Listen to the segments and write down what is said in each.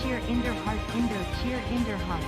cheer Inder heart Indo cheer Inder heart.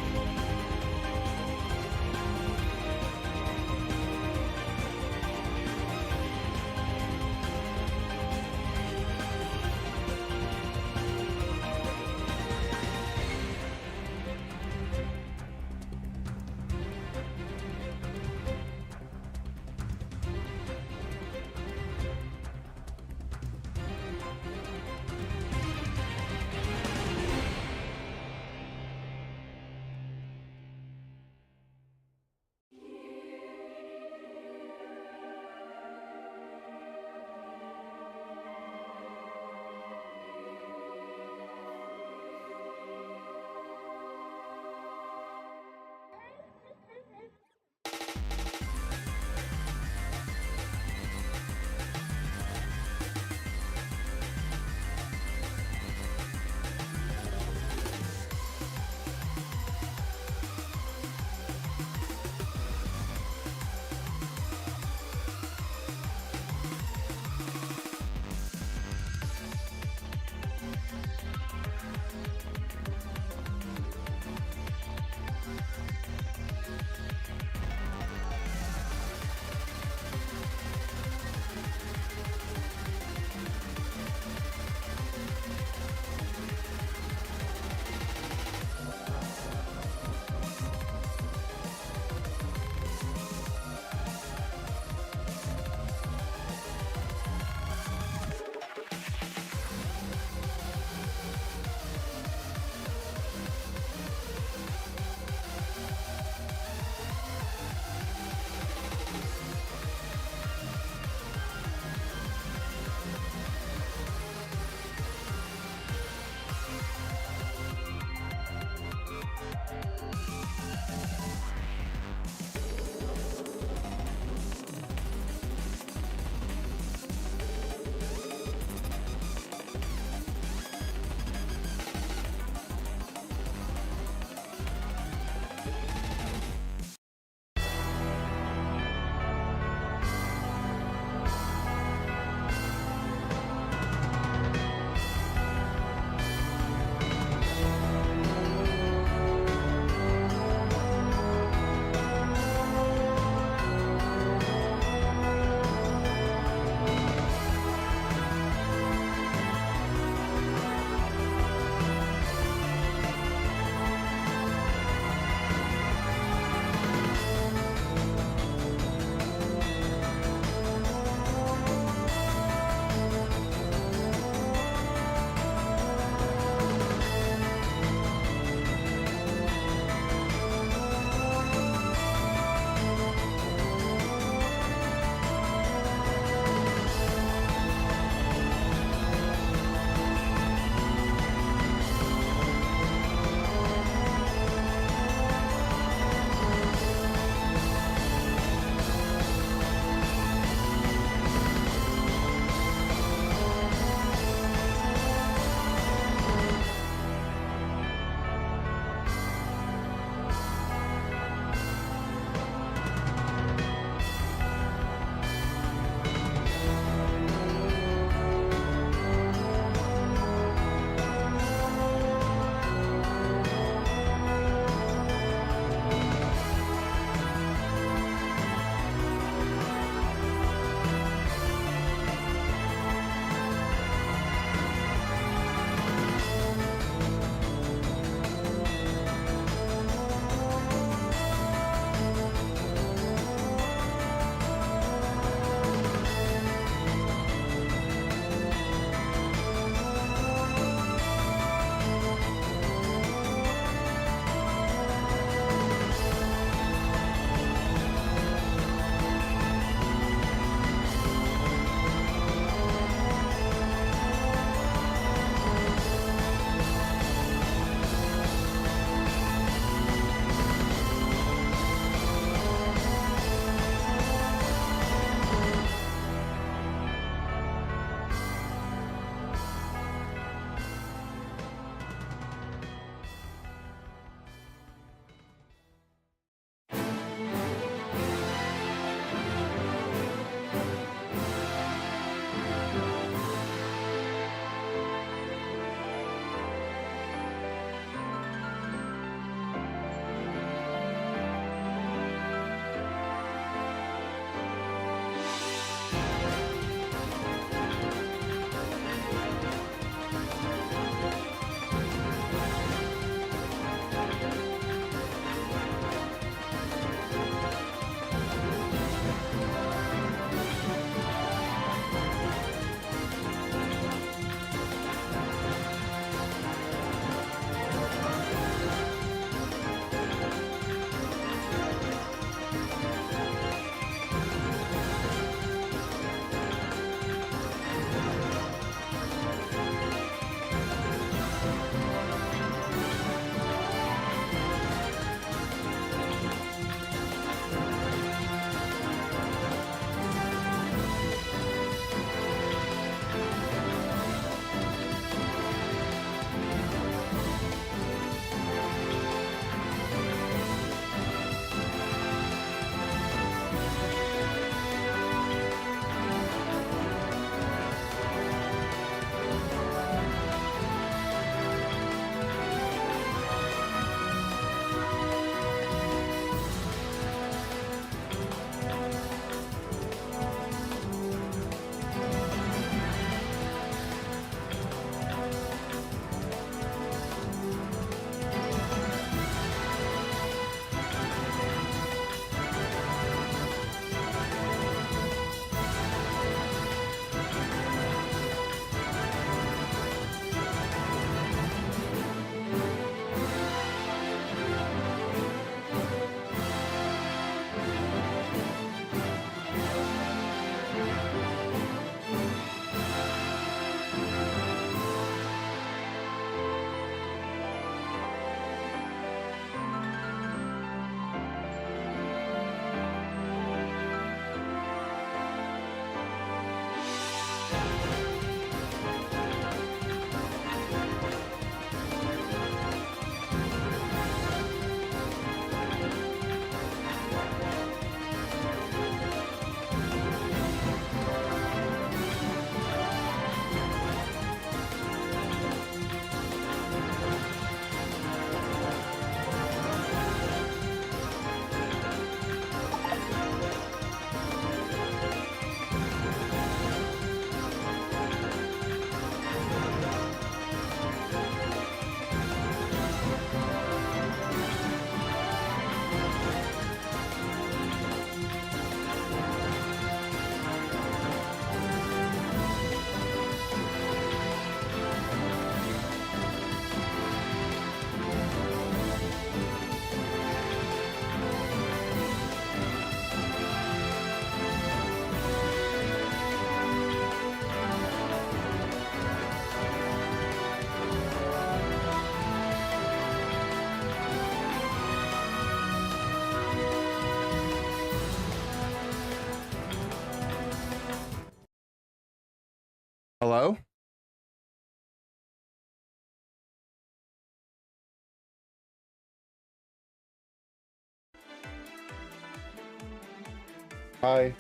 Hi.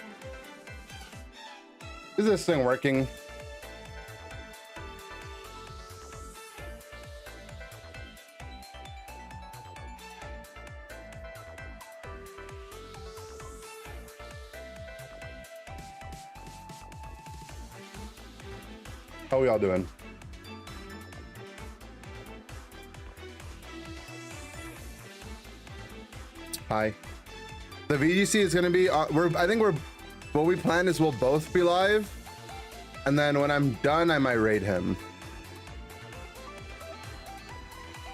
Is this thing working? How we all doing? Hi. The VGC is going to be, I think what we plan is we'll both be live. And then when I'm done, I might raid him.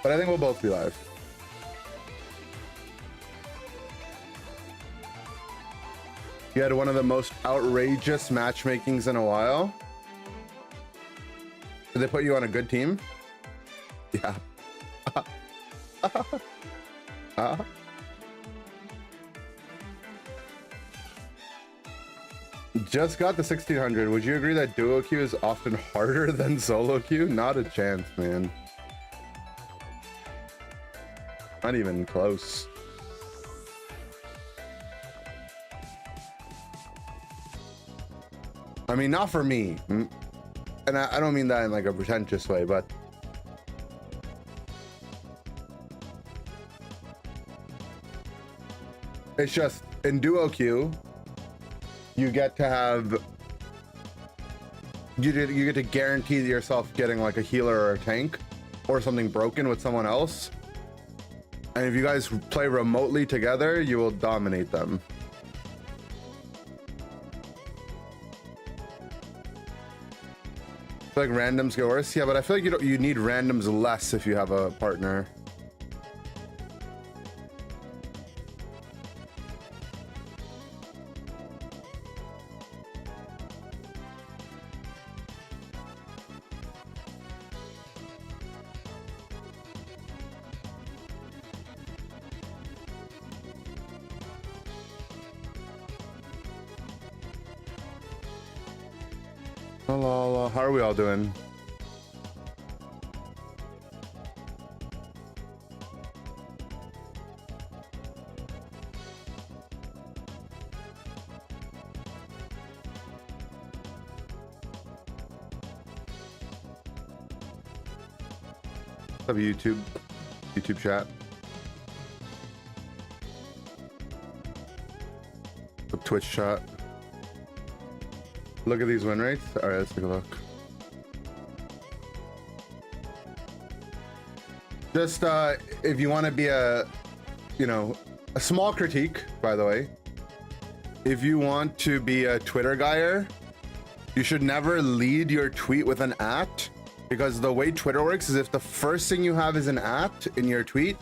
But I think we'll both be live. You had one of the most outrageous matchmakings in a while. Did they put you on a good team? Yeah. Just got the 1600. Would you agree that duo queue is often harder than solo queue? Not a chance, man. Not even close. I mean, not for me. And I don't mean that in like a pretentious way, but it's just in duo queue, you get to have you get to guarantee yourself getting like a healer or a tank or something broken with someone else. And if you guys play remotely together, you will dominate them. I feel like randoms get worse. Yeah, but I feel like you need randoms less if you have a partner. Hello, how are we all doing? What's up, YouTube chat? What's up, Twitch chat? Look at these win rates. All right, let's take a look. Just if you want to be a small critique, by the way, if you want to be a Twitter guyer, you should never lead your tweet with an @ because the way Twitter works is if the first thing you have is an @ in your tweet,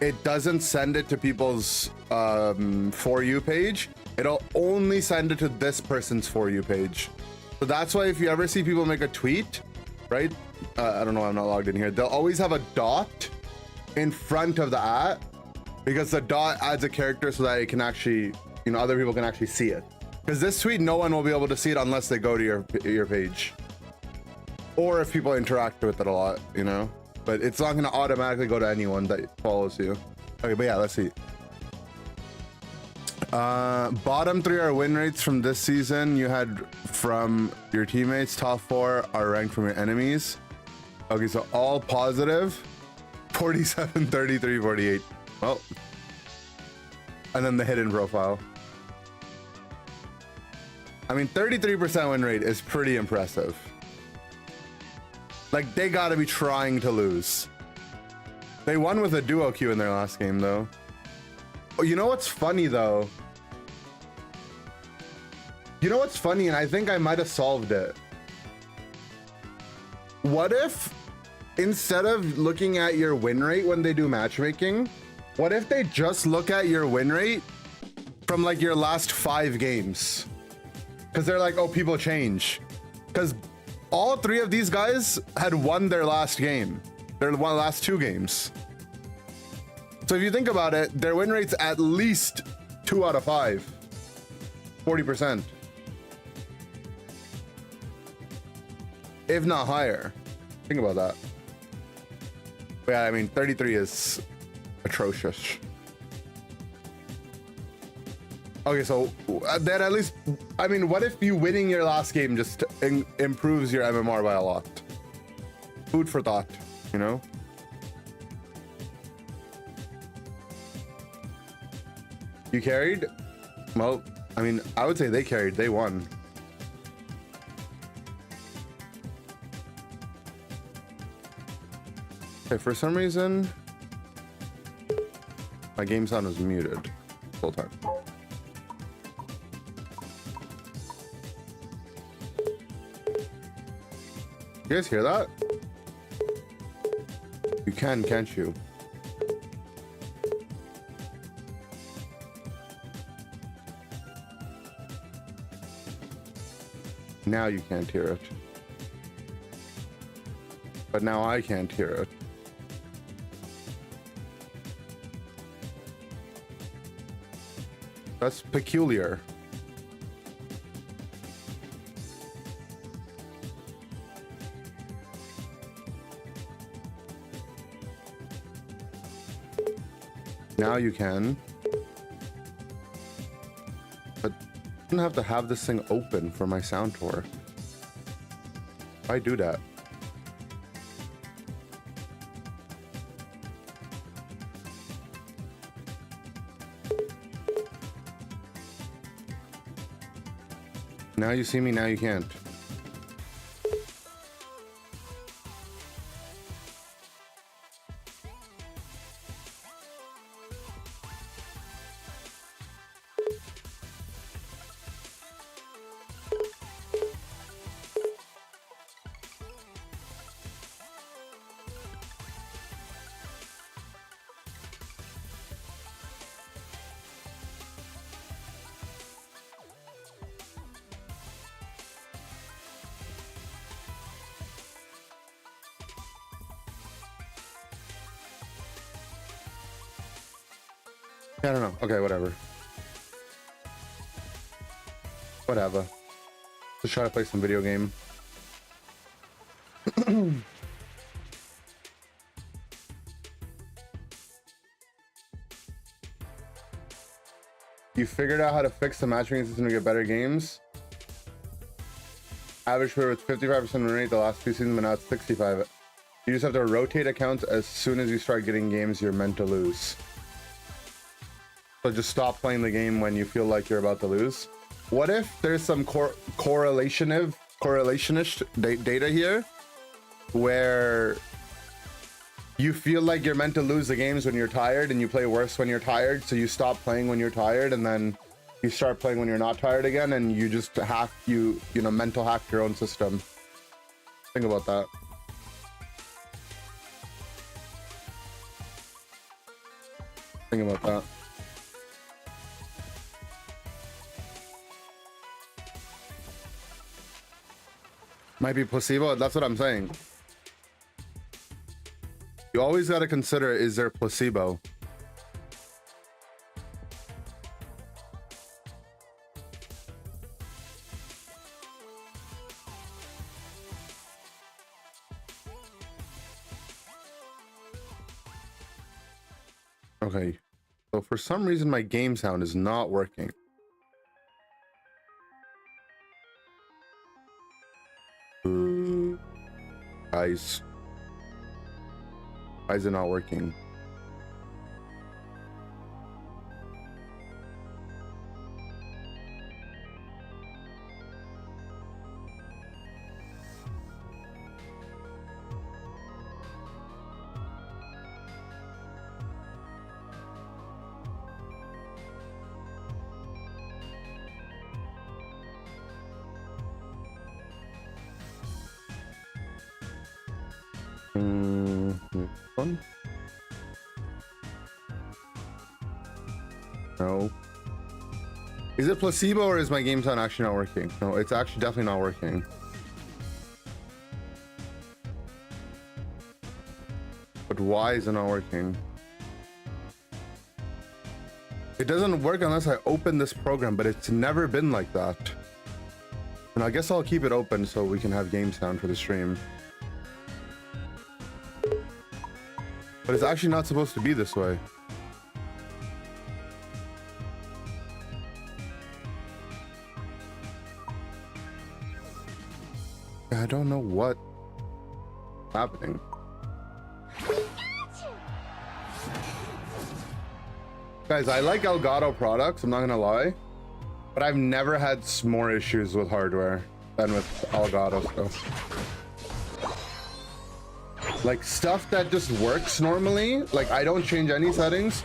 it doesn't send it to people's For You page. It'll only send it to this person's For You page. So that's why if you ever see people make a tweet, right? I don't know why I'm not logged in here. They'll always have a dot in front of the @ because the dot adds a character so that it can actually, other people can actually see it. Because this tweet, no one will be able to see it unless they go to your page. Or if people interact with it a lot, But it's not going to automatically go to anyone that follows you. Okay, but yeah, let's see. Bottom 3 are win rates from this season. You had from your teammates. Top 4 are ranked from your enemies. Okay, so all positive. 47, 33, 48. Well, and then the hidden profile. I mean, 33% win rate is pretty impressive. Like, they gotta be trying to lose. They won with a duo queue in their last game, though. Oh, you know what's funny, though? You know what's funny, and I think I might have solved it. What if, instead of looking at your win rate when they do matchmaking, what if they just look at your win rate from like your last 5 games? Because they're like, oh, people change. Because all 3 of these guys had won their last game. Their last 2 games. So if you think about it, their win rate's at least 2 out of 5. 40%. If not higher. Think about that. But yeah, I mean, 33 is atrocious. Okay, so then at least, I mean, what if you winning your last game just improves your MMR by a lot? Food for thought, you know? You carried? Well, I mean, I would say they carried, they won. Okay, for some reason, my game sound was muted the whole time. You guys hear that? You can, can't you? Now you can't hear it. But now I can't hear it. That's peculiar. Now you can. But I don't have to have this thing open for my sound to work. Why do that? Now you see me, now you can't. I don't know. Okay, whatever. Whatever. Just try to play some video game. You figured out how to fix the matchmaking system to get better games? Average player with 55% win rate the last few seasons, but now it's 65. You just have to rotate accounts as soon as you start getting games you're meant to lose. So just stop playing the game when you feel like you're about to lose. What if there's some correlationish data here where you feel like you're meant to lose the games when you're tired and you play worse when you're tired, so you stop playing when you're tired and then you start playing when you're not tired again, and you just hack, you know, mental hack your own system. Think about that. Think about that. Might be placebo. That's what I'm saying. You always got to consider, is there placebo? Okay. So for some reason, my game sound is not working. Guys, why is it not working? One. No. Is it placebo or is my game sound actually not working? No, it's actually definitely not working. But why is it not working? It doesn't work unless I open this program, but it's never been like that. And I guess I'll keep it open so we can have game sound for the stream. But it's actually not supposed to be this way. I don't know what happening. Guys, I like Elgato products, I'm not gonna lie, but I've never had more issues with hardware than with Elgato stuff. Like stuff that just works normally, like I don't change any settings,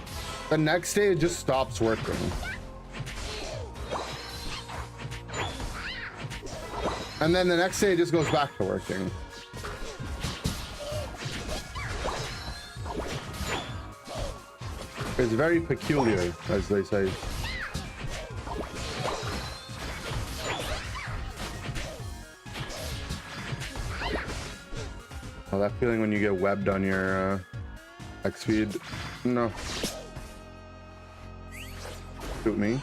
the next day it just stops working. And then the next day it just goes back to working. It's very peculiar, as they say. Oh, that feeling when you get webbed on your X feed. No. Shoot me.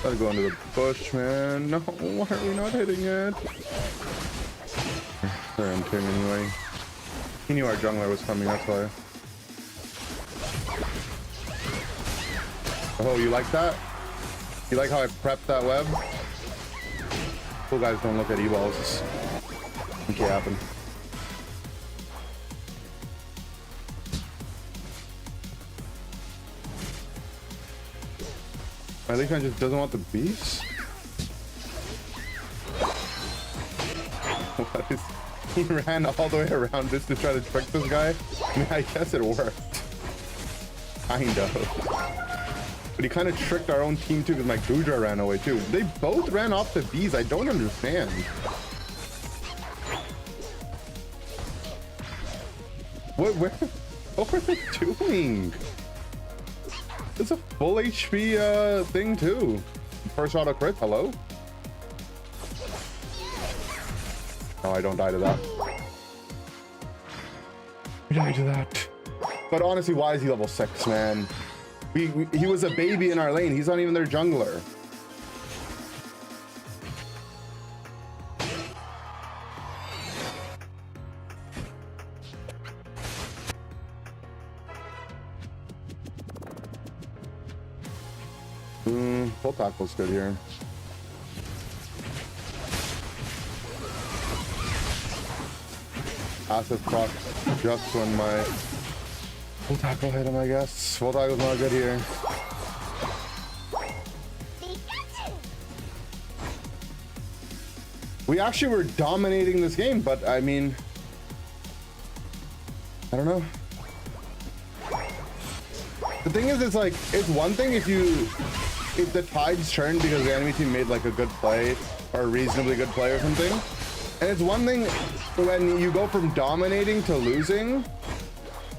Gotta go into the bush, man. No, why are we not hitting it? They're in Tim anyway. He knew our jungler was coming, that's why. Oh, you like that? You like how I prepped that web? Cool guys don't look at E-balls. It can't happen. My Leafman just doesn't want the beast? What is... He ran all the way around just to try to trick this guy? I mean, I guess it worked. Kind of. But he kind of tricked our own team too, because my Guja ran away too. They both ran off the bees. I don't understand. What were they doing? It's a full HP thing too. First auto crit, hello? No, I don't die to that. I died to that. But honestly, why is he level 6, man? He was a baby in our lane. He's not even their jungler. Full tackle's good here. Acid proc just when my full tackle hit him, I guess. Full tackle's not good here. We actually were dominating this game, but I mean, I don't know. The thing is, it's like, it's one thing if the tides turn because the enemy team made like a good play or a reasonably good play or something. And it's one thing when you go from dominating to losing,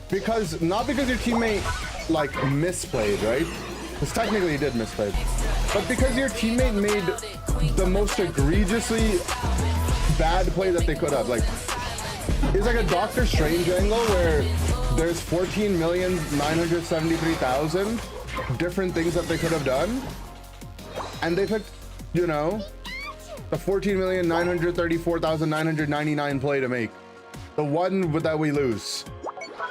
because not because your teammate like misplayed, right? Because technically he did misplay, but because your teammate made the most egregiously bad play that they could have. Like, it's like a Doctor Strange angle where there's 14,973,000 different things that they could have done, and they picked, you know, the 14,934,999 play to make. The one that we lose,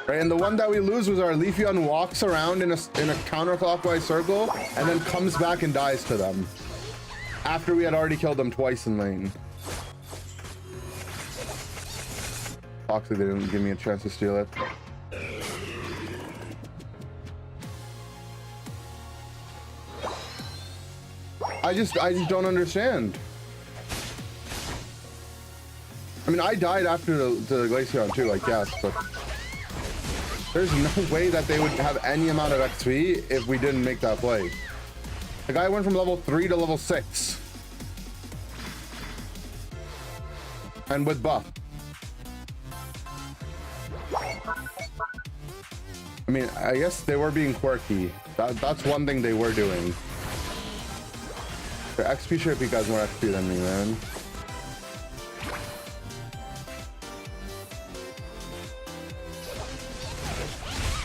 right? And the one that we lose was our Leafeon walks around in a counterclockwise circle and then comes back and dies to them after we had already killed them twice in lane. Foxy, they didn't give me a chance to steal it. I just don't understand. I mean, I died after the Glaceon too, like, yes, but there's no way that they would have any amount of XP if we didn't make that play. The guy went from level 3 to level 6. And with buff. I mean, I guess they were being quirky. That's one thing they were doing. The XP should be guys more XP than me, man.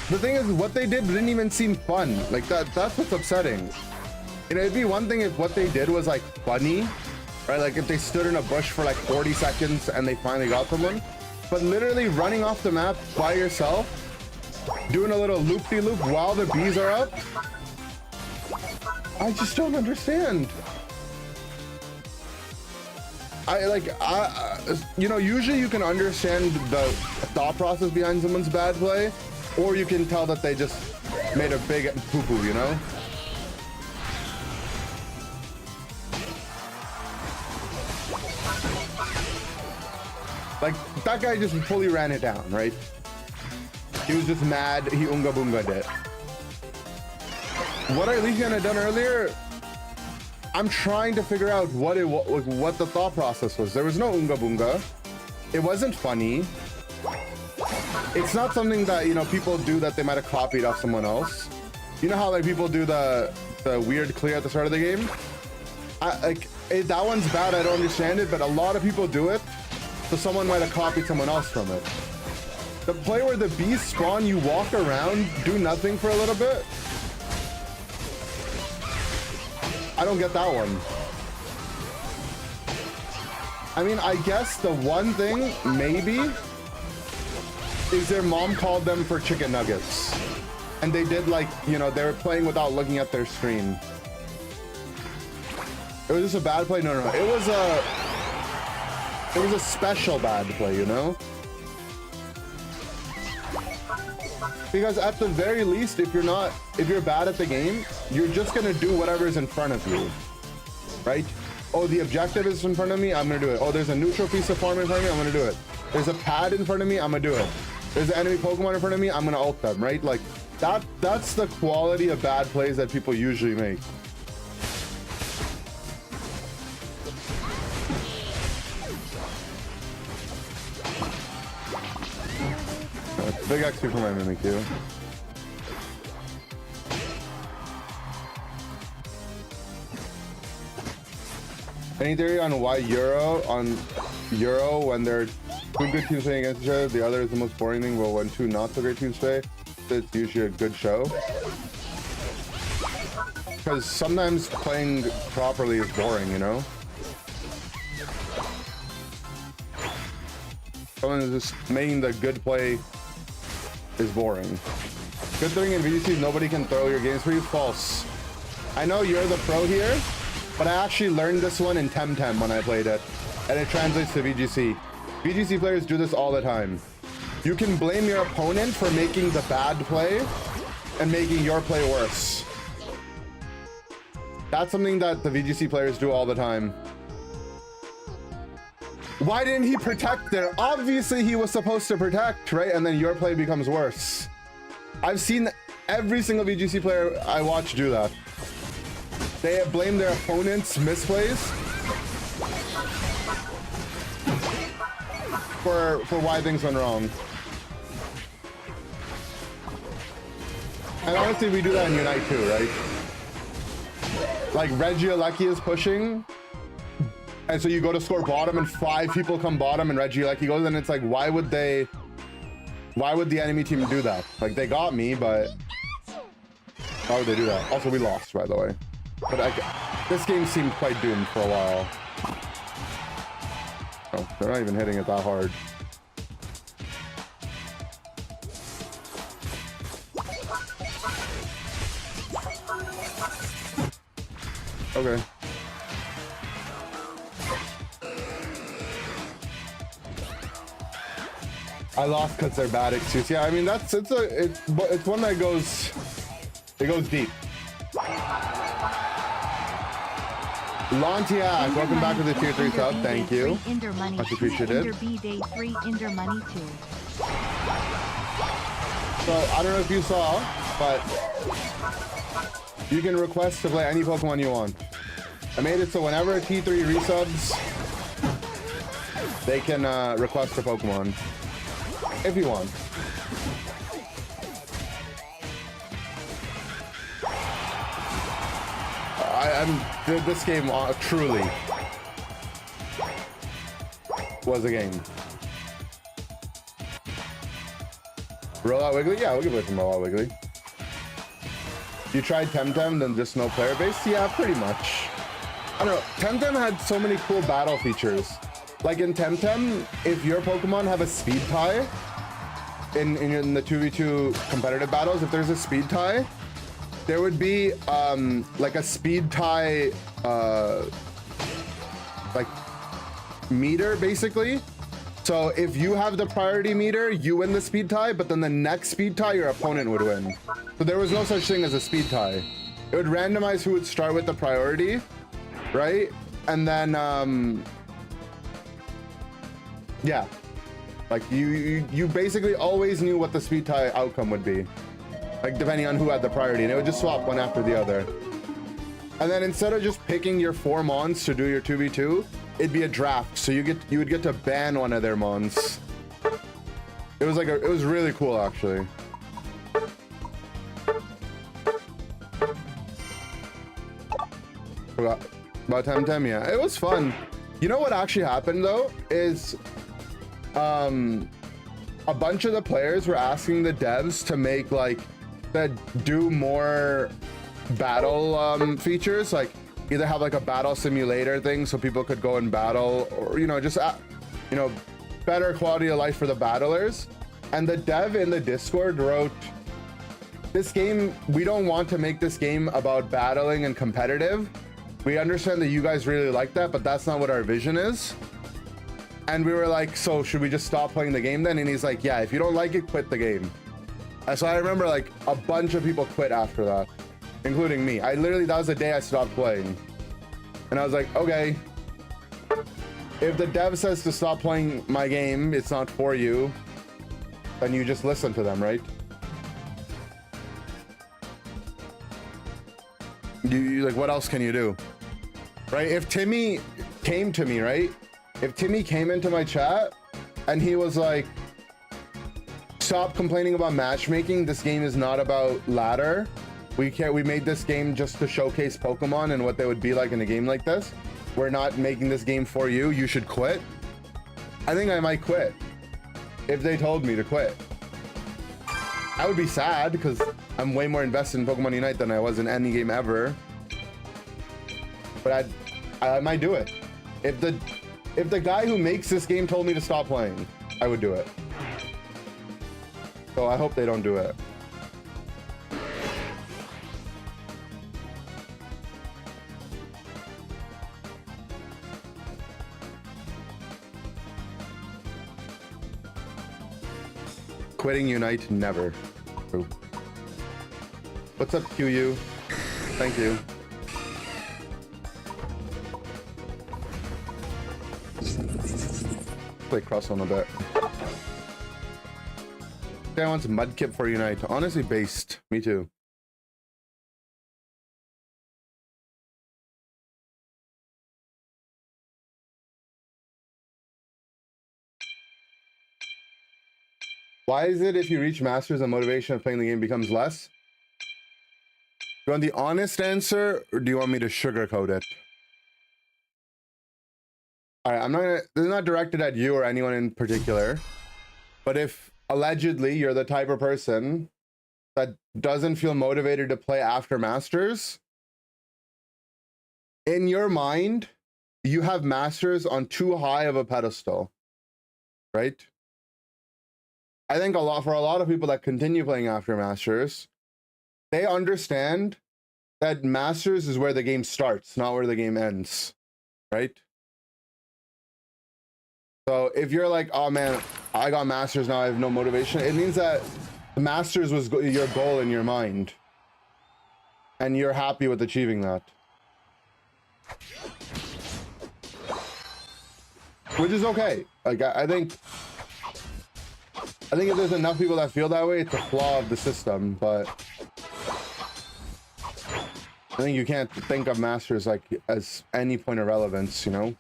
The thing is, what they did didn't even seem fun. Like, that's what's upsetting. You know, it'd be one thing if what they did was like funny, right? Like if they stood in a bush for like 40 seconds and they finally got someone. But literally running off the map by yourself, doing a little loop-de-loop while the bees are up, I just don't understand. you know, usually you can understand the thought process behind someone's bad play, or you can tell that they just made a big poo-poo, you know? Like, that guy just fully ran it down, right? He was just mad, he unga boonga'd it. What Legion had done earlier, I'm trying to figure out what the thought process was. There was no unga boonga. It wasn't funny. It's not something that, you know, people do that they might have copied off someone else. You know how like people do the weird clear at the start of the game? That one's bad, I don't understand it, but a lot of people do it, so someone might have copied someone else from it. The play where the bees spawn, you walk around, do nothing for a little bit. I don't get that one. I mean, I guess the one thing, maybe, is their mom called them for chicken nuggets. And they did like, you know, they were playing without looking at their screen. It was just a bad play? No. It was a special bad play, you know? Because at the very least, if you're bad at the game, you're just gonna do whatever's in front of you, right? Oh, the objective is in front of me, I'm gonna do it. Oh, there's a neutral piece of farm in front of me, I'm gonna do it. There's a pad in front of me, I'm gonna do it. There's an enemy Pokemon in front of me, I'm gonna ult them, right? Like, that's the quality of bad plays that people usually make. Big XP for my Mimikyu. Any theory on why Euro when there are two good teams playing against each other, the other is the most boring thing, but when two not so great teams play, it's usually a good show? Because sometimes playing properly is boring, you know? Someone is just making the good play is boring. Good thing in VGC, nobody can throw your games for you. False. I know you're the pro here, but I actually learned this one in Temtem when I played it, and it translates to VGC. VGC players do this all the time. You can blame your opponent for making the bad play and making your play worse. That's something that the VGC players do all the time. Why didn't he protect there? Obviously he was supposed to protect, right? And then your play becomes worse. I've seen every single VGC player I watch do that. They blame their opponent's misplays for why things went wrong. And honestly, we do that in Unite too, right? Like Regieleki is pushing, and so you go to score bottom and 5 people come bottom and Regieleki goes, and it's like, why would the enemy team do that? Like, they got me, but why would they do that? Also, we lost, by the way. But this game seemed quite doomed for a while. Oh, they're not even hitting it that hard. Okay. I lost because they're bad excuse. Yeah, I mean it's one that goes deep. Lontiac, welcome back to the tier 3 sub. Thank you. Much appreciated. So I don't know if you saw, but you can request to play any Pokemon you want. I made it so whenever a T3 resubs, they can request a Pokemon. If you want. This game truly was a game. Rollout Wiggly? Yeah, we can play some Rollout Wiggly. You tried Temtem, then just no player base? Yeah, pretty much. I don't know. Temtem had so many cool battle features. Like in Temtem, if your Pokemon have a speed tie, in the 2v2 competitive battles, if there's a speed tie, there would be like a speed tie like meter basically. So if you have the priority meter, you win the speed tie, but then the next speed tie, your opponent would win. So there was no such thing as a speed tie. It would randomize who would start with the priority, right? And then, yeah, like you basically always knew what the speed tie outcome would be, like depending on who had the priority, and it would just swap one after the other. And then instead of just picking your 4 mons to do your 2v2, it'd be a draft, so you would get to ban one of their mons. It was like it was really cool actually. Forgot about Temtem, yeah. It was fun. You know what actually happened though is a bunch of the players were asking the devs to make like that do more battle features, like either have like a battle simulator thing so people could go and battle, or just better quality of life for the battlers. And the dev in the Discord wrote, this game, we don't want to make this game about battling and competitive. We understand that you guys really like that, but that's not what our vision is. And we were like, so should we just stop playing the game then? And he's like, yeah, if you don't like it, quit the game. And so I remember like a bunch of people quit after that, including me. That was the day I stopped playing. And I was like, okay, if the dev says to stop playing my game, it's not for you, then you just listen to them, right? You like, what else can you do? Right? If Timmy came to me, right? If Timmy came into my chat and he was like, stop complaining about matchmaking, this game is not about ladder. We made this game just to showcase Pokemon and what they would be like in a game like this. We're not making this game for you. You should quit. I think I might quit if they told me to quit. I would be sad because I'm way more invested in Pokemon Unite than I was in any game ever. But I might do it. If the guy who makes this game told me to stop playing, I would do it. So I hope they don't do it. Quitting Unite, never. Ooh. What's up, QU? Thank you. Play cross on a bit. I want some Mudkip for Unite. Honestly, based. Me too. Why is it if you reach Masters, the motivation of playing the game becomes less? Do you want the honest answer, or do you want me to sugarcoat it? All right, this is not directed at you or anyone in particular, but if allegedly you're the type of person that doesn't feel motivated to play after Masters, in your mind, you have Masters on too high of a pedestal, right? I think for a lot of people that continue playing after Masters, they understand that Masters is where the game starts, not where the game ends, right? So if you're like, oh man, I got Masters now, I have no motivation, it means that the Masters was your goal in your mind, and you're happy with achieving that. Which is okay. Like, I think if there's enough people that feel that way, it's a flaw of the system, but I think you can't think of Masters like as any point of relevance, you know?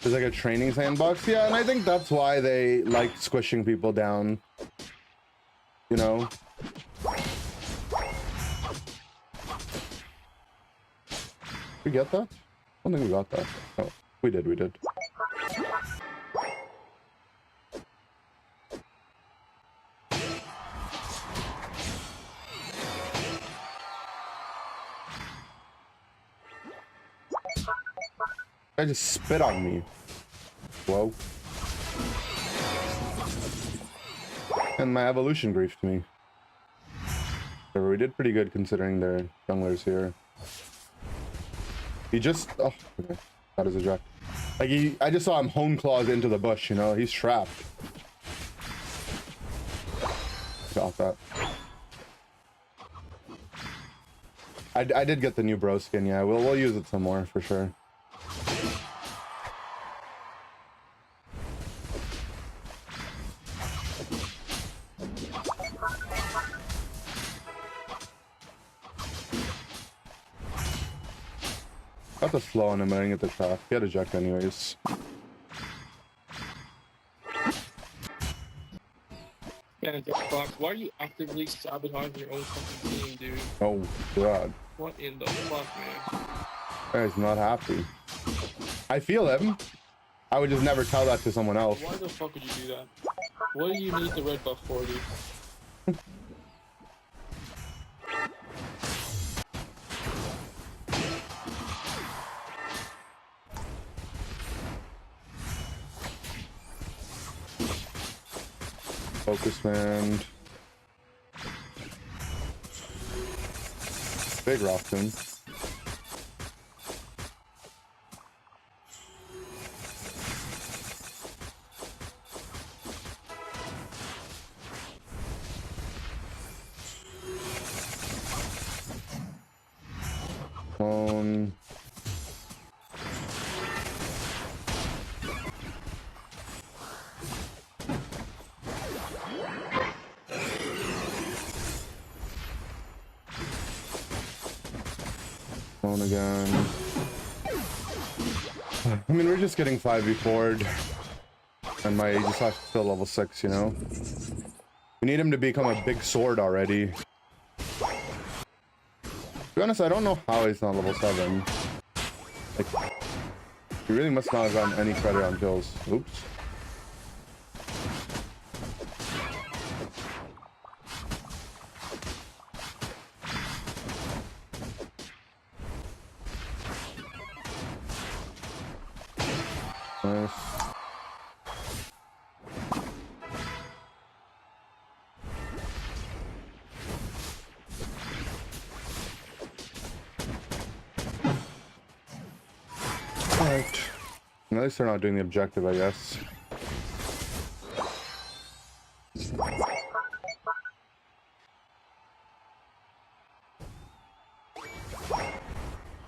There's like a training sandbox, yeah, and I think that's why they like squishing people down, you know? We get that? I don't think we got that. Oh, we did. I just spit on me. Whoa. And my evolution griefed me. Whatever, we did pretty good considering their junglers here. He just... Oh, okay. That is a eject. Like, I just saw him hone claws into the bush, you know? He's trapped. Got that. I did get the new bro skin, yeah. We'll use it some more, for sure. Got the slow on him, I didn't get the trap. He had eject anyways. Man, fuck, why are you actively sabotaging your own fucking team, dude? Oh, God. What in the fuck, man? Guy's not happy. I feel him. I would just never tell that to someone else. Why the fuck would you do that? What do you need the red buff for, dude? Focus man. Big Rockton. Again. I mean, we're just getting 5v4'd. And my Aegis is still level 6, you know? We need him to become a big sword already. To be honest, I don't know how he's not level 7. Like, he really must not have gotten any credit on kills. Oops. Nice. Alright. At least they're not doing the objective, I guess.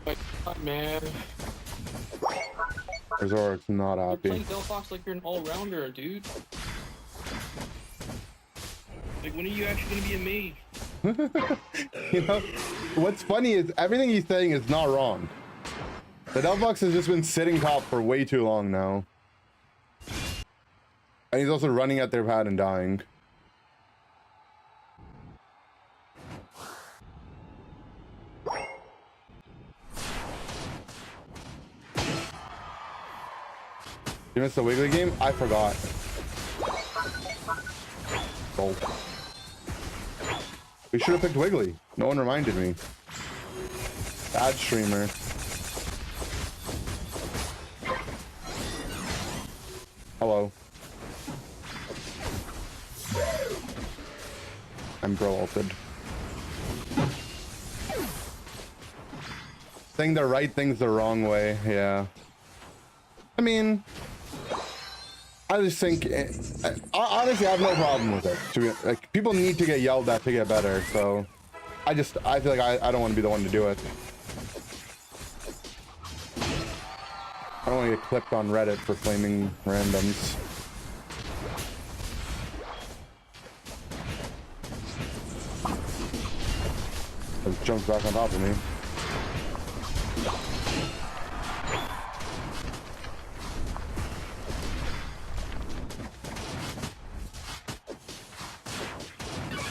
My God, man. Resort's not You're happy. playing Delphox like you're an all-rounder, dude. Like, when are you actually gonna be a me? You know, what's funny is everything he's saying is not wrong. The Delphox has just been sitting top for way too long now. And he's also running at their pad and dying. You missed the Wiggly game? I forgot. Oh. We should have picked Wiggly. No one reminded me. Bad streamer. Hello. I'm bro ulted. Saying the right things the wrong way, yeah. I mean, I just think, honestly, I have no problem with it. Like, people need to get yelled at to get better, so I feel like I don't want to be the one to do it. I don't want to get clipped on Reddit for flaming randoms. It jumps back on top of me.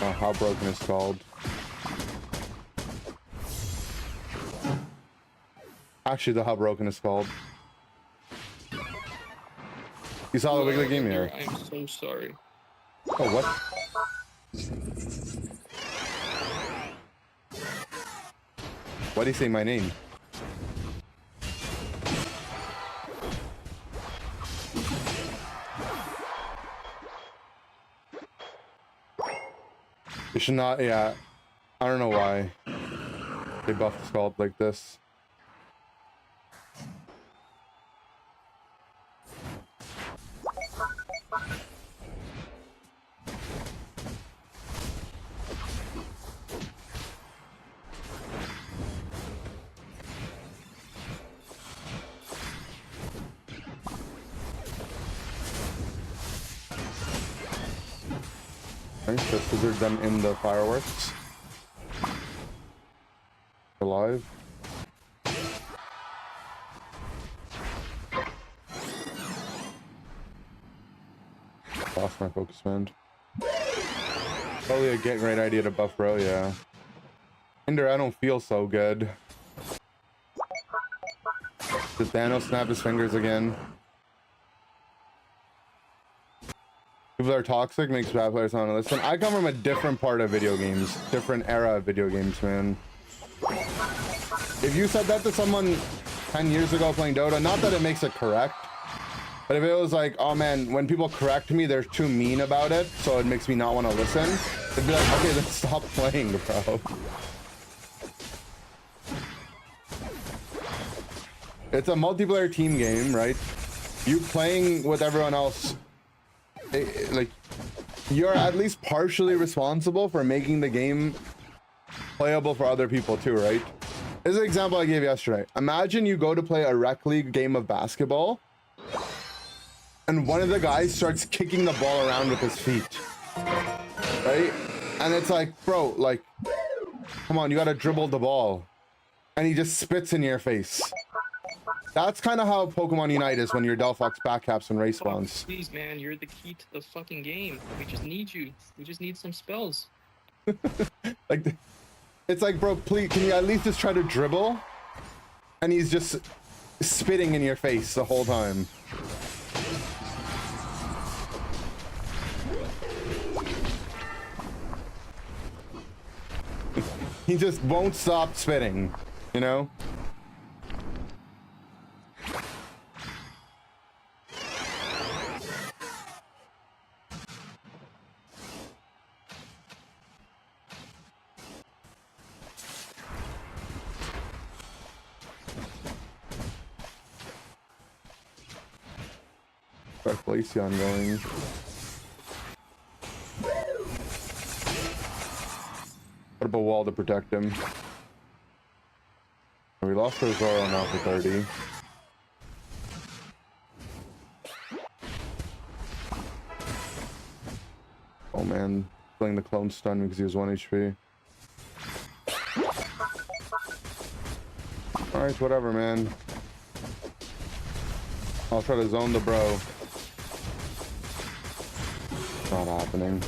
Oh, how broken is called. Actually, the how broken is called. You saw the Wiggly game here. I'm so sorry. Oh, what? Why did he say my name? It should not, yeah. I don't know why they buffed Scald like this. Nice, just scissored them in the fireworks. Alive. Lost my focus band. Probably a great idea to buff Bro, yeah. Ender, I don't feel so good. Did Thanos snap his fingers again? People are toxic, makes bad players not listen. I come from a different part of video games, different era of video games, man. If you said that to someone 10 years ago playing Dota, not that it makes it correct, but if it was like, oh man, when people correct me, they're too mean about it, so it makes me not want to listen, it'd be like, okay, then stop playing, bro. It's a multiplayer team game, right? You playing with everyone else, like, you're at least partially responsible for making the game playable for other people too, right? This is an example I gave yesterday. Imagine you go to play a rec league game of basketball and one of the guys starts kicking the ball around with his feet, right? And it's like, bro, like, come on, you gotta dribble the ball. And he just spits in your face. That's kind of how Pokemon Unite is when your Delphox backcaps and race spawns. Please, man, you're the key to the fucking game. We just need you. We just need some spells. Like, it's like, bro, please, can you at least just try to dribble? And he's just spitting in your face the whole time. He just won't stop spitting, you know? Got Glaceon going. Put up a wall to protect him. We lost our Zoro now for 30. Oh man, playing the clone stun because he was 1 HP. Alright, whatever, man. I'll try to zone the bro. Not happening.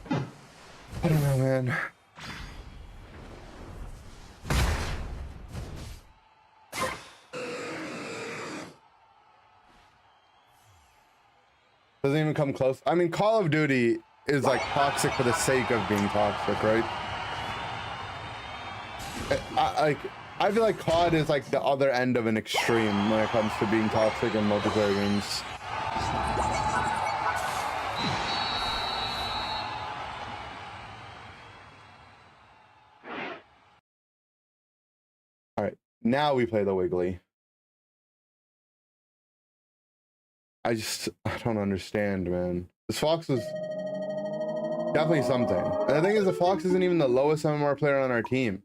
I don't know, man. Doesn't even come close. I mean, Call of Duty is like toxic for the sake of being toxic, right? I feel like COD is like the other end of an extreme when it comes to being toxic in multiplayer games. All right, now we play the Wiggly. I don't understand, man. This Fox is definitely something. And the thing is, the Fox isn't even the lowest MMR player on our team.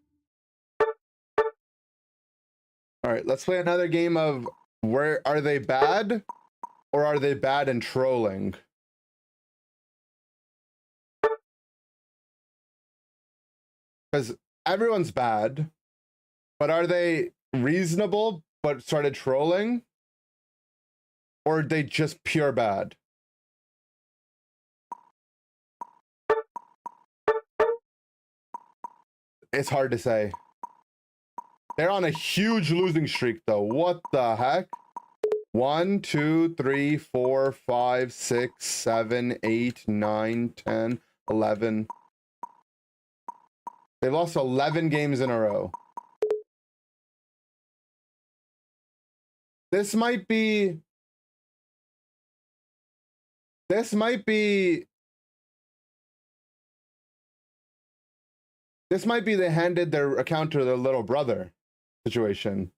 All right, let's play another game of where are they bad or are they bad and trolling? Because everyone's bad, but are they reasonable but started trolling? Or are they just pure bad? It's hard to say. They're on a huge losing streak though. What the heck? 1, 2, 3, 4, 5, 6, 7, 8, 9, 10, 11. They lost 11 games in a row. This might be This might be they handed their account to their little brother situation.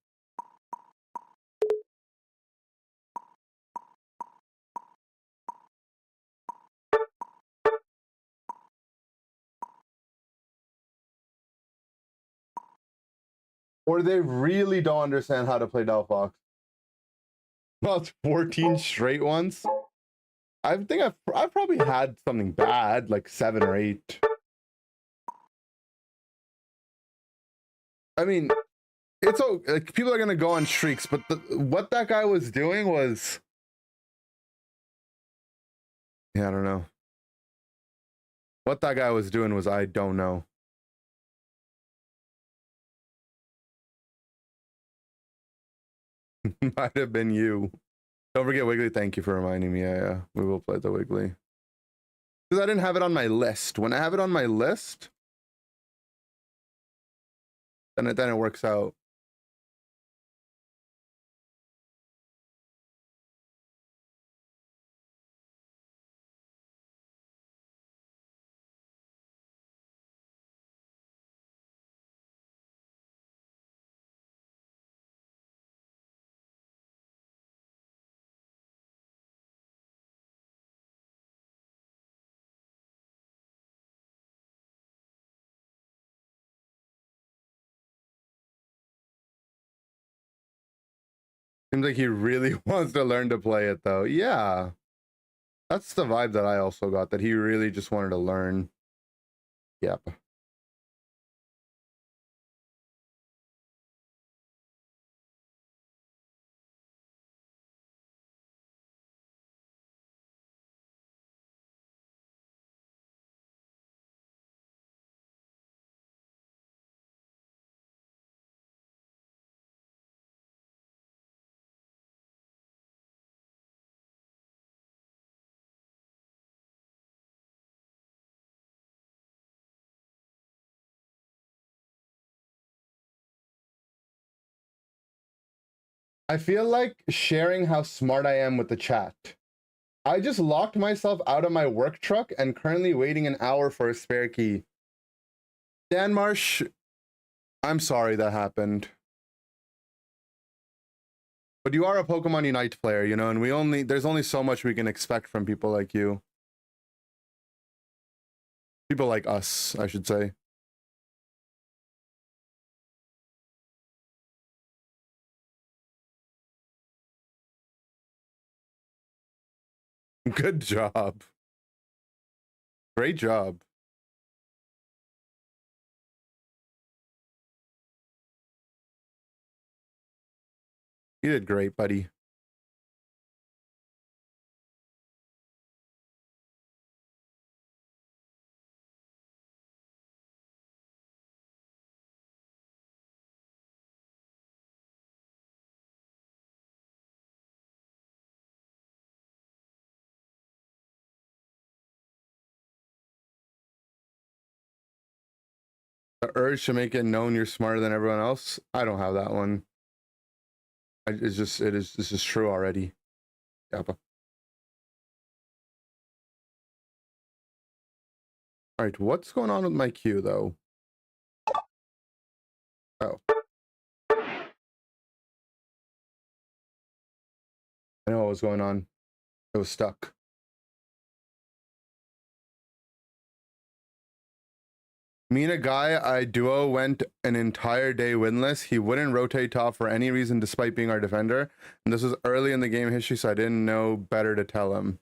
Or they really don't understand how to play Delphox. Well, it's 14 straight ones. I think I've probably had something bad, like 7 or 8. I mean, it's like people are gonna go on streaks, but what that guy was doing was, yeah, I don't know. What that guy was doing was, I don't know. Might have been you. Don't forget Wiggly. Thank you for reminding me. Yeah, we will play the Wiggly. Because I didn't have it on my list. When I have it on my list, then it works out. Seems like he really wants to learn to play it, though. Yeah. That's the vibe that I also got, that he really just wanted to learn. Yep. I feel like sharing how smart I am with the chat. I just locked myself out of my work truck and currently waiting an hour for a spare key. Dan Marsh, I'm sorry that happened. But you are a Pokemon Unite player, you know, and there's only so much we can expect from people like you. People like us, I should say. Good job. Great job. You did great, buddy. The urge to make it known you're smarter than everyone else. I don't have that one. This is true already. Yep. All right, what's going on with my queue though? Oh. I know what was going on. It was stuck. Me and a guy I duo went an entire day winless. He wouldn't rotate top for any reason despite being our defender. And this was early in the game history, so I didn't know better to tell him.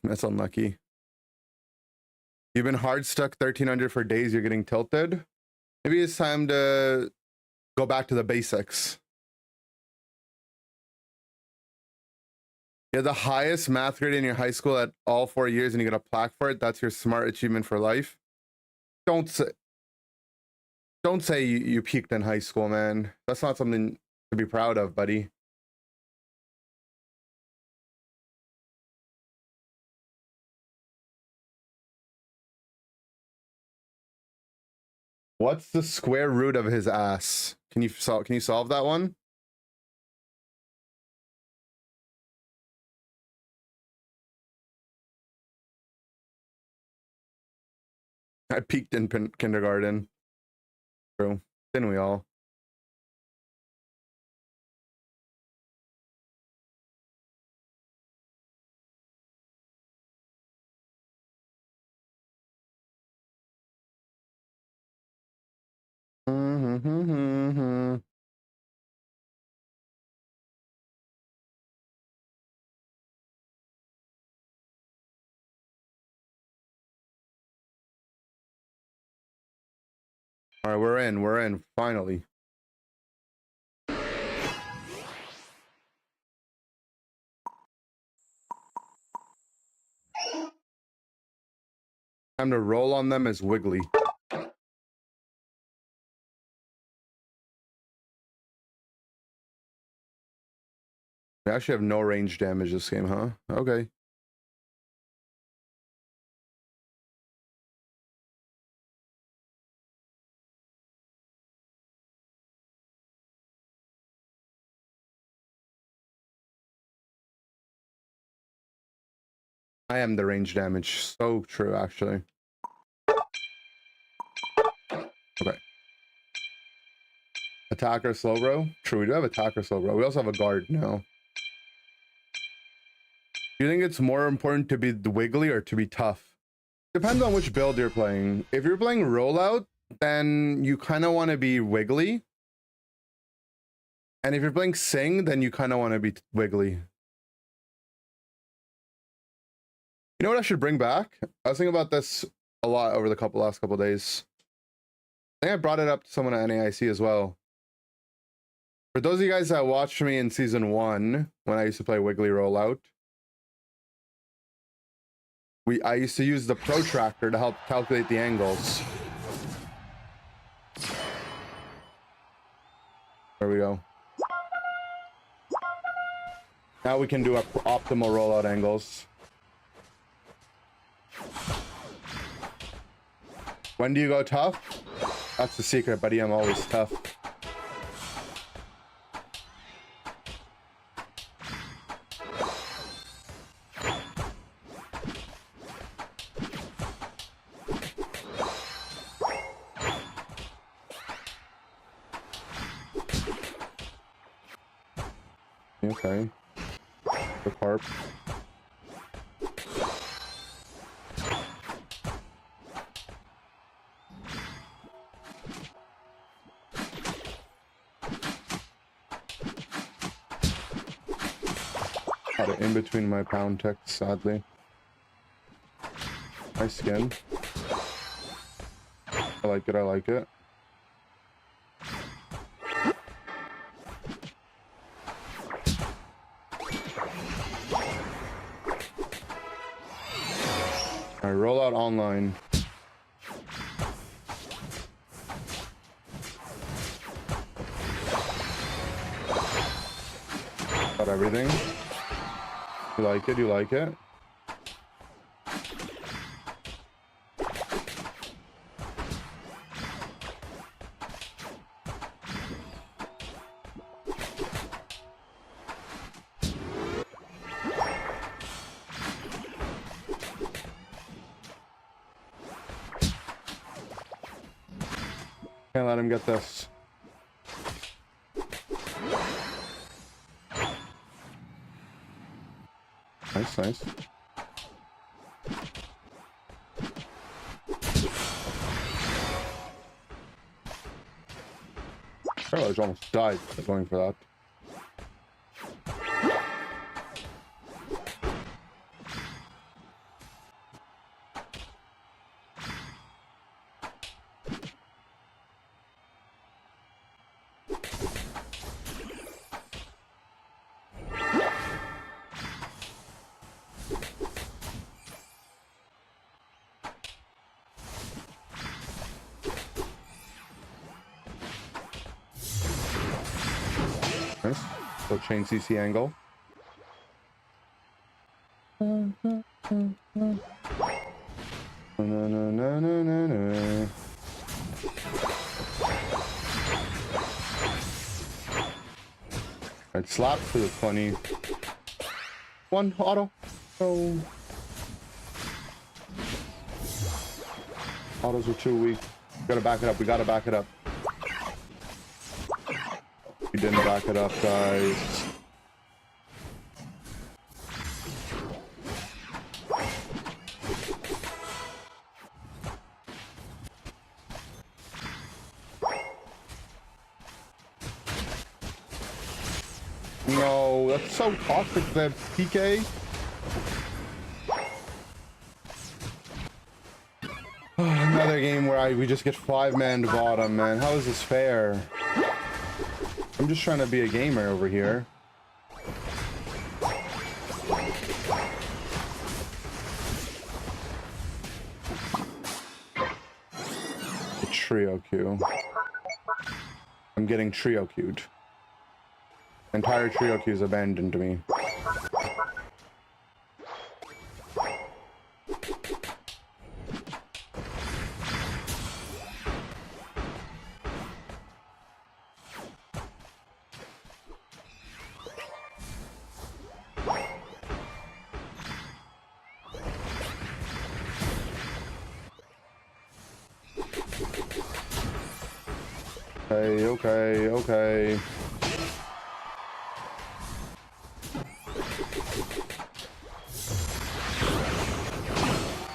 That's unlucky. You've been hard stuck 1300 for days, you're getting tilted. Maybe it's time to go back to the basics. You had the highest math grade in your high school at all 4 years and you get a plaque for it. That's your smart achievement for life. Don't say you peaked in high school, man. That's not something to be proud of, buddy. What's the square root of his ass? Can you solve that one? I peaked in kindergarten. True. Didn't we all? All right, we're in, finally. Time to roll on them as Wiggly. We actually have no range damage this game, huh? Okay. I am the range damage. So true, actually. Okay. Attacker slow bro. True, we do have attacker slow bro. We also have a guard now. Do you think it's more important to be Wiggly or to be tough? Depends on which build you're playing. If you're playing rollout, then you kind of want to be Wiggly. And if you're playing Sing, then you kind of want to be Wiggly. You know what I should bring back? I was thinking about this a lot over the last couple days. I think I brought it up to someone at NAIC as well. For those of you guys that watched me in season 1, when I used to play Wiggly rollout, I used to use the protractor to help calculate the angles. There we go. Now we can do optimal rollout angles. When do you go tough? That's the secret, buddy. I'm always tough. Okay. The carp. Got it in between my pound ticks, sadly. Nice skin. I like it, I like it. Alright, roll out online. Got everything. You like it, you like it. Can't let him get this. Nice, nice. Oh, I almost died going for that. Nice. So chain CC angle. I'd slap to the 20. One auto. Oh. Autos are too weak. Gotta back it up. We gotta back it up. We didn't back it up, guys. No, that's so toxic, that PK. Another game where we just get 5-man to bottom, man. How is this fair? I'm just trying to be a gamer over here. A trio queue. I'm getting trio queued. Entire trio queues abandoned me. Okay.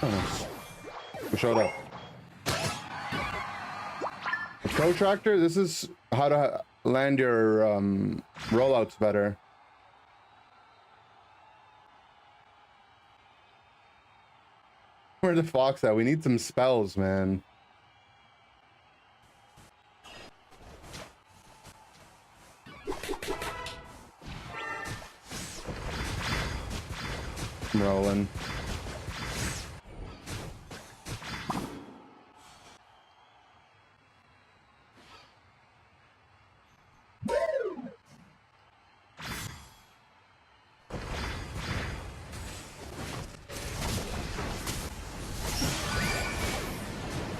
Oh, who showed up? A protractor? This is how to land your rollouts better. Where the fox at? We need some spells, man. I'm rolling.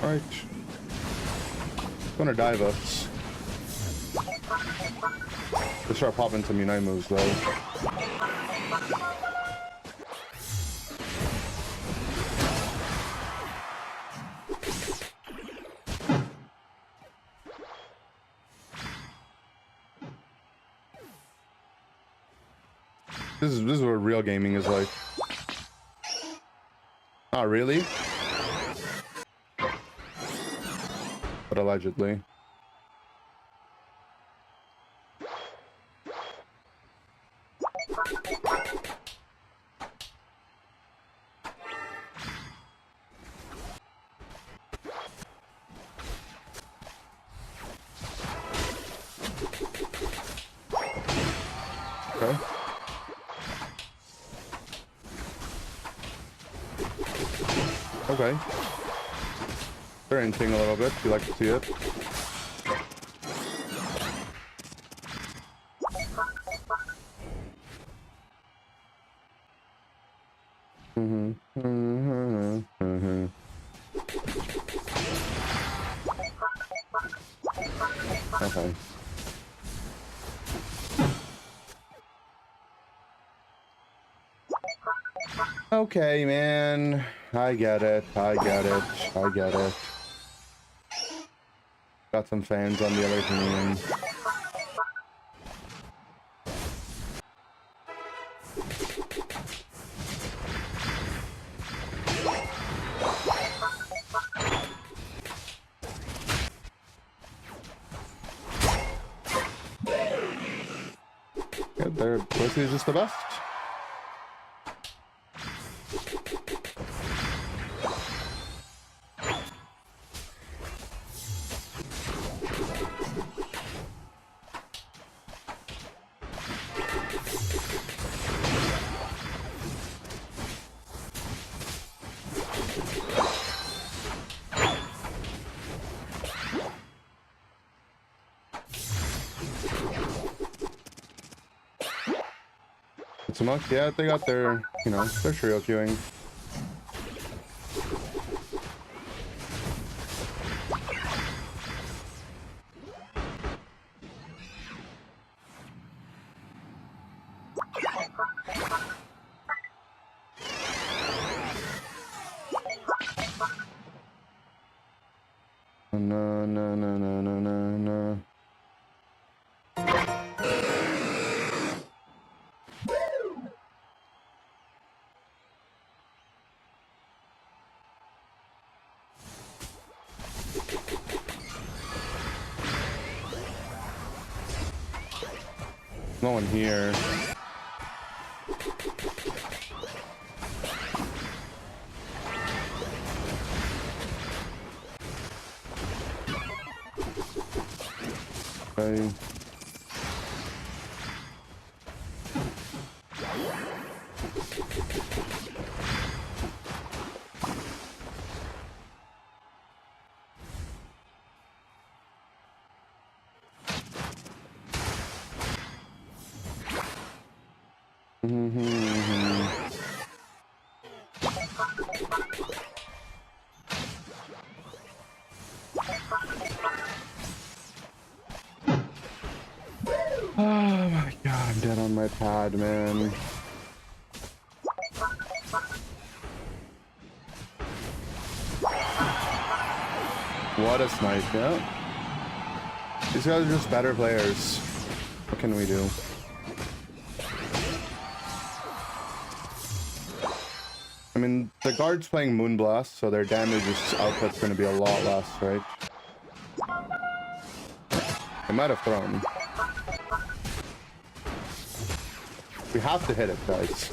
Alright. Gonna dive us. Let's start popping some Unite moves though. This is what real gaming is like. Not really. But allegedly. Okay. Okay. They're hinting a little bit. You like to see it. Okay. Okay, man. I get it. I get it. I get it. Got some fans on the other team. Yeah, their pussy is just the best. Yeah, they got their, you know, their trio queuing. No one here. Okay. Oh my god, I'm dead on my pad, man. What a snipe, yeah. These guys are just better players. What can we do? I mean, the guard's playing Moonblast, so their damage output's going to be a lot less, right? I might have thrown. We have to hit it, guys.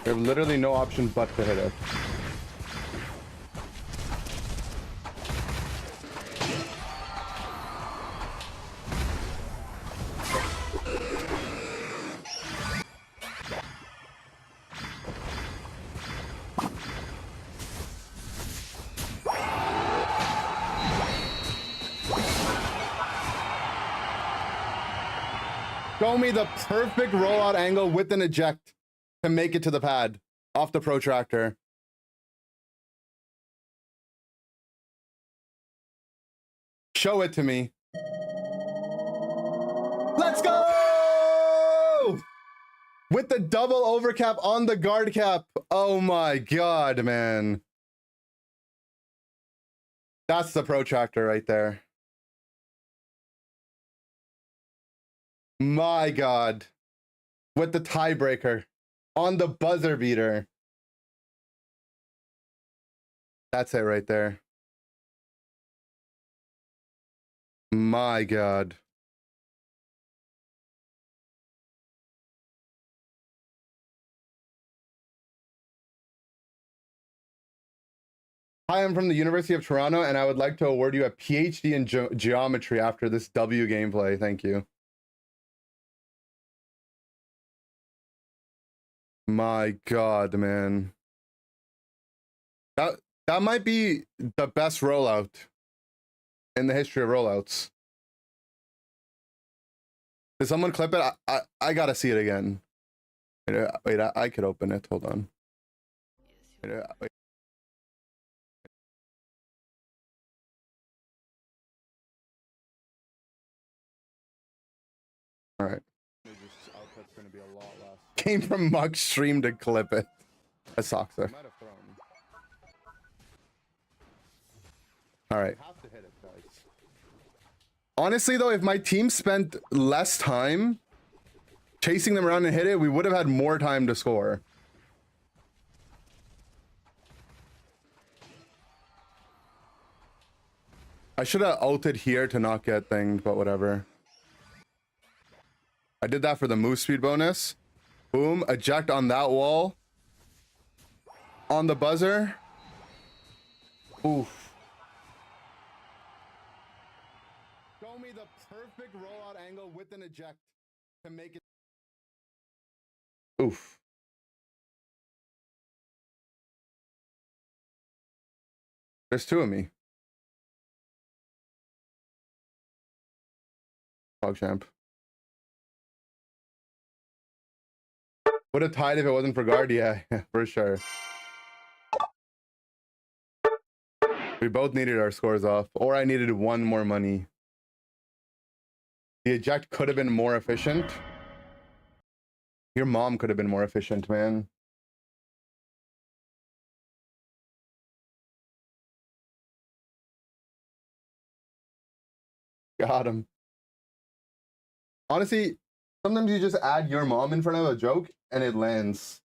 We have literally no option but to hit it. Show me the perfect rollout angle with an eject to make it to the pad off the protractor. Show it to me. Let's go! With the double overcap on the guard cap. Oh my god, man. That's the protractor right there. My god. With the tiebreaker on the buzzer beater. That's it right there. My god. Hi, I'm from the University of Toronto, and I would like to award you a PhD in geometry after this W gameplay. Thank you. My god, man. That might be the best rollout in the history of rollouts. Did someone clip it? I gotta see it again. Wait, I could open it. Hold on. Wait. All right. Output's gonna be a lot less. Came from Muck's stream to clip it. That sucks. There. All right. Honestly, though, if my team spent less time chasing them around and hit it, we would have had more time to score. I should have ulted here to not get thinged, but whatever. I did that for the move speed bonus. Boom, eject on that wall. On the buzzer. Oof. Show me the perfect rollout angle with an eject to make it. Oof. There's two of me. PogChamp. Would have tied if it wasn't for guard. Yeah, for sure. We both needed our scores off, or I needed one more money. The eject could have been more efficient. Your mom could have been more efficient, man. Got him. Honestly, sometimes you just add your mom in front of a joke and it lands.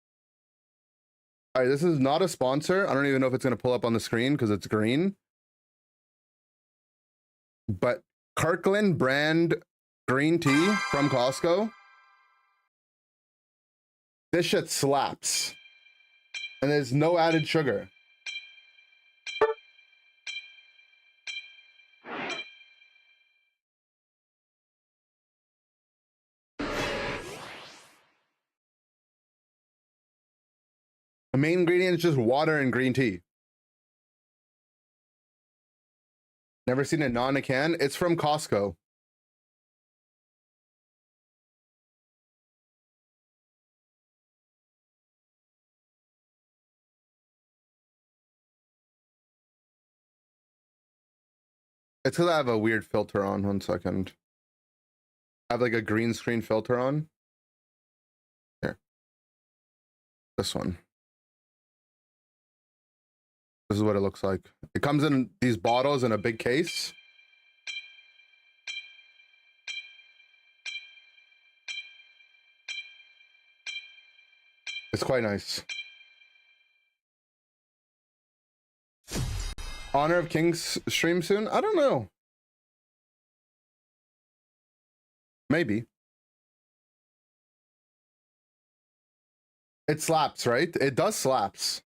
All right, this is not a sponsor. I don't even know if it's going to pull up on the screen because it's green. but Kirkland brand green tea from Costco, this shit slaps. And there's no added sugar. The main ingredient is just water and green tea. Never seen it not in a can. It's from Costco. It's because I have a weird filter on. 1 second. I have like a green screen filter on. Here. This one. This is what it looks like. It comes in these bottles in a big case. It's quite nice. Honor of Kings stream soon? I don't know. Maybe. It slaps, right? It does slaps.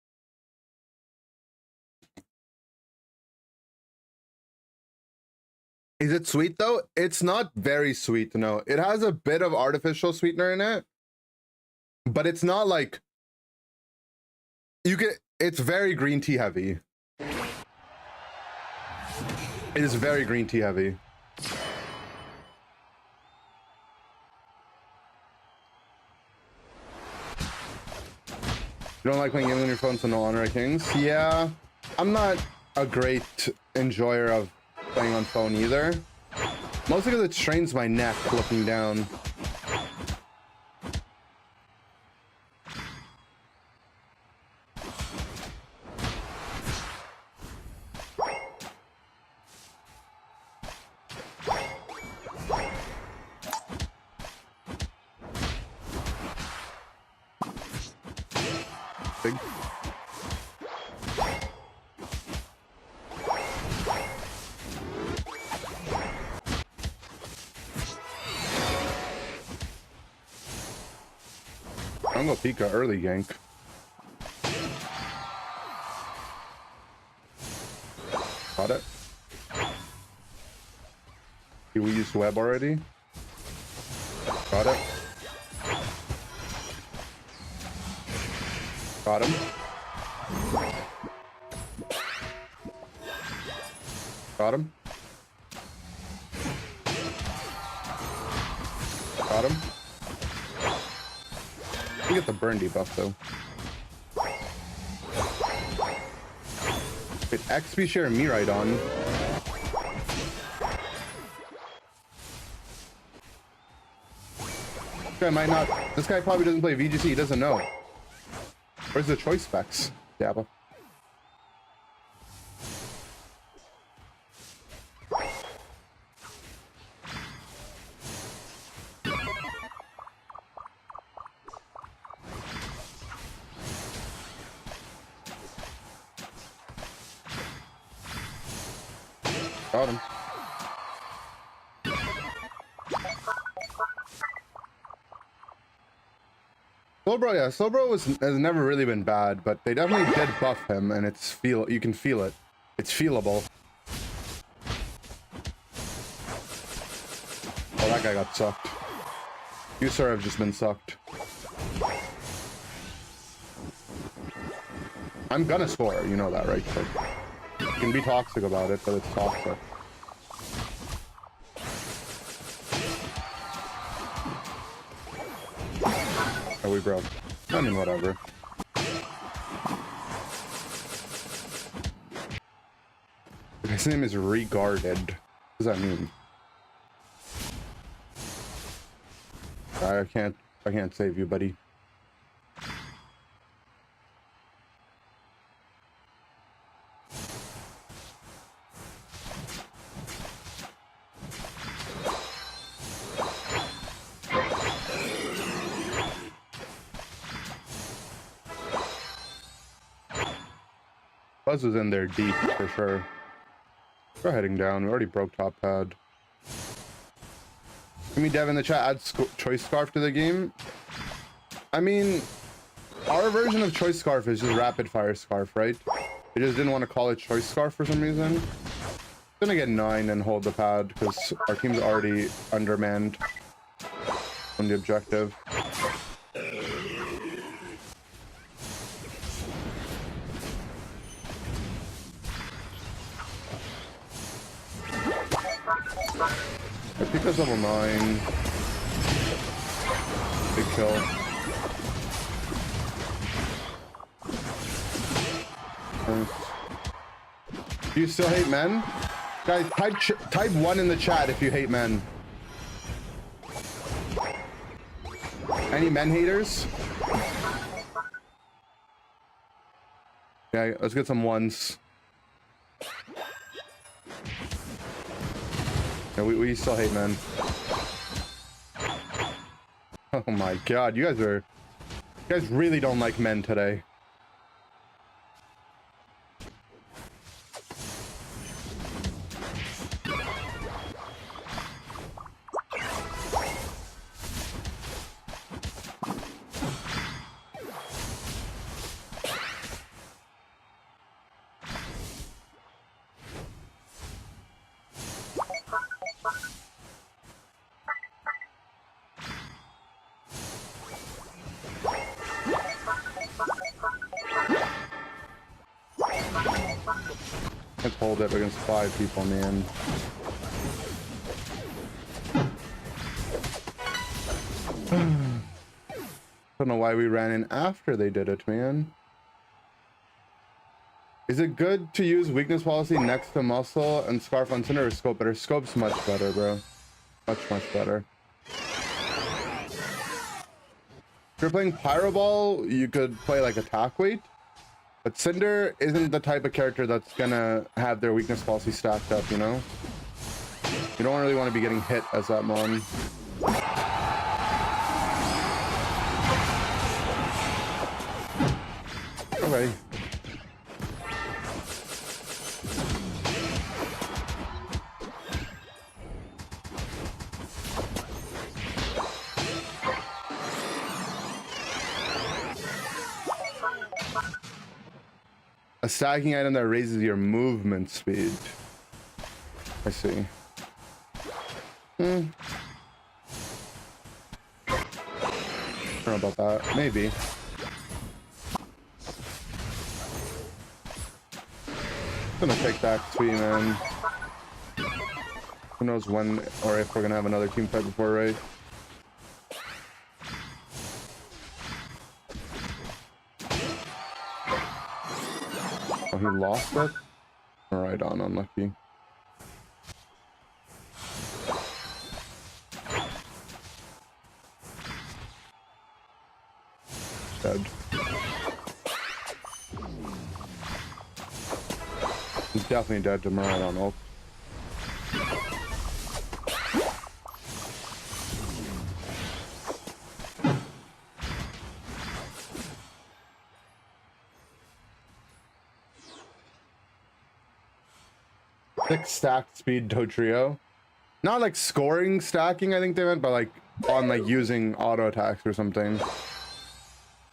Is it sweet though? It's not very sweet, no. It has a bit of artificial sweetener in it, but it's not like you can. It's very green tea heavy. It is very green tea heavy. You don't like playing games on your phone, so no Honor of Kings? Yeah, I'm not a great enjoyer of playing on phone either. Mostly because it strains my neck looking down. Big. I'm gonna Pika early gank. Got it. Did we use web already? Got it. Got him. Got him. Got him. We get the burn debuff though. Wait, XP share and me right on. This guy might not. This guy probably doesn't play VGC. He doesn't know. Where's the choice specs? Dabba. Got him. Slowbro, yeah, Slowbro has never really been bad, but they definitely did buff him, and you can feel it. It's feelable. Oh, that guy got sucked. You, sir, have just been sucked. I'm gonna score, you know that, right? Like, you can be toxic about it, but it's toxic. Oh, we broke. I mean, whatever. His name is Regarded. What does that mean? I can't save you, buddy. Buzz was in there deep for sure. We're heading down. We already broke top pad. Give me Dev in the chat. Add choice scarf to the game. I mean, our version of choice scarf is just rapid fire scarf, right? We just didn't want to call it choice scarf for some reason. Gonna get 9 and hold the pad because our team's already undermanned on the objective. I think that's level 9. Big kill. Do you still hate men? Guys, type 1 in the chat if you hate men. Any men haters? Okay, let's get some ones. Yeah, we still hate men. Oh my god, you guys really don't like men today. Let's hold it against 5 people, man. Don't know why we ran in after they did it, man. Is it good to use weakness policy next to muscle and scarf on center or scope better? Scope's much better, bro. Much better. If you're playing Pyro Ball, you could play like attack weight. But Cinder isn't the type of character that's gonna have their weakness policy stacked up, you know? You don't really want to be getting hit as that mon. Okay. A stacking item that raises your movement speed. I see. Don't know about that. Maybe. Gonna take back Twee, man. Who knows when or if we're gonna have another team fight before, right? Oh, he lost it? Alright, unlucky. Dead. He's definitely dead to Maridon ult. Six stacked speed Totrio. Not like scoring stacking, I think they meant, but like on like using auto attacks or something.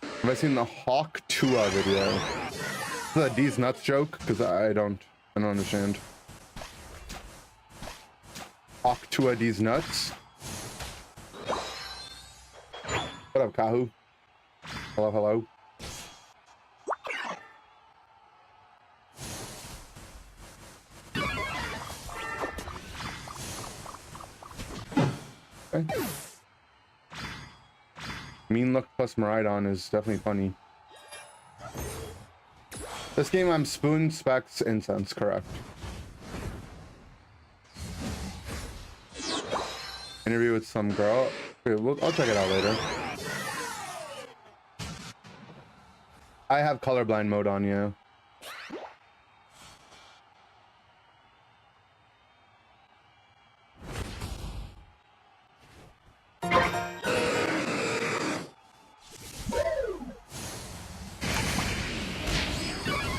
Have I seen the Hawk Tua video? Is that a D's nuts joke? Because I don't understand. Hawk Tua D's nuts. What up, Kahu? Hello, hello. Okay. Mean Look plus Maridon is definitely funny. This game I'm Spoon, Specs, Incense, correct. Interview with some girl. Okay, I'll check it out later. I have colorblind mode on, yeah.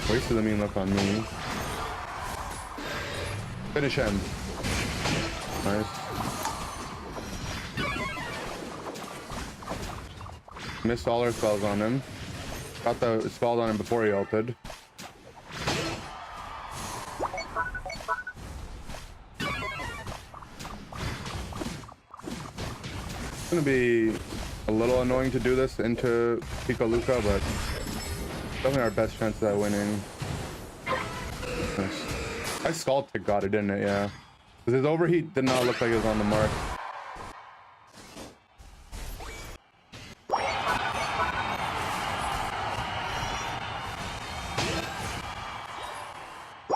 Wasted the Mean Look on me. Finish him. Nice. Missed all our spells on him. Got the spells on him before he ulted. It's gonna be a little annoying to do this into Pico Luca, but definitely our best chance at winning. Nice. I Scald Tick got it, didn't it? Yeah. Because his overheat did not look like it was on the mark.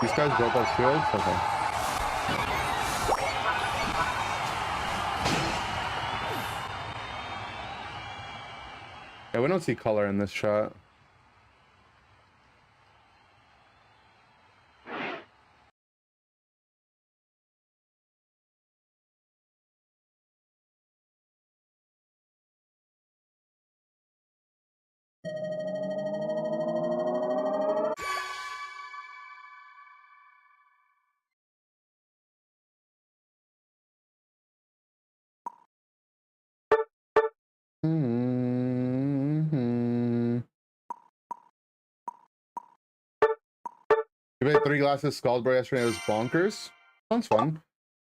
These guys built up shields? Okay. Yeah, we don't see color in this shot. You made 3 glasses Scaldbro yesterday. It was bonkers. Sounds fun.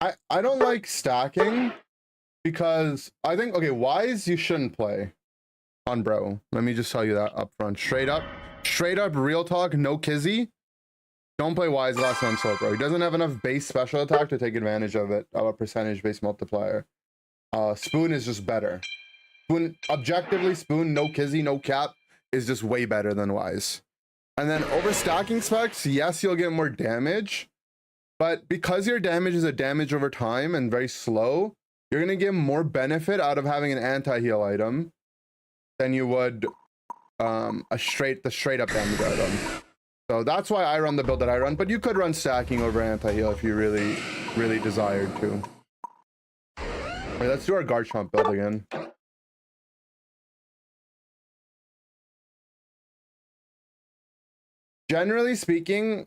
I don't like stacking because I think, okay, Wise you shouldn't play on bro. Let me just tell you that up front. Straight up, real talk, no kizzy. Don't play Wise Glass on Soul Bro. He doesn't have enough base special attack to take advantage of it, of a percentage based multiplier. Spoon is just better. Spoon, objectively, Spoon, no kizzy, no cap, is just way better than Wise. And then over stacking specs, yes, you'll get more damage, but because your damage is a damage over time and very slow, you're gonna get more benefit out of having an anti-heal item than you would the straight up damage item. So that's why I run the build that I run, but you could run stacking over anti-heal if you really desired to. Wait, let's do our Garchomp build again. Generally speaking,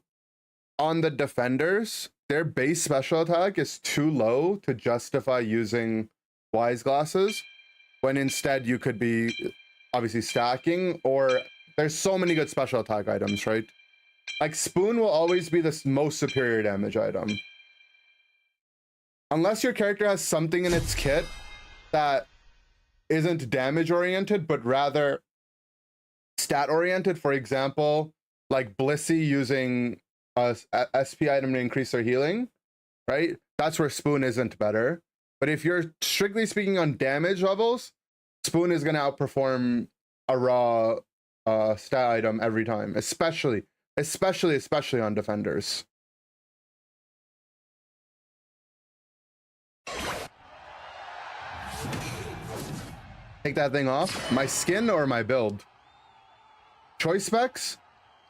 on the defenders, their base special attack is too low to justify using Wise Glasses, when instead you could be obviously stacking, or there's so many good special attack items, right? Like Spoon will always be the most superior damage item. Unless your character has something in its kit that isn't damage oriented, but rather stat oriented. For example, like Blissey using a SP item to increase their healing, right? That's where Spoon isn't better. But if you're strictly speaking on damage levels, Spoon is going to outperform a raw stat item every time, especially on defenders. Take that thing off. My skin or my build? Choice specs?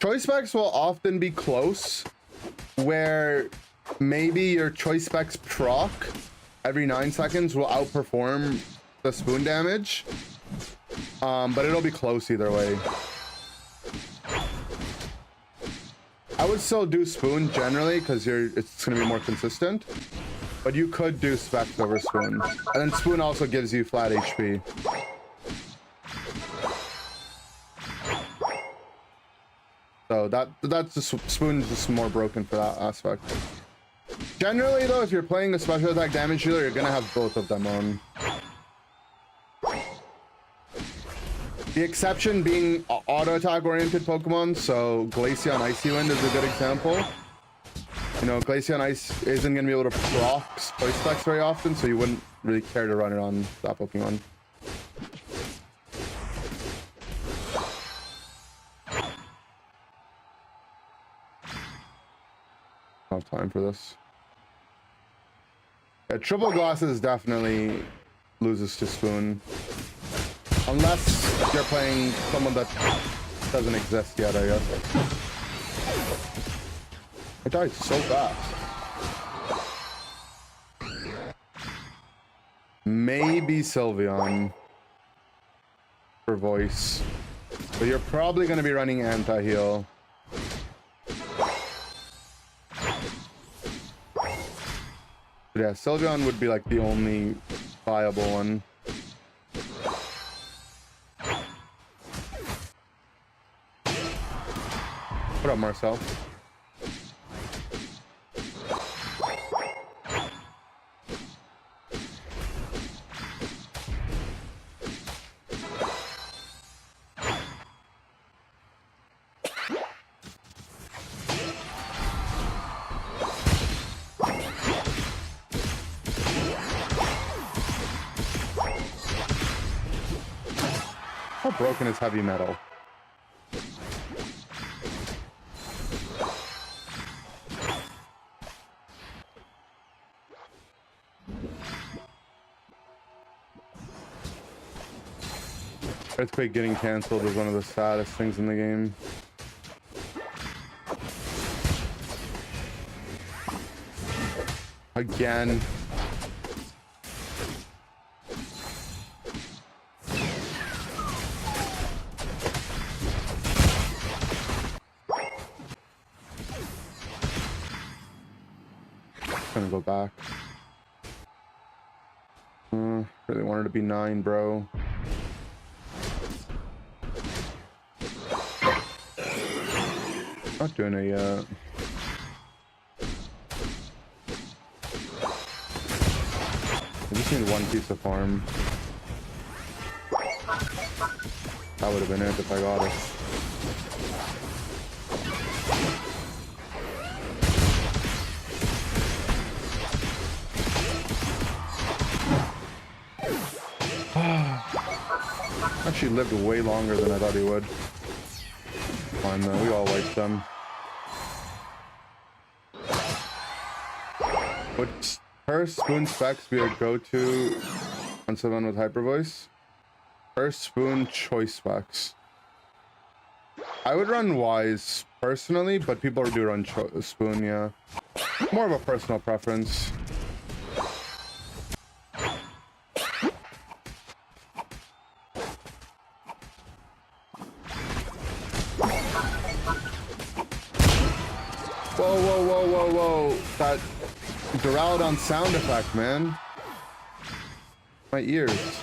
Choice specs will often be close, where maybe your choice specs proc every 9 seconds will outperform the Spoon damage, but it'll be close either way. I would still do Spoon generally because it's going to be more consistent, but you could do specs over Spoon, and then Spoon also gives you flat HP. So that's just, Spoon's just more broken for that aspect. Generally though, if you're playing a special attack damage healer, you're gonna have both of them on. The exception being auto attack oriented Pokemon, so Glaceon Icy Wind is a good example. You know, Glaceon Ice isn't gonna be able to proc choice specs very often, so you wouldn't really care to run it on that Pokemon. Have time for this. Yeah, triple glasses definitely loses to Spoon, unless you're playing someone that doesn't exist yet, I guess. I died so fast. Maybe Sylveon for voice, but you're probably going to be running anti-heal. But yeah, Sylveon would be like the only viable one. What up, Marcel? How broken is heavy metal? Earthquake getting cancelled is one of the saddest things in the game. Again. Gonna go back. Really wanted to be 9, bro. Not doing it yet. I just need one piece of farm. That would have been it if I got it. Actually lived way longer than I thought he would. Fine though, we all wiped them. Would first Spoon Specs be a go-to on someone with Hyper Voice? First Spoon Choice Specs. I would run Wise personally, but people do run Spoon, yeah. More of a personal preference. Whoa, whoa, whoa, whoa, whoa. That Duraludon sound effect, man. My ears.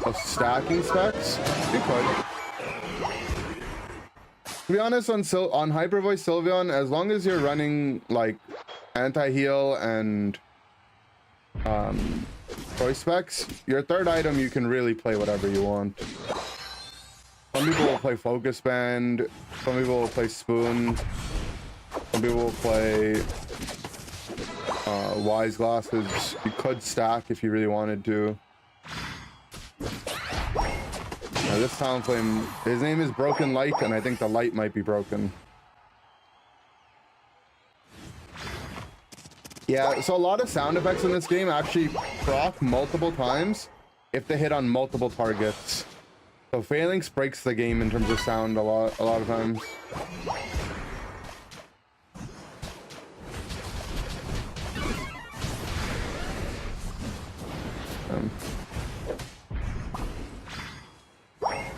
Of stacking specs? You could. To be honest, on Hyper Voice Sylveon, as long as you're running like anti-heal and choice specs, your third item you can really play whatever you want. Some people will play Focus Band, some people will play Spoon. Some people will play Wise Glasses. You could stack if you really wanted to. Now this Talonflame, his name is Broken Light, and I think the light might be broken. Yeah, so a lot of sound effects in this game actually proc multiple times if they hit on multiple targets. So Phalanx breaks the game in terms of sound a lot of times.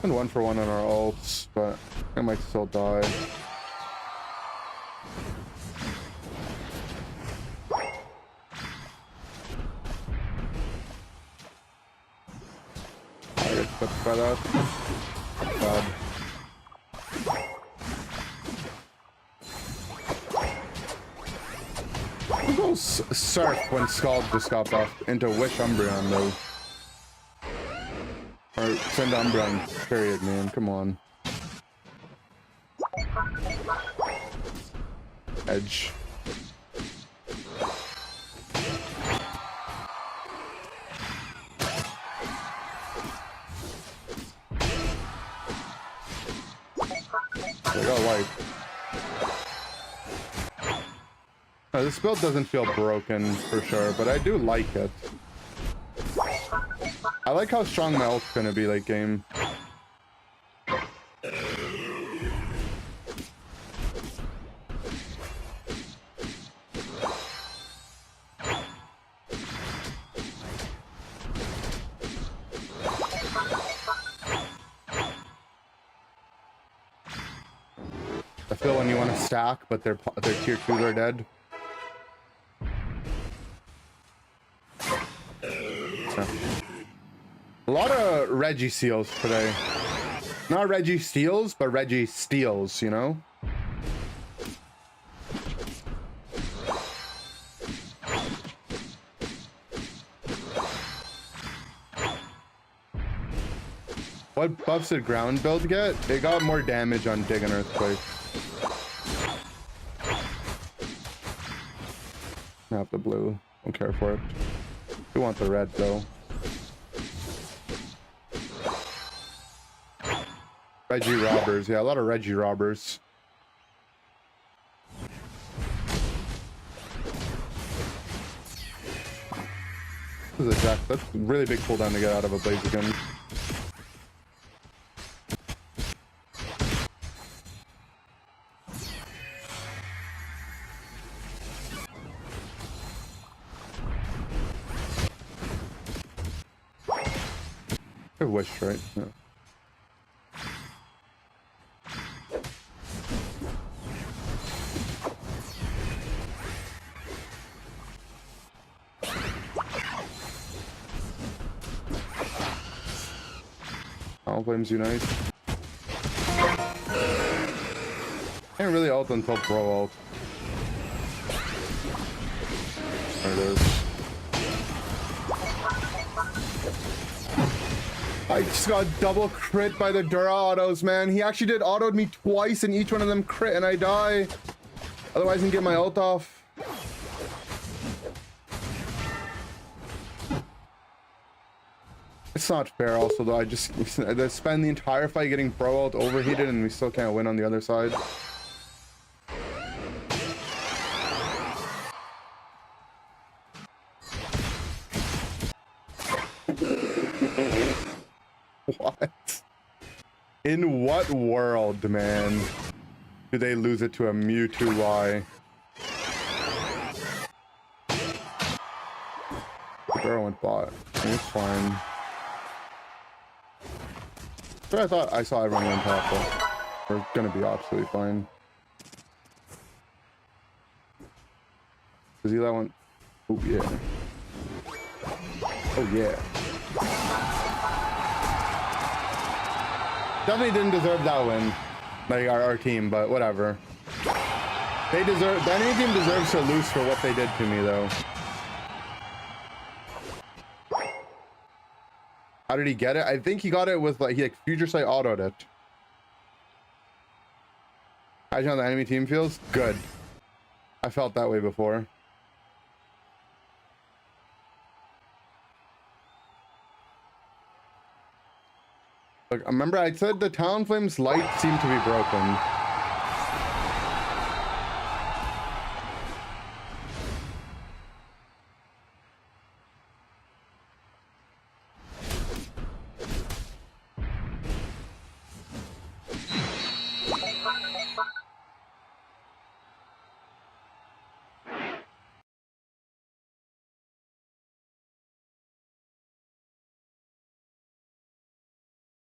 And 1 for 1 on our ults, but I might still die. I get clipped by that. Bad. Who goes Surf when Scald just got buffed into Wish Umbreon though? Or send Umbreon, period, man. Come on. Edge. They got light. No, this build doesn't feel broken for sure, but I do like it. I like how strong my ult's gonna be late game. I feel when you want to stack, but their tier 2s are dead. Yeah. A lot of Reggie seals today. Not Reggie steals, but Reggie steals, you know? What buffs did ground build get? They got more damage on dig and earthquake. Not the blue. Don't care for it. We want the red though. Reggie robbers. Yeah, a lot of Reggie robbers. This is a jack. That's a really big cooldown to get out of a Blaziken. I wish, right? Yeah. All flames unite. Can't really ult until pro ult. There it is. I just got double crit by the Dura autos, man. He actually did autoed me twice and each one of them crit and I die. Otherwise I can get my ult off. It's not fair also though. I spend the entire fight getting pro ult overheated and we still can't win on the other side. What? In what world, man, do they lose it to a Mewtwo Y? Girl went bot. It's fine. But I thought I saw everyone on top, but we're gonna be absolutely fine. Is he that one? Oh yeah. Oh yeah. Definitely didn't deserve that win, like our team, but whatever. They deserve. The enemy team deserves to lose for what they did to me, though. How did he get it? I think he got it with he Future Sight autoed it. Imagine how the enemy team feels. Good. I felt that way before. Look, remember I said the Talonflame's light seemed to be broken.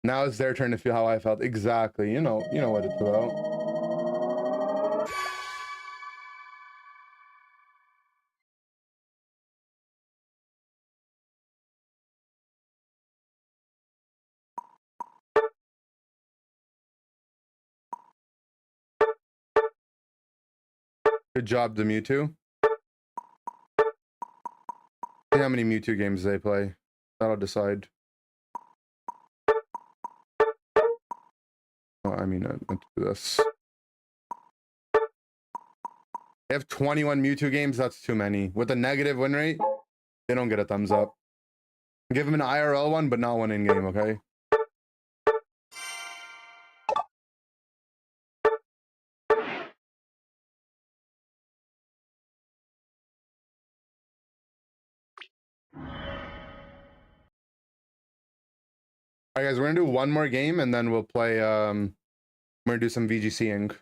Now it's their turn to feel how I felt. Exactly. You know what it's about. Good job to Mewtwo. See how many Mewtwo games they play. That'll decide. Oh, I mean, let's do this. They have 21 Mewtwo games. That's too many. With a negative win rate, they don't get a thumbs up. Give them an IRL one, but not one in game, okay? All right, guys, we're gonna do one more game and then we'll play. We're gonna do some VGCing.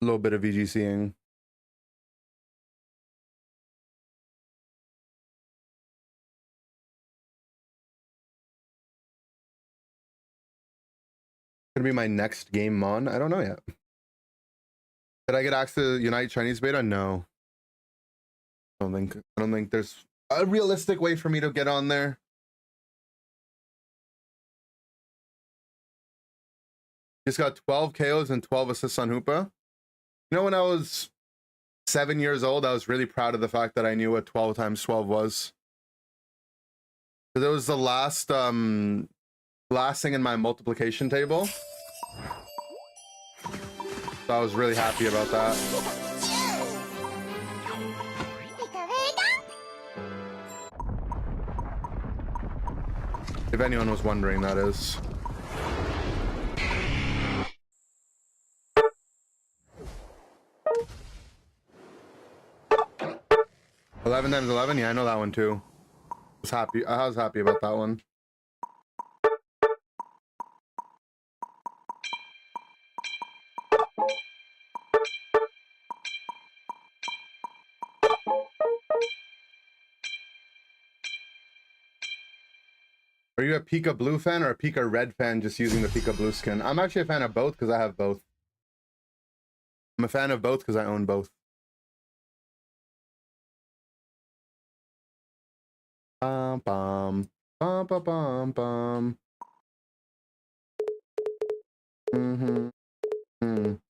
A little bit of VGCing. Gonna be my next game on. I don't know yet. Did I get access to Unite Chinese beta? No. I don't think there's a realistic way for me to get on there. He's got 12 KOs and 12 assists on Hoopa. You know, when I was 7 years old, I was really proud of the fact that I knew what 12 times 12 was. Because it was the last thing in my multiplication table. So I was really happy about that. If anyone was wondering, that is. 11 times 11? Yeah, I know that one too. I was happy about that one. Are you a Pika Blue fan or a Pika Red fan just using the Pika Blue skin? I'm actually a fan of both because I have both. I'm a fan of both because I own both. Bum bum bum bum bum bum. You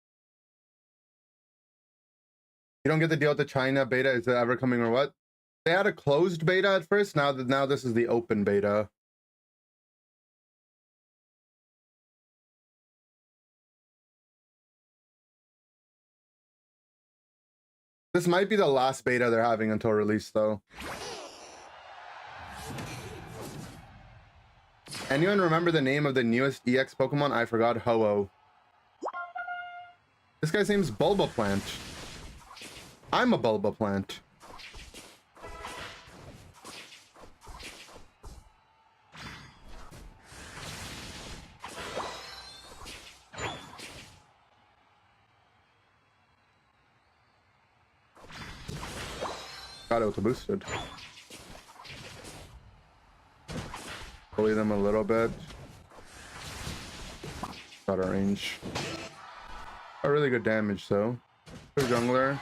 don't get the deal with the China beta. Is it ever coming or what? They had a closed beta at first. Now this is the open beta. This might be the last beta they're having until release, though. Anyone remember the name of the newest EX Pokemon? I forgot. Ho-Oh. This guy's name's Bulbaplant. I'm a Bulbaplant. Got auto boosted. Bully them a little bit. Got a range. A really good damage though. Good jungler.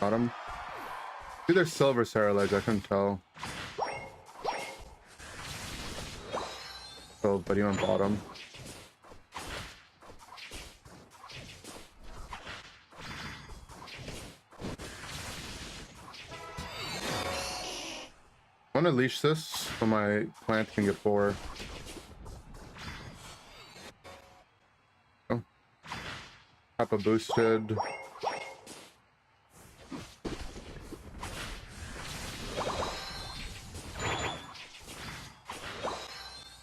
Got him. Dude, there's silver Saralege, I couldn't tell. Oh, but he went bottom. I'm gonna leash this so my plant can get 4. Oh. Kappa boosted.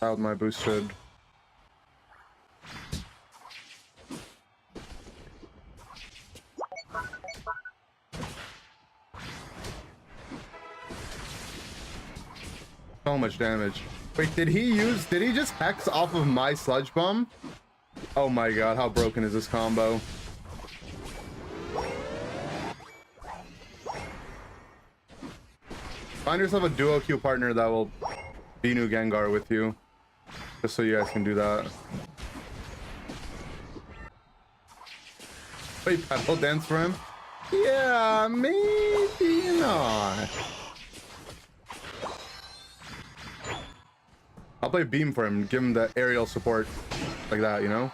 Out my boosted. So much damage. Wait, did he just hex off of my sludge bomb? Oh my god, how broken is this combo? Find yourself a duo Q partner that will Venu Gengar with you. Just so you guys can do that. Wait, Pebble dance for him? Yeah, maybe not. I'll play Beam for him, give him the aerial support like that, you know?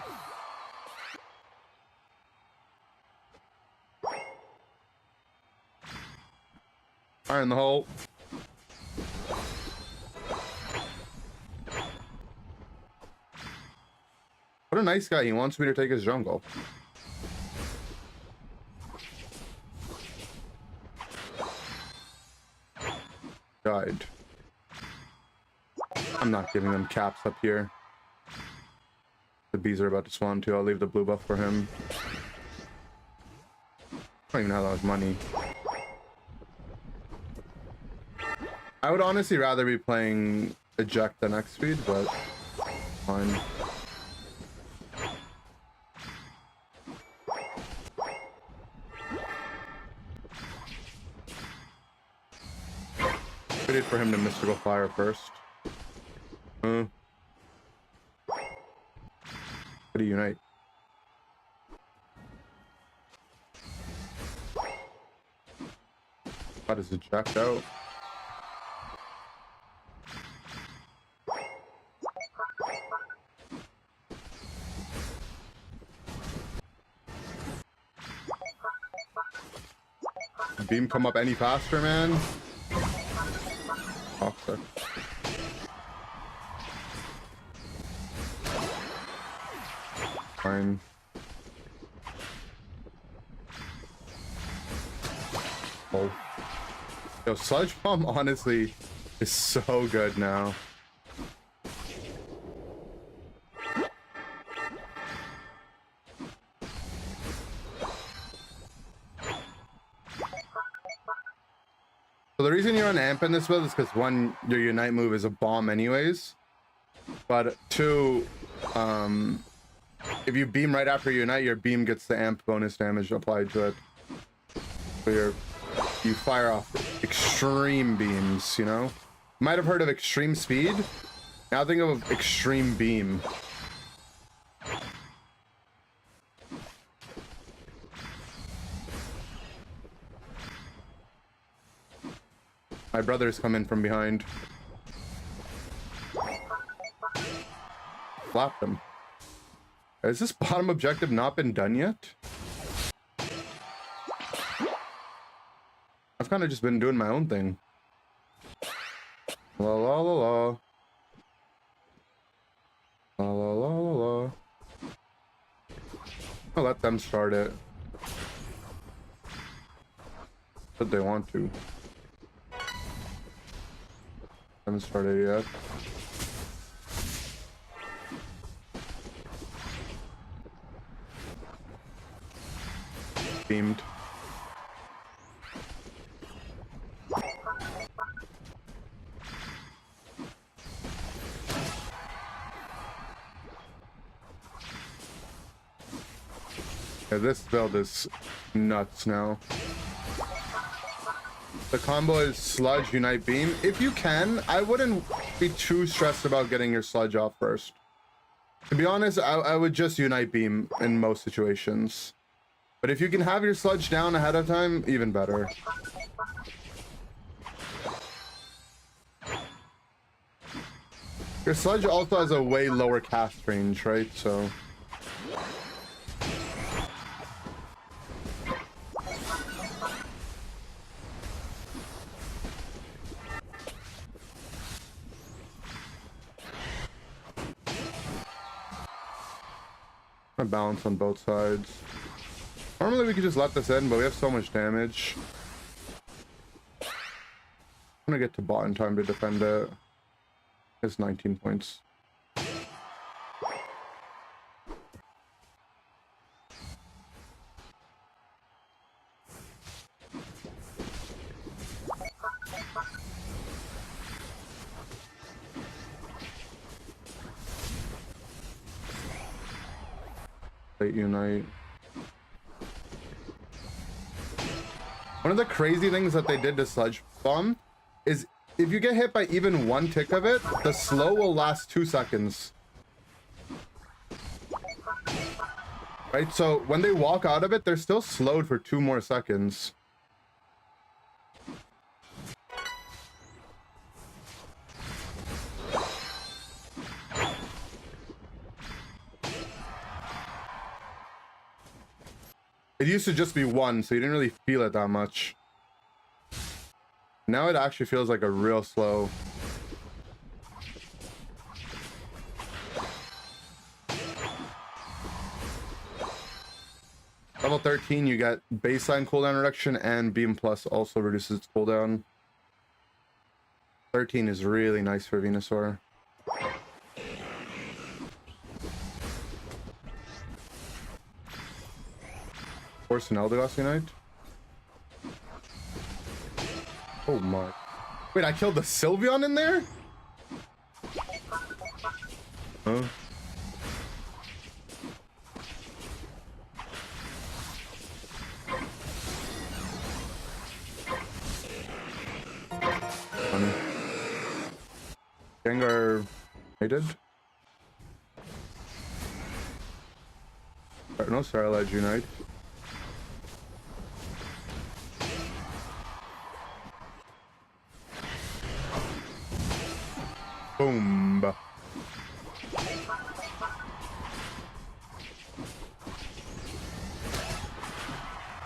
Fire in the hole. What a nice guy. He wants me to take his jungle. Died. I'm not giving them caps up here. The bees are about to spawn too. I'll leave the blue buff for him. I don't even have that much money. I would honestly rather be playing Eject than X-Speed, but fine. waited for him to mystical fire first. How do you unite? How does it jacked out? Beam come up any faster, man? Toxic. Fine. Oh. Yo, Sludge Bomb honestly is so good now. So the reason you're on amp in this build is because one, your unite move is a bomb anyways, but two, if you beam right after you unite, your beam gets the amp bonus damage applied to it. So you fire off extreme beams, you know? You might have heard of extreme speed. Now think of extreme beam. My brothers come in from behind. Flap them. Has this bottom objective not been done yet? I've kind of just been doing my own thing. La la la la. La la la la la. I'll let them start it. But they want to. Haven't started yet. Beamed. Yeah, this build is nuts now. The combo is Sludge, Unite, Beam. If you can, I wouldn't be too stressed about getting your Sludge off first. To be honest, I would just Unite Beam in most situations. But if you can have your Sludge down ahead of time, even better. Your Sludge also has a way lower cast range, right? So... I balance on both sides. Normally we could just let this in, but we have so much damage. I'm gonna get to bot in time to defend it. It's 19 points. Late unite. One of the crazy things that they did to Sludge Bomb is if you get hit by even one tick of it, the slow will last 2 seconds. Right? So when they walk out of it, they're still slowed for 2 more seconds. It used to just be 1, so you didn't really feel it that much. Now it actually feels like a real slow. Level 13, you get baseline cooldown reduction, and Beam Plus also reduces its cooldown. 13 is really nice for Venusaur. Force an Eldegoss Unite. Oh my. Wait, I killed the Sylveon in there? Huh? Funny. think are rated. No Starlight Unite. Boom.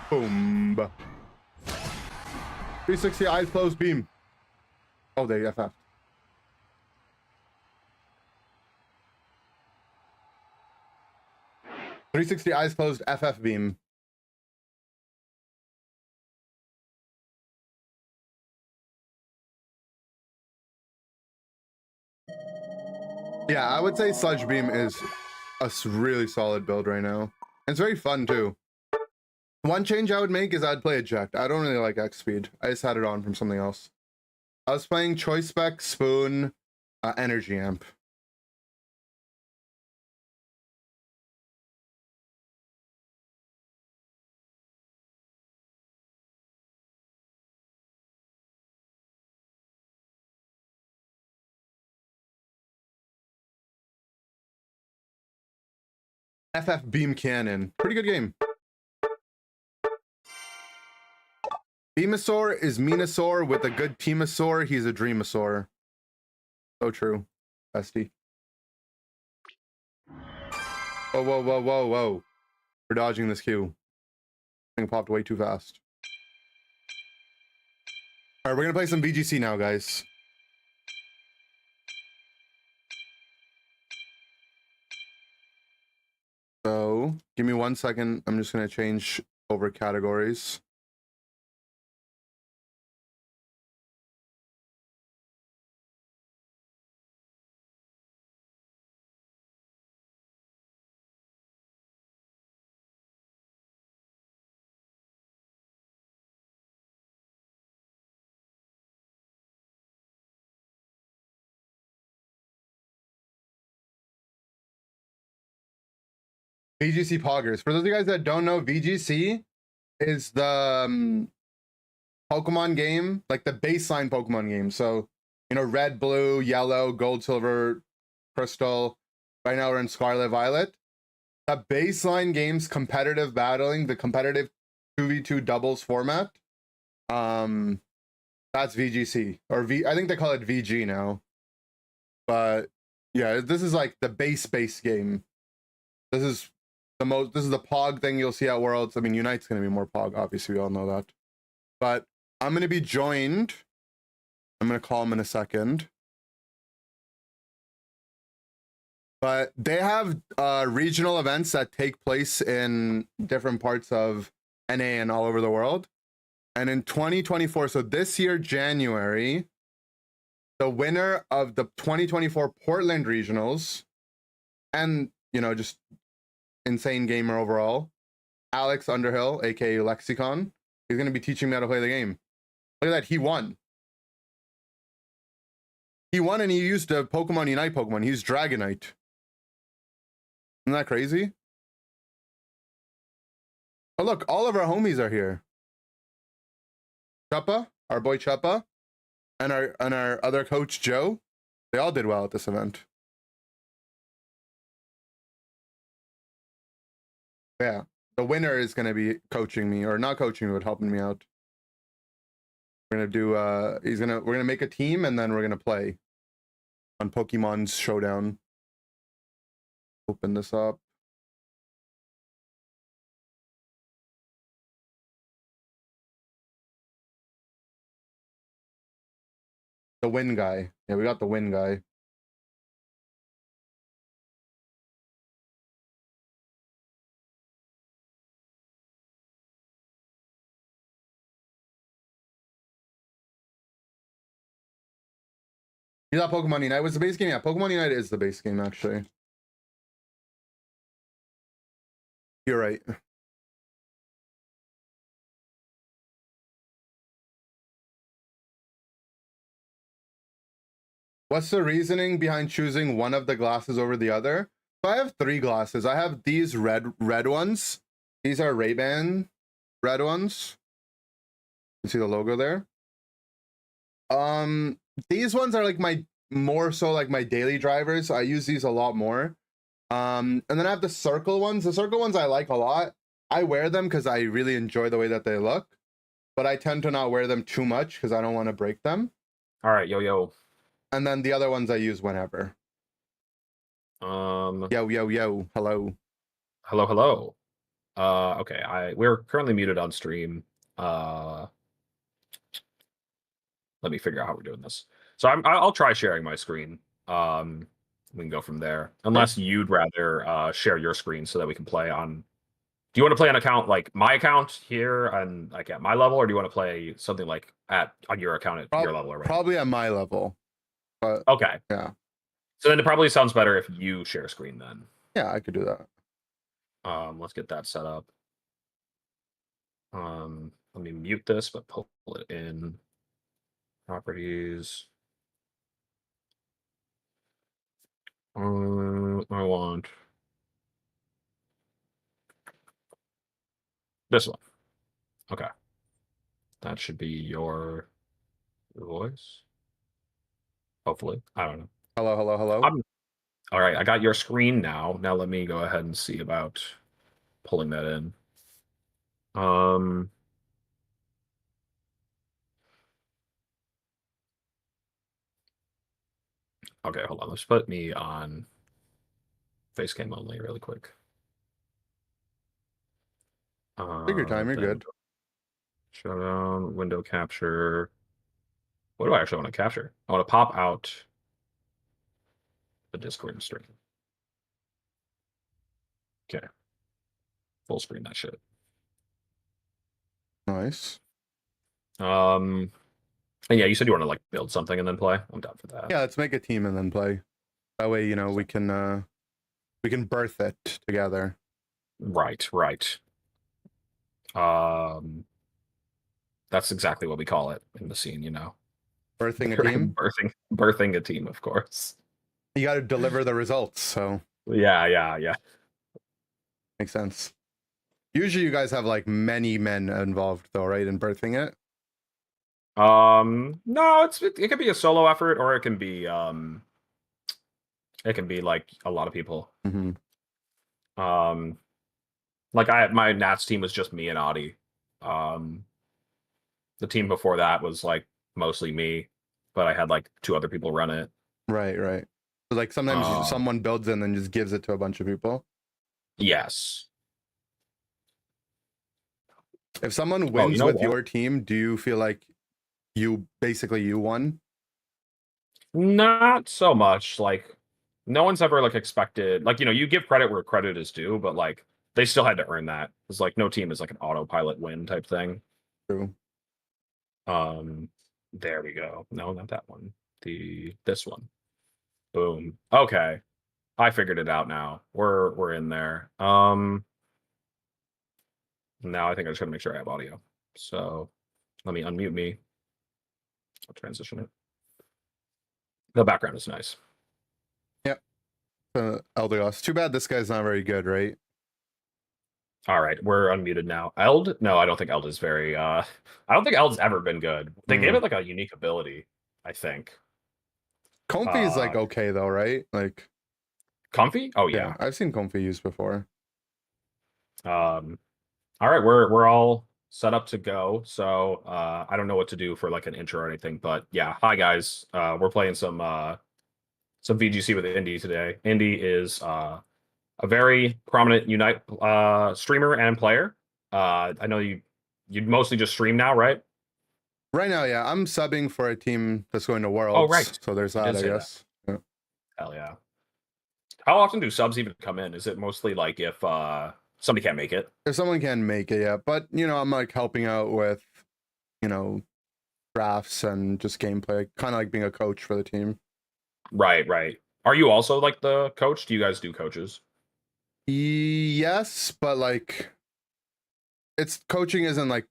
Boom. 360 eyes closed beam. Oh, they FF. .360 eyes closed FF beam. Yeah, I would say Sludge Beam is a really solid build right now. And it's very fun too. One change I would make is I'd play Eject. I don't really like X Speed. I just had it on from something else. I was playing Choice Spec, Spoon, Energy Amp. FF Beam Cannon. Pretty good game. Venusaur is Venusaur with a good Teamosaur. He's a Dreamosaur. So true, bestie. Whoa, whoa, whoa, whoa, whoa. We're dodging this Q. Thing popped way too fast. All right, we're going to play some VGC now, guys. So, give me 1 second. I'm just going to change over categories. VGC Poggers. For those of you guys that don't know, VGC is the Pokemon game, like the baseline Pokemon game. So, you know, red, blue, yellow, gold, silver, crystal. Right now we're in Scarlet, Violet. The baseline game's competitive battling, the competitive 2v2 doubles format. That's VGC. Or I think they call it VG now. But yeah, this is like the base game. This is the Pog thing you'll see at Worlds. I mean, Unite's going to be more Pog, obviously, we all know that. But I'm going to be joined. I'm going to call him in a second. But they have regional events that take place in different parts of NA and all over the world. And in 2024, so this year, January, the winner of the 2024 Portland Regionals, and, you know, just insane gamer overall, Alexunderhill, aka Lexicon, he's going to be teaching me how to play the game. Look at that, he won. He won and he used a Pokemon Unite Pokemon. He used Dragonite. Isn't that crazy? Oh, look, all of our homies are here. Chuppa, our boy Chuppa, and our other coach Joe, they all did well at this event. Yeah, the winner is going to be coaching me, or not coaching me, but helping me out. We're gonna do we're gonna make a team and then we're gonna play on Pokemon's Showdown. Open this up. The win guy. Yeah, we got the win guy. You thought Pokemon Unite was the base game? Yeah, Pokemon Unite is the base game, actually. You're right. What's the reasoning behind choosing one of the glasses over the other? So I have 3 glasses. I have these red ones. These are Ray-Ban red ones. You see the logo there? These ones are like my more so like my daily drivers. I use these a lot more. And then I have the circle ones. The circle ones I like a lot. I wear them because I really enjoy the way that they look, but I tend to not wear them too much because I don't want to break them. All right, yo. And then the other ones I use whenever. Yo. Hello. Hello. Okay, we're currently muted on stream. Let me figure out how we're doing this. So I'll try sharing my screen. We can go from there. Unless you'd rather share your screen so that we can play on. Do you want to play an account like my account here and like at my level, or do you want to play something like on your account at your level? Or probably at my level. But okay. Yeah. So then it probably sounds better if you share screen then. Yeah, I could do that. Let's get that set up. Let me mute this, but pull it in. Properties. I want this one. Okay. That should be your voice. Hopefully. I don't know. Hello. All right. I got your screen now. Now let me go ahead and see about pulling that in. Okay, hold on. Let's put me on face cam only really quick. Take your time, you're good. Shutdown, window capture. What do I actually want to capture? I want to pop out the Discord stream. Okay. Full screen that shit. Nice. And yeah, you said you want to like build something and then play. I'm down for that. Yeah, let's make a team and then play. That way, we can birth it together. Right. That's exactly what we call it in the scene, Birthing a team? Birthing a team, of course. You got to deliver the results, so. Yeah. Makes sense. Usually you guys have like many men involved though, right, in birthing it? No, it can be a solo effort, or it can be like a lot of people. Mm-hmm. Like my Nats team was just me and Audie. The team before that was like mostly me, but I had like 2 other people run it. Right. So like sometimes someone builds it and then just gives it to a bunch of people. Yes. If someone wins with your team, do you feel like you won? Not so much. Like no one's ever like expected, like, you give credit where credit is due, but like they still had to earn that. It's like no team is like an autopilot win type thing. True. There we go. No, not that one. This one. Boom. Okay. I figured it out now. We're in there. Now I think I just gotta make sure I have audio. So let me unmute me. I'll transition it. The background is nice. Yep. Eldegoss. Too bad this guy's not very good, right? All right, we're unmuted now. Eld? No, I don't think Eld is very I don't think Eld's ever been good. They gave it like a unique ability, I think. Comfy is like okay though, right? Like Comfy? Oh yeah. I've seen Comfy used before. All right, we're all set up to go. So I don't know what to do for like an intro or anything, but yeah. Hi guys. We're playing some VGC with Indy today. Indy is a very prominent Unite streamer and player. I know you mostly just stream now, right? Right now, yeah. I'm subbing for a team that's going to Worlds. Oh, right. So there's that, I guess. Yeah. Hell yeah. How often do subs even come in? Is it mostly like if somebody can't make it? If someone can make it, yeah. But, I'm like helping out with, drafts and just gameplay. Kind of like being a coach for the team. Right. Are you also like the coach? Do you guys do coaches? Yes, but like coaching isn't like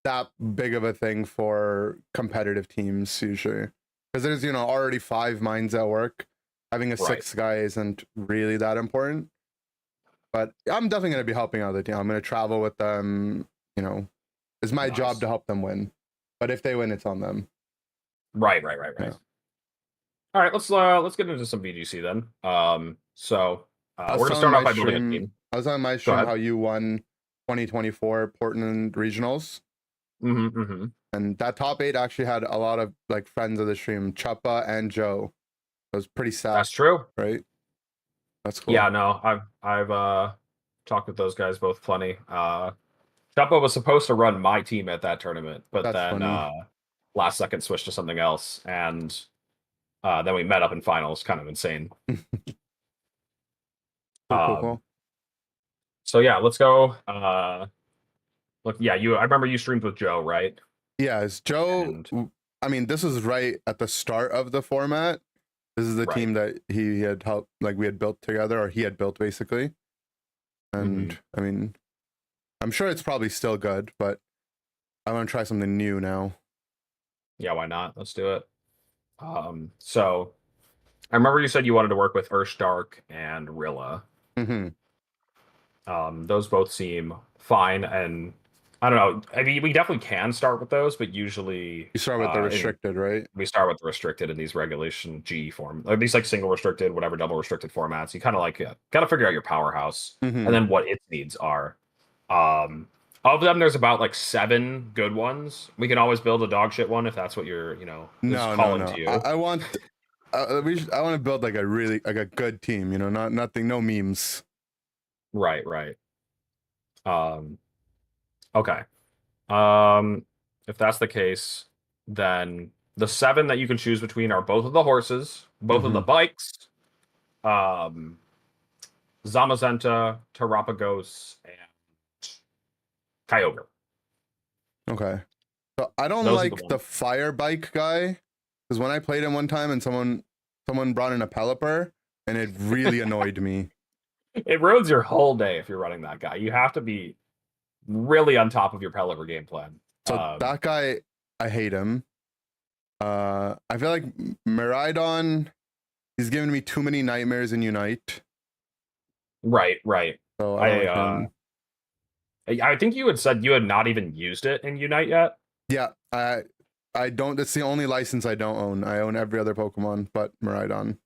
that big of a thing for competitive teams usually, because there's already 5 minds at work. Having a 6th guy isn't really that important, but I'm definitely going to be helping out the team. I'm going to travel with them. It's my job to help them win, but if they win, it's on them. Right. Yeah. All right, let's get into some VGC then. So I we're was gonna telling start off my by building a stream. team. I was on my Go stream ahead. how you won 2024 Portland regionals, Mm-hmm. and that top 8 actually had a lot of like friends of the stream, Chuppa and Joe. It was pretty sad, That's true. right? That's cool. Yeah, no, I've talked with those guys both plenty. Choppa was supposed to run my team at that tournament, but That's then funny. last second switched to something else, and then we met up in finals. Kind of insane. Cool. So yeah, let's go. Look, yeah, I remember you streamed with Joe, right? Yeah, it's Joe. And I mean, this was right at the start of the format. This is the Right. team that he had helped, like we had built together, or he had built basically. And I mean, I'm sure it's probably still good, but I want to try something new now. Yeah, why not? Let's do it. So I remember you said you wanted to work with Urstark and Rilla. Mm-hmm. Those both seem fine, and I don't know. I mean, we definitely can start with those, but usually You start with the restricted, right? we start with the restricted in these regulation G form, or these like single restricted, whatever double restricted formats. You kind of like got to figure out your powerhouse Mm-hmm. and then what its needs are. Of them, there's about like 7 good ones. We can always build a dog shit one if that's what you're, calling to you. I want. I want to build like a really like a good team. You know, nothing, no memes. Right. Okay. If that's the case, then the 7 that you can choose between are both of the horses, both of the bikes, Zamazenta, Terapagos, and Kyogre. Okay. So I don't Those are like the fire bike guy because when I played him one time and someone brought in a Pelipper and it really annoyed me. It ruins your whole day if you're running that guy. You have to be really on top of your Pelipper game plan. So that guy, I hate him. I feel like Miraidon, he's giving me too many nightmares in Unite. Right. So I think you had said you had not even used it in Unite yet. Yeah, I don't. That's the only license I don't own. I own every other Pokemon but Miraidon.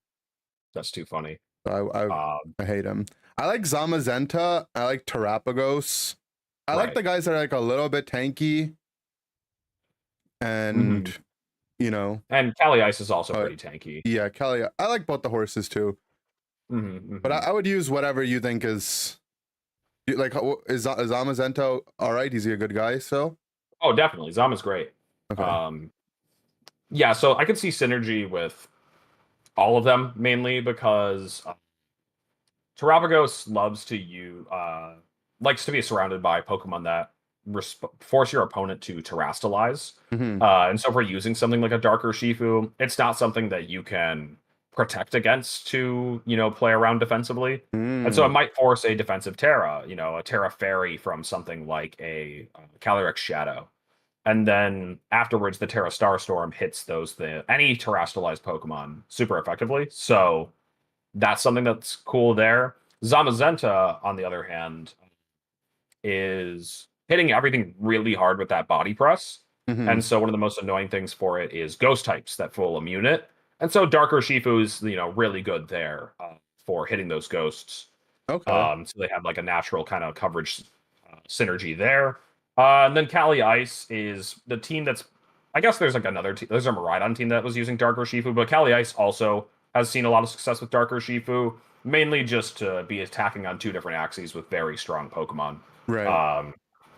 That's too funny. So I hate him. I like Zamazenta. I like Terapagos. I like the guys that are like a little bit tanky. And you know. And Cali Ice is also pretty tanky. Yeah, Cali. I like both the horses too. But I would use whatever you think is like. Is Zamazenta all right? Is he a good guy still? Oh, definitely. Zama's great. Okay. Yeah, so I could see synergy with all of them, mainly because Terapagos likes to be surrounded by Pokemon that force your opponent to terastalize. And so if we're using something like a Darker Shifu, it's not something that you can protect against to, play around defensively. And so it might force a defensive Terra, a Terra Fairy from something like a Calyrex Shadow. And then afterwards, the Terra Starstorm hits any terastalized Pokemon super effectively. So that's something that's cool there. Zamazenta, on the other hand, is hitting everything really hard with that body press. And so one of the most annoying things for it is ghost types that full immune it. And so Darker Shifu's, really good there for hitting those ghosts. Okay. So they have like a natural kind of coverage synergy there. And then Cali Ice is the team that's, I guess there's like another team. There's a Miraidon team that was using Darker Shifu, but Cali Ice also has seen a lot of success with Darker Shifu, mainly just to be attacking on 2 different axes with very strong Pokemon. Right.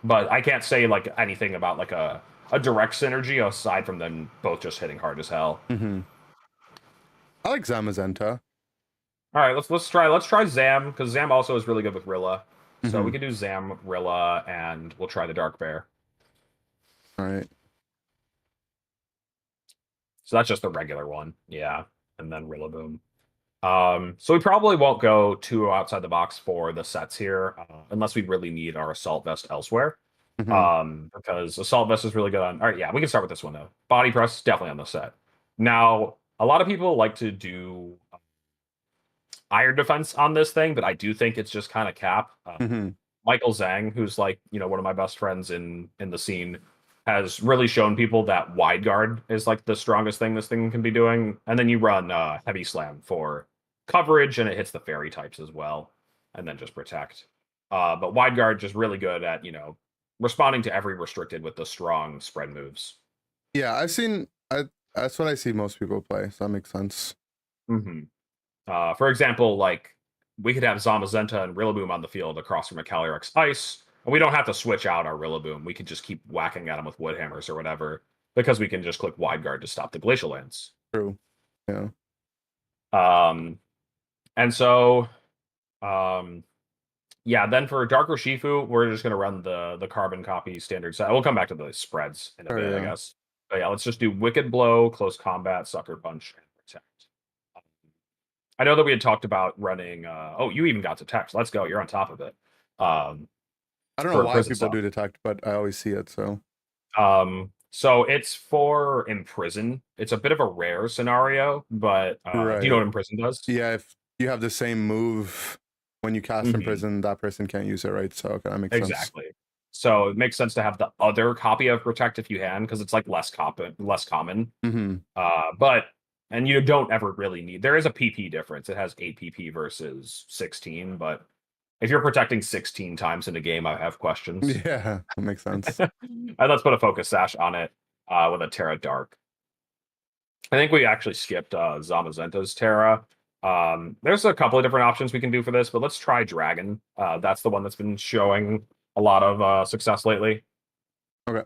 But I can't say like anything about like a direct synergy aside from them both just hitting hard as hell. I like Zamazenta. All right, let's try Zam, because Zam also is really good with Rilla. So we can do Zam, Rilla, and we'll try the Dark Bear. All right. So that's just the regular one, yeah, and then Rillaboom. So we probably won't go too outside the box for the sets here, unless we really need our Assault Vest elsewhere. Because Assault Vest is really good on. All right, yeah, we can start with this one though. Body Press definitely on the set. Now, a lot of people like to do Iron Defense on this thing, but I do think it's just kind of cap. Michael Zhang, who's like one of my best friends in the scene, has really shown people that wide guard is like the strongest thing this thing can be doing. And then you run heavy slam for coverage, and it hits the fairy types as well, and then just protect. But wide guard just really good at responding to every restricted with the strong spread moves. Yeah, that's what I see most people play, so that makes sense. Mm-hmm. For example, like we could have Zamazenta and Rillaboom on the field across from a Calyrex Ice, and we don't have to switch out our Rillaboom. We can just keep whacking at them with Wood Hammers or whatever, because we can just click Wide Guard to stop the Glacial Lance. True. Yeah. And so, yeah, then for Darker Shifu, we're just going to run the carbon copy standard set. We'll come back to the spreads in a bit, I guess. But yeah, let's just do Wicked Blow, Close Combat, Sucker Punch, and Protect. I know that we had talked about running. Oh, you even got Detect. Let's go. You're on top of it. I don't know why people do Detect, but I always see it. So it's for Imprison. It's a bit of a rare scenario, but do you know what Imprison does? Yeah, if you have the same move when you cast Imprison, that person can't use it, right? So okay, that makes sense. Exactly. So it makes sense to have the other copy of Protect if you can, because it's like less common. And you don't ever really need. There is a PP difference. It has 8 PP versus 16, but if you're protecting 16 times in a game, I have questions. Yeah, that makes sense. And let's put a Focus Sash on it with a Terra Dark. I think we actually skipped Zamazenta's Terra. There's a couple of different options we can do for this, but let's try Dragon. That's the one that's been showing a lot of success lately. Okay.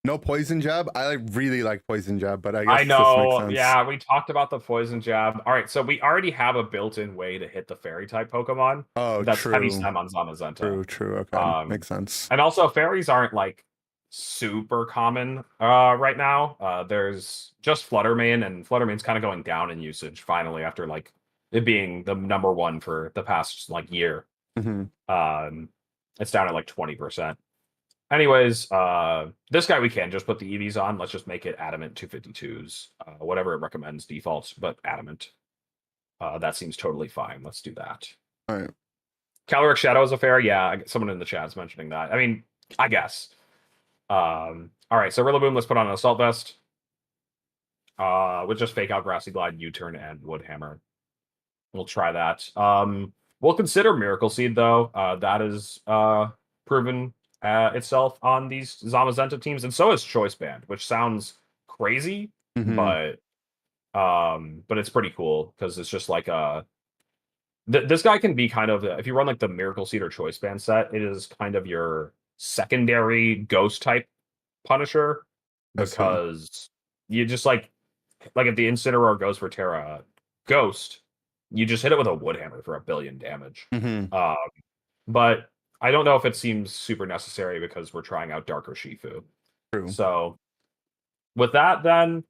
No Poison Jab. I really like Poison Jab, but I guess I know. This makes sense. Yeah, we talked about the Poison Jab. All right, so we already have a built-in way to hit the Fairy type Pokemon. Oh, that's true. Heavy Stem on Zamazenta. True. Okay, makes sense. And also, fairies aren't like super common right now. There's just Fluttermane, and Fluttermane's kind of going down in usage finally after like it being the #1 for the past like year. It's down at like 20%. Anyways, this guy we can just put the EVs on. Let's just make it Adamant 252s, whatever it recommends default, but Adamant. That seems totally fine. Let's do that. All right. Calyrex Shadow is a fair. Yeah, someone in the chat's mentioning that. I mean, I guess. All right, so Rillaboom, let's put on an Assault Vest. With just Fake Out Grassy Glide, U-Turn, and Wood Hammer. We'll try that. We'll consider Miracle Seed, though. That is proven itself on these Zamazenta teams, and so is Choice Band, which sounds crazy, but it's pretty cool because it's just like this guy can be kind of, if you run like the Miracle Seed or Choice Band set, it is kind of your secondary ghost type Punisher, because you just like if the Incineroar goes for Terra Ghost, you just hit it with a Wood Hammer for 1 billion damage. But I don't know if it seems super necessary because we're trying out Darker Shifu. True. So with that, then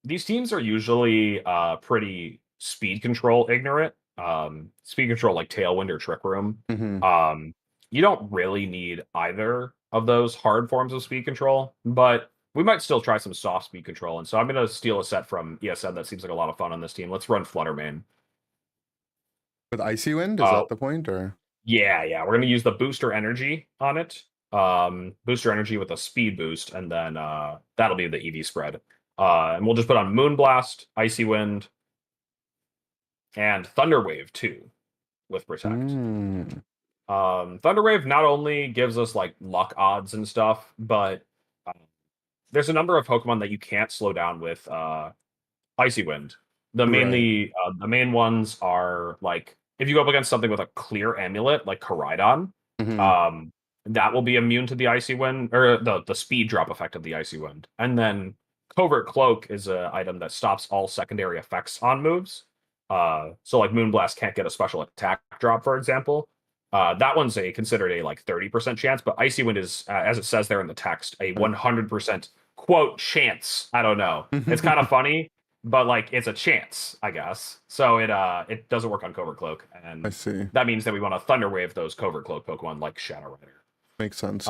these teams are usually pretty speed control ignorant. Speed control like Tailwind or Trick Room. You don't really need either of those hard forms of speed control, but we might still try some soft speed control. And so I'm going to steal a set from ESN that seems like a lot of fun on this team. Let's run Fluttermane. With Icy Wind? Is that the point? Or Yeah. We're going to use the Booster Energy on it. Booster Energy with a speed boost, and then that'll be the EV spread. And we'll just put on Moonblast, Icy Wind, and Thunder Wave too with Protect. Thunder Wave not only gives us like luck odds and stuff, but there's a number of Pokemon that you can't slow down with Icy Wind. The main ones are like if you go up against something with a clear amulet like Koraidon, that will be immune to the Icy Wind or the speed drop effect of the Icy Wind. And then Covert Cloak is an item that stops all secondary effects on moves. So like Moonblast can't get a special attack drop, for example. That one's considered a like 30% chance, but Icy Wind is, as it says there in the text, a 100% quote chance. I don't know. It's kind of funny, but like it's a chance, I guess. So it doesn't work on Covert Cloak, and I see. That means that we want to Thunder Wave those Covert Cloak Pokemon like Shadow Rider. Makes sense.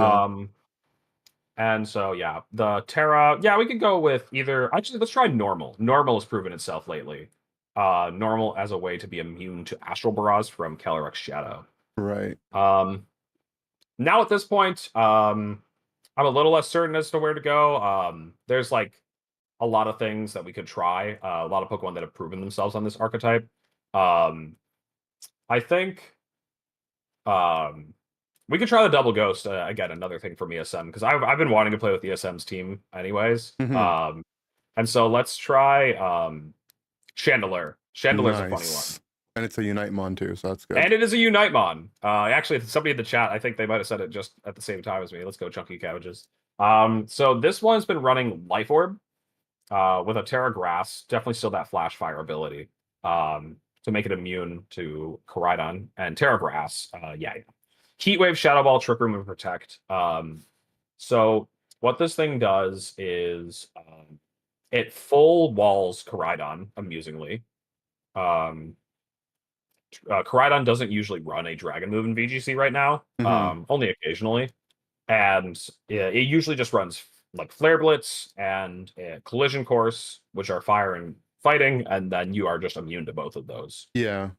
And so yeah, the Terra. Yeah, we could go with either. Actually, let's try Normal. Normal has proven itself lately. Normal as a way to be immune to Astral Barrage from Calyrex Shadow. Right. Now at this point, I'm a little less certain as to where to go. There's like a lot of things that we could try. A lot of Pokemon that have proven themselves on this archetype. Um, I think we could try the Double Ghost again. Another thing from ESM because I've been wanting to play with ESM's team anyways. Mhm. And so let's try Chandelure. Chandelure's a funny one. Nice. And it's a Unite Mon too, so that's good. And it is a Unite Mon. Actually, somebody in the chat, I think they might have said it just at the same time as me. Let's go, Chunky Cabbages. So this one's been running Life Orb with a Terra Grass. Definitely still that Flash Fire ability to make it immune to Koraidon. And Terra Grass, yeah. Heat Wave, Shadow Ball, Trick Room, and Protect. So what this thing does is it full walls Koraidon, amusingly. Koraidon doesn't usually run a dragon move in VGC right now, only occasionally. And it usually just runs like Flare Blitz and Collision Course, which are fighting, and then you are just immune to both of those. Yeah.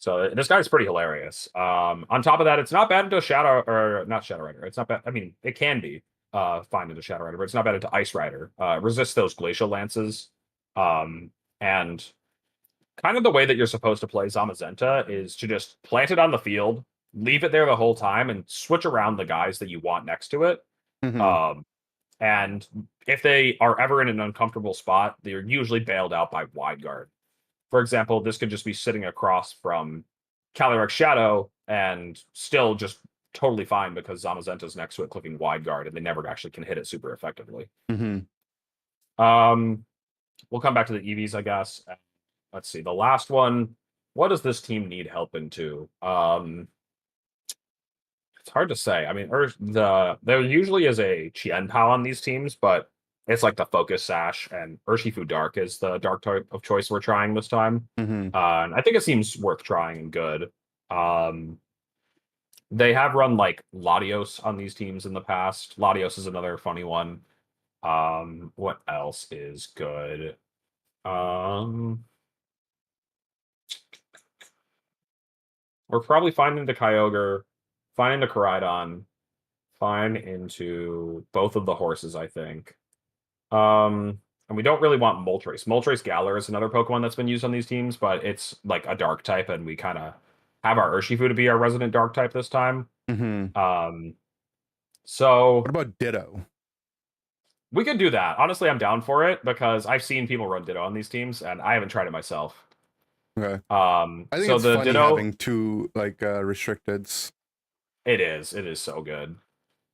So this guy's pretty hilarious. On top of that, it's not bad into Shadow, or not Shadow Rider. It's not bad. I mean, it can be fine into Shadow Rider, but it's not bad into Ice Rider. Resists those Glacial Lances. And kind of the way that you're supposed to play Zamazenta is to just plant it on the field, leave it there the whole time, and switch around the guys that you want next to it. And if they are ever in an uncomfortable spot, they're usually bailed out by Wide Guard. For example, this could just be sitting across from Calyrex Shadow and still just totally fine because Zamazenta's next to it clicking Wide Guard, and they never actually can hit it super effectively. We'll come back to the EVs, I guess. Let's see. The last one. What does this team need help into? It's hard to say. I mean, there usually is a Chien Pao on these teams, but it's like the Focus Sash, and Urshifu Dark is the dark type of choice we're trying this time. And I think it seems worth trying and good. They have run like Latios on these teams in the past. Latios is another funny one. What else is good? We're probably fine into Kyogre, fine into Koraidon, fine into both of the horses, I think. And we don't really want Moltres. Moltres Galar is another Pokemon that's been used on these teams, but it's like a dark type, and we kind of have our Urshifu to be our resident dark type this time. So what about Ditto? We could do that. Honestly, I'm down for it because I've seen people run Ditto on these teams, and I haven't tried it myself. Okay. I think so it's the funny Ditto having two like restricteds. It is so good.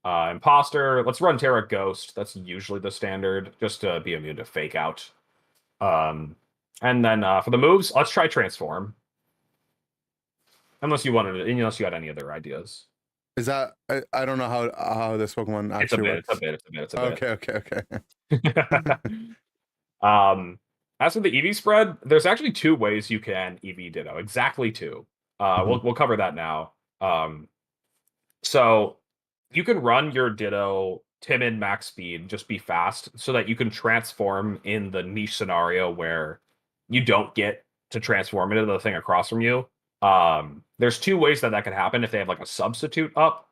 Imposter, let's run Terra Ghost. That's usually the standard, just to be immune to Fake Out. And then for the moves, let's try Transform. Unless you had any other ideas. Is that I don't know how this Pokemon actually works. It's a bit. Okay. As for the EV spread, there's actually two ways you can EV Ditto. Exactly two. We'll cover that now. So you can run your Ditto timid max speed, just be fast, so that you can transform in the niche scenario where you don't get to transform into the thing across from you. There's two ways that could happen if they have like a substitute up,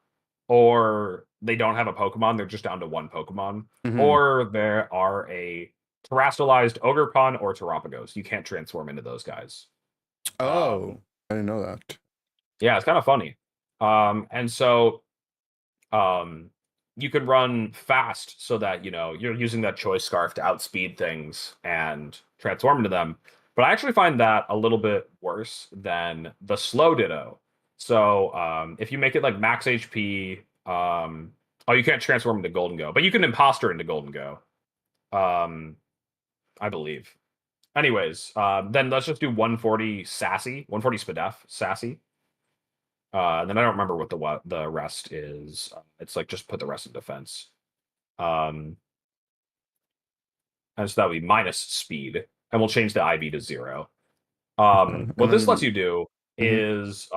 or they don't have a Pokemon, they're just down to one Pokemon, or there are a terrestrialized Ogerpon or Terapagos. You can't transform into those guys. Oh, I didn't know that. Yeah, it's kind of funny. And so you can run fast so that, you're using that choice scarf to outspeed things and transform into them. But I actually find that a little bit worse than the slow Ditto. So if you make it like max HP, you can't transform into Golden Go, but you can Imposter into Golden Go. I believe. Anyways, then let's just do 140 Sassy, 140 Spadef Sassy. Then I don't remember what the rest is. It's like just put the rest in defense. And so that would be minus speed, and we'll change the IV to 0. What this lets you do is,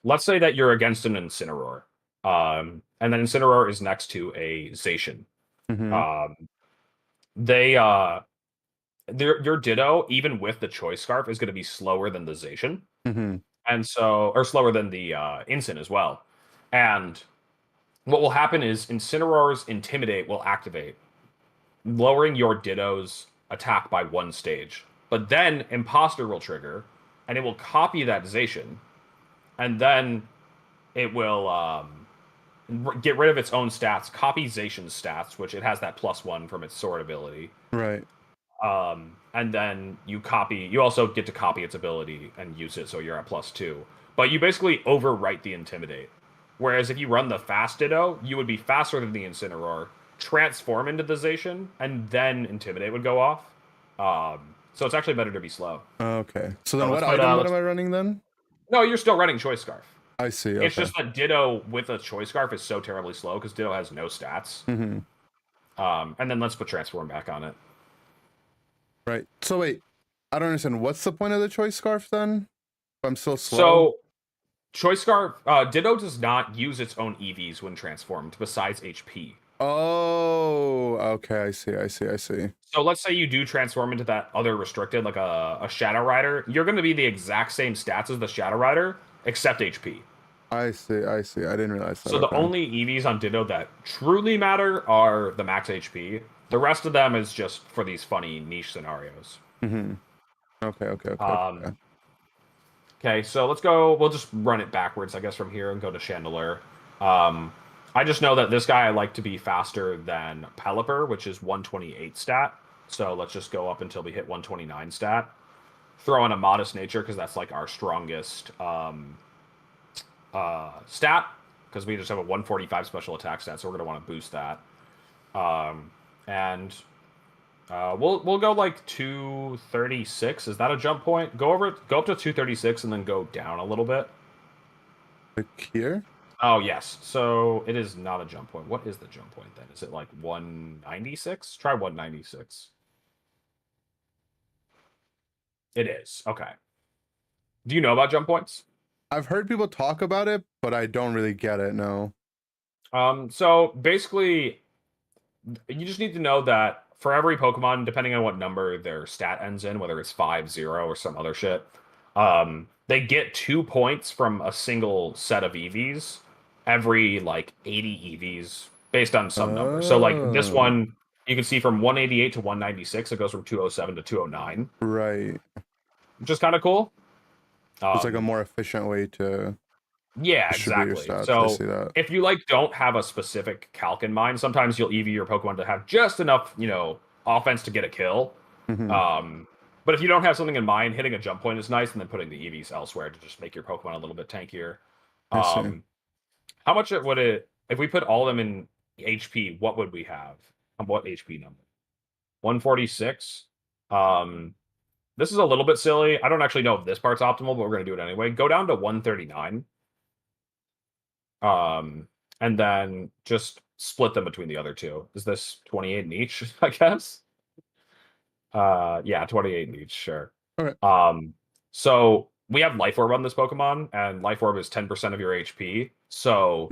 let's say that you're against an Incineroar, and then Incineroar is next to a Zacian. Your Ditto, even with the Choice Scarf, is going to be slower than the Zacian. And so, or slower than the Incin as well. And what will happen is Incineroar's Intimidate will activate, lowering your Ditto's attack by 1 stage. But then Imposter will trigger, and it will copy that Zacian, and then it will get rid of its own stats, copy Zacian's stats, which it has that +1 from its sword ability. Right. And then you also get to copy its ability and use it so you're at +2. But you basically overwrite the Intimidate. Whereas if you run the fast Ditto, you would be faster than the Incineroar, transform into the Zacian, and then Intimidate would go off. So it's actually better to be slow. Okay. So then So what let's put, item what am I running then? No, you're still running Choice Scarf. I see. It's Okay. just that Ditto with a Choice Scarf is so terribly slow because Ditto has no stats. Mm-hmm. And then let's put Transform back on it. Right. So wait, I don't understand. What's the point of the Choice Scarf then? If I'm still slow. So Choice Scarf, Ditto does not use its own EVs when transformed, besides HP. Oh, okay. I see. So let's say you do transform into that other restricted, like a Shadow Rider. You're going to be the exact same stats as the Shadow Rider, except HP. I see. I didn't realize that. So the only EVs on Ditto that truly matter are the max HP. The rest of them is just for these funny niche scenarios. Mm-hmm. Okay. Okay, so let's go. We'll just run it backwards, I guess, from here and go to Chandelure. I just know that this guy I like to be faster than Pelipper, which is 128 stat. So let's just go up until we hit 129 stat. Throw in a Modest Nature because that's like our strongest stat, because we just have a 145 special attack stat, so we're gonna want to boost that. And we'll go like 236. Is that a jump point? Go up to 236 and then go down a little bit. Like here? Oh yes. So it is not a jump point. What is the jump point then? Is it like 196? Try 196. It is. Okay. Do you know about jump points? I've heard people talk about it, but I don't really get it. No. So basically, you just need to know that for every Pokemon, depending on what number their stat ends in, whether it's 5, 0, or some other shit, they get 2 points from a single set of EVs every like 80 EVs based on some number. So like this one, you can see from 188 to 196, it goes from 207 to 209. Right. Which is kind of cool. It's like a more efficient way to distribute exactly. your stats. So I see that. if you like don't have a specific calc in mind, sometimes you'll EV your Pokemon to have just enough, offense to get a kill. Mm-hmm. But if you don't have something in mind, hitting a jump point is nice, and then putting the EVs elsewhere to just make your Pokemon a little bit tankier. How much would it, if we put all of them in HP, what would we have? What HP number? 146. This is a little bit silly. I don't actually know if this part's optimal, but we're going to do it anyway. Go down to 139. And then just split them between the other two. Is this 28 in each, I guess? Yeah, 28 in each, sure. Okay. So we have Life Orb on this Pokemon, and Life Orb is 10% of your HP. So,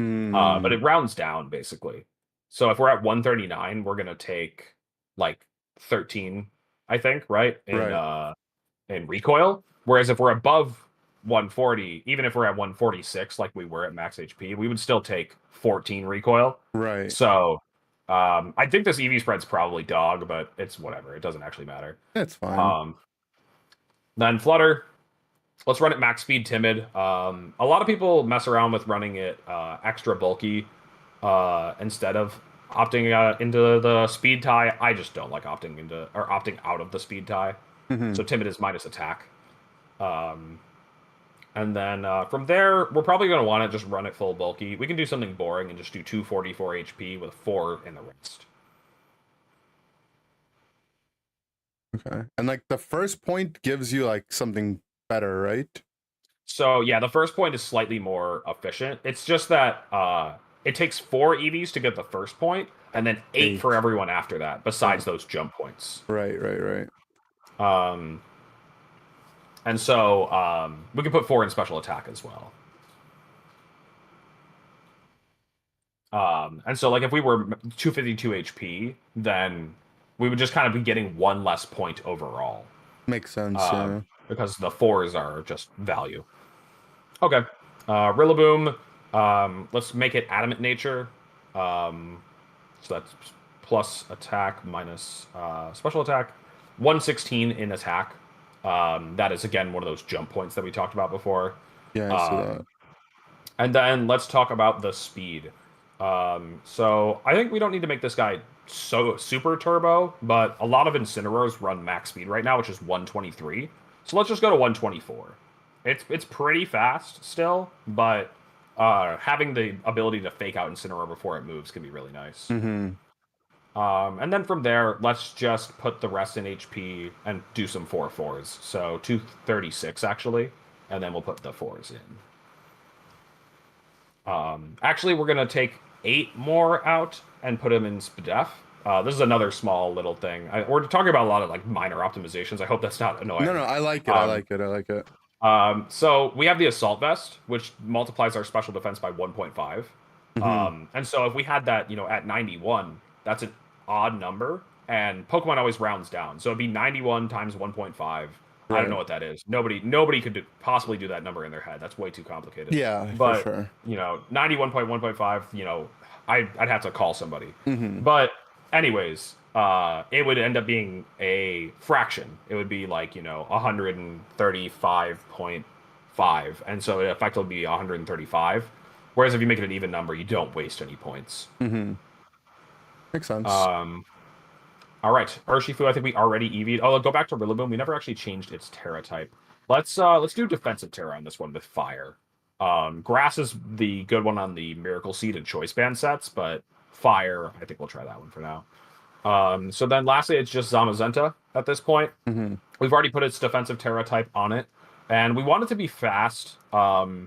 but it rounds down, basically. So if we're at 139, we're going to take, like, 13, I think, right? In recoil. Whereas if we're above 140, even if we're at 146, like we were at max HP, we would still take 14 recoil. Right. So I think this EV spread's probably dog, but it's whatever. It doesn't actually matter. It's fine. Then Flutter. Let's run it max speed timid. A lot of people mess around with running it extra bulky instead of opting into the speed tie. I just don't like opting out of the speed tie. Mm-hmm. So timid is minus attack. And then from there, we're probably going to want to just run it full bulky. We can do something boring and just do 244 HP with 4 in the rest. Okay. And like the first point gives you like something better, right? So yeah, the first point is slightly more efficient. It's just that it takes 4 EVs to get the first point, and then 8 for everyone after that, besides those jump points. Right. And so we can put 4 in special attack as well. And so like if we were 252 HP, then we would just kind of be getting 1 less point overall. Makes sense, yeah. Because the 4s are just value. Okay. Rillaboom. Let's make it Adamant Nature. So that's plus attack minus special attack. 116 in attack. That is again one of those jump points that we talked about before. Yeah, I see that. And then let's talk about the speed. So I think we don't need to make this guy so super turbo, but a lot of Incineroars run max speed right now, which is 123. So let's just go to 124. It's pretty fast still, but having the ability to fake out Incineroar before it moves can be really nice. And then from there, let's just put the rest in HP and do some 4/4s. So 236 actually, and then we'll put the 4s in. Actually, we're going to take 8 more out and put them in SPDEF. This is another small little thing. We're talking about a lot of like minor optimizations. I hope that's not annoying. No, I like it. I like it. So we have the Assault Vest, which multiplies our special defense by 1.5. And so if we had that, at 91, that's an odd number. And Pokemon always rounds down. So it'd be 91 times 1.5. I don't know what that is. Nobody could possibly do that number in their head. That's way too complicated. Yeah, but for sure. 91.1.5. I'd have to call somebody. But anyways, it would end up being a fraction. It would be like 135.5, and so it effectively would be 135. Whereas if you make it an even number, you don't waste any points. Makes sense. All right, Urshifu, I think we already EV'd. Oh, go back to Rillaboom. We never actually changed its Terra type. Let's do defensive Terra on this one with fire. Grass is the good one on the Miracle Seed and Choice Band sets, but fire, I think we'll try that one for now. So then lastly, it's just Zamazenta at this point. We've already put its defensive Terra type on it, and we want it to be fast. I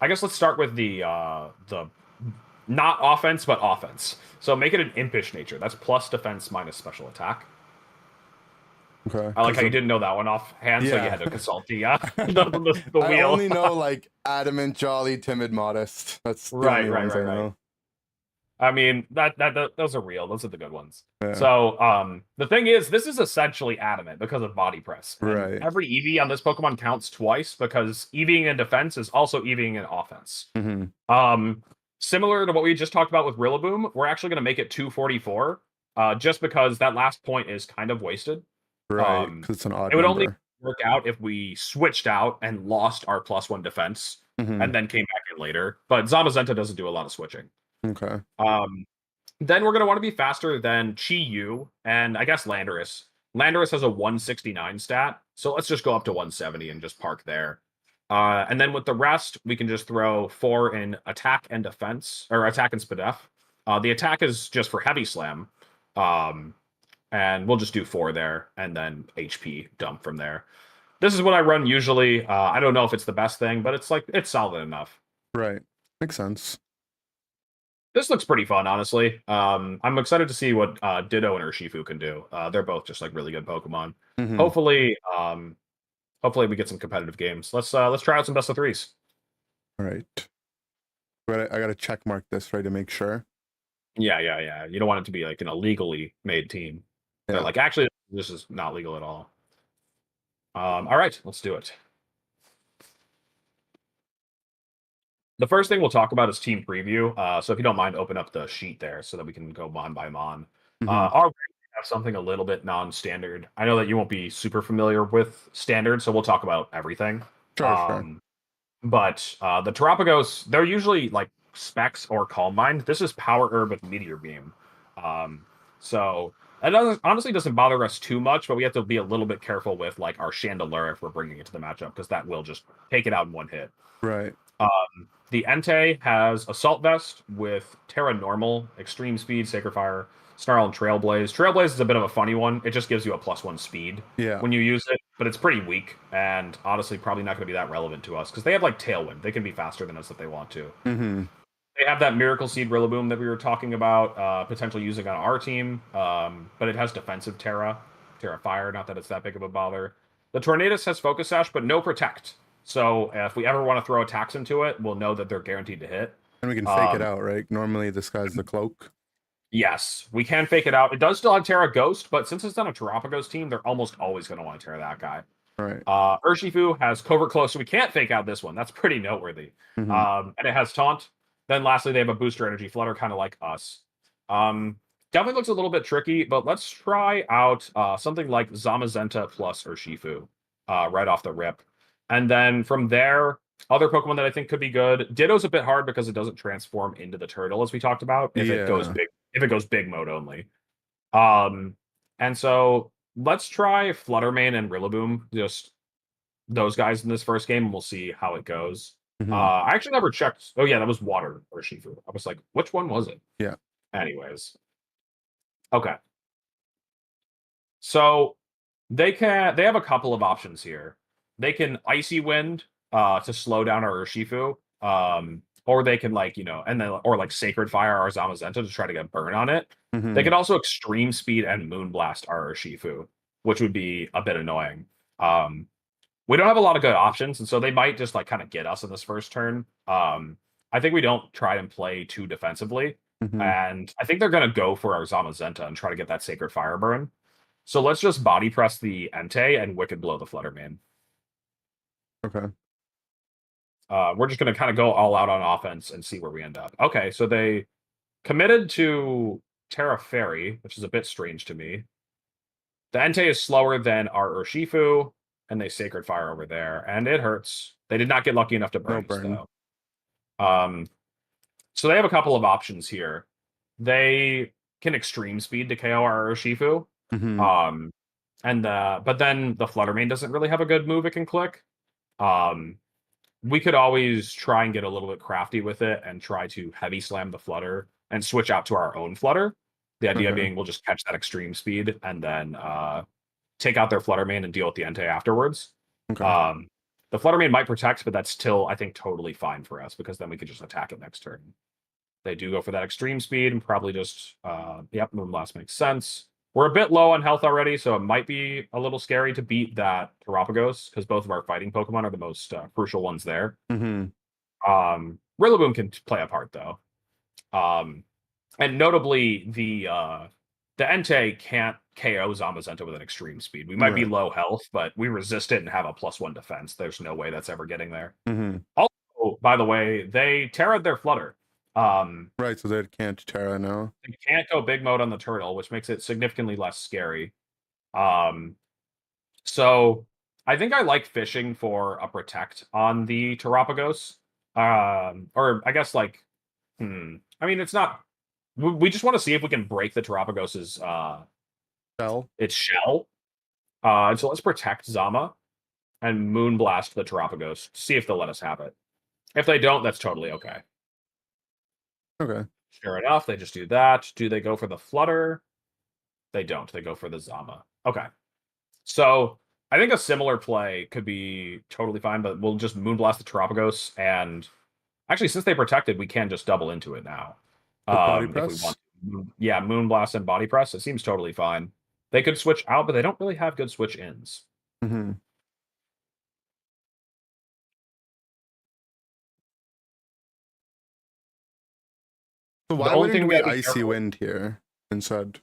guess let's start with the not offense, but offense. So make it an impish nature. That's plus defense minus special attack. Okay. I like how you didn't know that one offhand, so you had to consult the wheel. I only know like adamant, jolly, timid, modest. That's the only ones I know. I mean, those are real. Those are the good ones. Yeah. So the thing is, this is essentially adamant because of body press. Right. Every EV on this Pokemon counts twice because EVing in defense is also EVing in offense. Similar to what we just talked about with Rillaboom, we're actually going to make it 244 just because that last point is kind of wasted. Right, because it's an odd It would number. only work out if we switched out and lost our +1 defense and then came back in later. But Zamazenta doesn't do a lot of switching. Okay. Then we're going to want to be faster than Chi-Yu and I guess Landorus. Landorus has a 169 stat, so let's just go up to 170 and just park there. And then with the rest, we can just throw 4 in attack and defense, or attack and SPDEF. The attack is just for Heavy Slam. And we'll just do 4 there, and then HP dump from there. This is what I run usually. I don't know if it's the best thing, but it's solid enough. Right. Makes sense. This looks pretty fun, honestly. I'm excited to see what Ditto and Urshifu can do. They're both just like really good Pokemon. Hopefully we get some competitive games. Let's try out some best of 3s. All right. I gotta check mark this right to make sure. Yeah. You don't want it to be like an illegally made team. Yeah. They're like, actually, this is not legal at all. All right, let's do it. The first thing we'll talk about is team preview. So if you don't mind, open up the sheet there so that we can go mon by mon. Our have something a little bit non-standard. I know that you won't be super familiar with standard, so we'll talk about everything. Sure. But the Terapagos, they're usually like Specs or Calm Mind. This is Power Herb with Meteor Beam. So that honestly doesn't bother us too much, but we have to be a little bit careful with like our Chandelure if we're bringing it to the matchup, because that will just take it out in one hit. Right. The Entei has Assault Vest with Terra Normal, Extreme Speed, Sacred Fire, Snarl, and Trailblaze. Trailblaze is a bit of a funny one. It just gives you a +1 speed when you use it, but it's pretty weak, and honestly probably not going to be that relevant to us, because they have like Tailwind. They can be faster than us if they want to. They have that Miracle Seed Rillaboom that we were talking about, potentially using on our team, but it has defensive Terra Fire, not that it's that big of a bother. The Tornadus has Focus Sash, but no Protect. So if we ever want to throw attacks into it, we'll know that they're guaranteed to hit. And we can fake it out, right? Normally this guy's the cloak. Yes, we can fake it out. It does still have Terra Ghost, but since it's on a Terapagos team, they're almost always going to want to Terra that guy. Right. Urshifu has Covert Close, so we can't fake out this one. That's pretty noteworthy. And it has Taunt. Then lastly, they have a booster energy flutter, kind of like us. Definitely looks a little bit tricky, but let's try out something like Zamazenta plus Urshifu right off the rip. And then from there, other Pokemon that I think could be good. Ditto's a bit hard because it doesn't transform into the turtle, as we talked about, if it goes big mode only. And so let's try Fluttermane and Rillaboom, just those guys in this first game, and we'll see how it goes. I actually never checked. Oh yeah, that was Water Urshifu. I was like, which one was it? Yeah. Anyways. Okay. So they have a couple of options here. They can Icy Wind to slow down our Urshifu. Or they can or like Sacred Fire our Zamazenta to try to get burn on it. They can also Extreme Speed and Moonblast our Urshifu, which would be a bit annoying. We don't have a lot of good options, and so they might just like kind of get us in this first turn. I think we don't try and play too defensively. And I think they're going to go for our Zamazenta and try to get that Sacred Fire burn. So let's just Body Press the Entei and Wicked Blow the Fluttermane. Okay. We're just going to kind of go all out on offense and see where we end up. Okay, so they committed to Terra Fairy, which is a bit strange to me. The Entei is slower than our Urshifu, and they Sacred Fire over there, and it hurts. They did not get lucky enough to burn us, though. So they have a couple of options here. They can Extreme Speed to KO our Urshifu. But then the Fluttermane doesn't really have a good move it can click. We could always try and get a little bit crafty with it and try to Heavy Slam the Flutter and switch out to our own Flutter. The idea being we'll just catch that Extreme Speed and then take out their Fluttermane and deal with the Entei afterwards. The Fluttermane might protect, but that's still, I think, totally fine for us because then we could just attack it next turn. They do go for that Extreme Speed and probably just, Moonblast makes sense. We're a bit low on health already, so it might be a little scary to beat that Terapagos because both of our fighting Pokemon are the most crucial ones there. Rillaboom can play a part, though. And notably, the Entei can't KO Zamazenta with an Extreme Speed. We might be low health, but we resist it and have a +1 defense. There's no way that's ever getting there. Also, by the way, they Terra'd their Flutter. Right, so they can't Terra now. They can't go big mode on the turtle, which makes it significantly less scary. So I think I like fishing for a Protect on the Terapagos. Or I guess like, I mean, it's not. We just want to see if we can break the Terapagos's its shell. And so let's Protect Zama and Moonblast the Terapagos. See if they'll let us have it. If they don't, that's totally okay. Okay. Sure enough, they just do that. Do they go for the Flutter? They don't. They go for the Zama. Okay. So I think a similar play could be totally fine, but we'll just Moonblast the Terapagos. And actually, since they protected, we can just double into it now. Body If press? we want. Yeah, Moonblast and Body Press. It seems totally fine. They could switch out, but they don't really have good switch ins. So why wouldn't we Icy Wind here instead?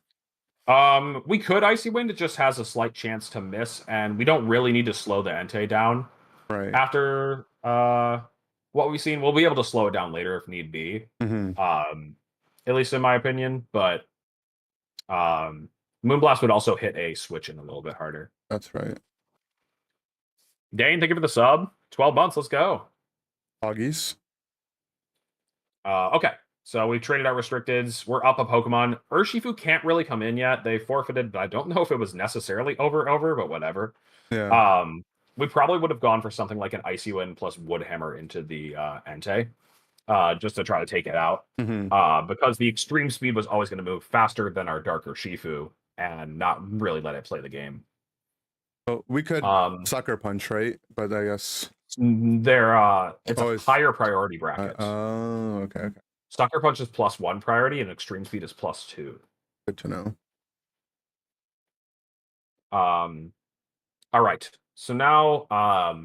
We could Icy Wind. It just has a slight chance to miss, and we don't really need to slow the Entei down. Right. After what we've seen, we'll be able to slow it down later if need be. At least in my opinion. But Moonblast would also hit a switch in a little bit harder. That's right. Dane, thank you for the sub. 12 months. Let's go. Hoggies. Okay. So we traded our restricteds. We're up a Pokemon. Urshifu can't really come in yet. They forfeited, but I don't know if it was necessarily over, but whatever. Yeah. We probably would have gone for something like an Icy Wind plus Woodhammer into the Entei, just to try to take it out. Because the Extreme Speed was always going to move faster than our Dark Urshifu and not really let it play the game. So we could Sucker Punch, right? But I guess it's a higher priority bracket. Oh, okay. Sucker Punch is +1 priority, and Extreme Speed is +2. Good to know. All right. So now, I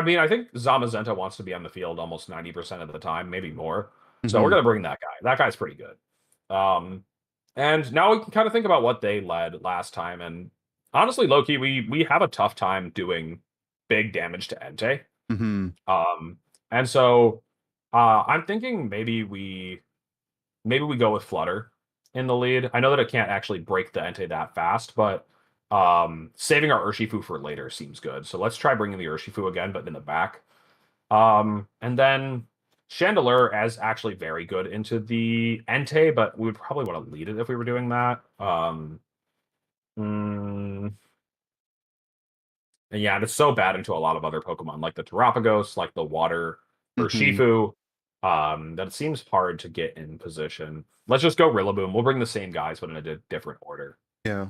mean, I think Zamazenta wants to be on the field almost 90% of the time, maybe more. So we're gonna bring that guy. That guy's pretty good. And now we can kind of think about what they led last time. And honestly, low-key, we have a tough time doing big damage to Entei. And so I'm thinking maybe we go with Flutter in the lead. I know that it can't actually break the Entei that fast, but saving our Urshifu for later seems good. So let's try bringing the Urshifu again, but in the back. And then Chandelure is actually very good into the Entei, but we would probably want to lead it if we were doing that. And yeah, it's so bad into a lot of other Pokemon, like the Terapagos, like the Water Urshifu, that it seems hard to get in position. Let's just go Rillaboom. We'll bring the same guys, but in a different order. Yeah.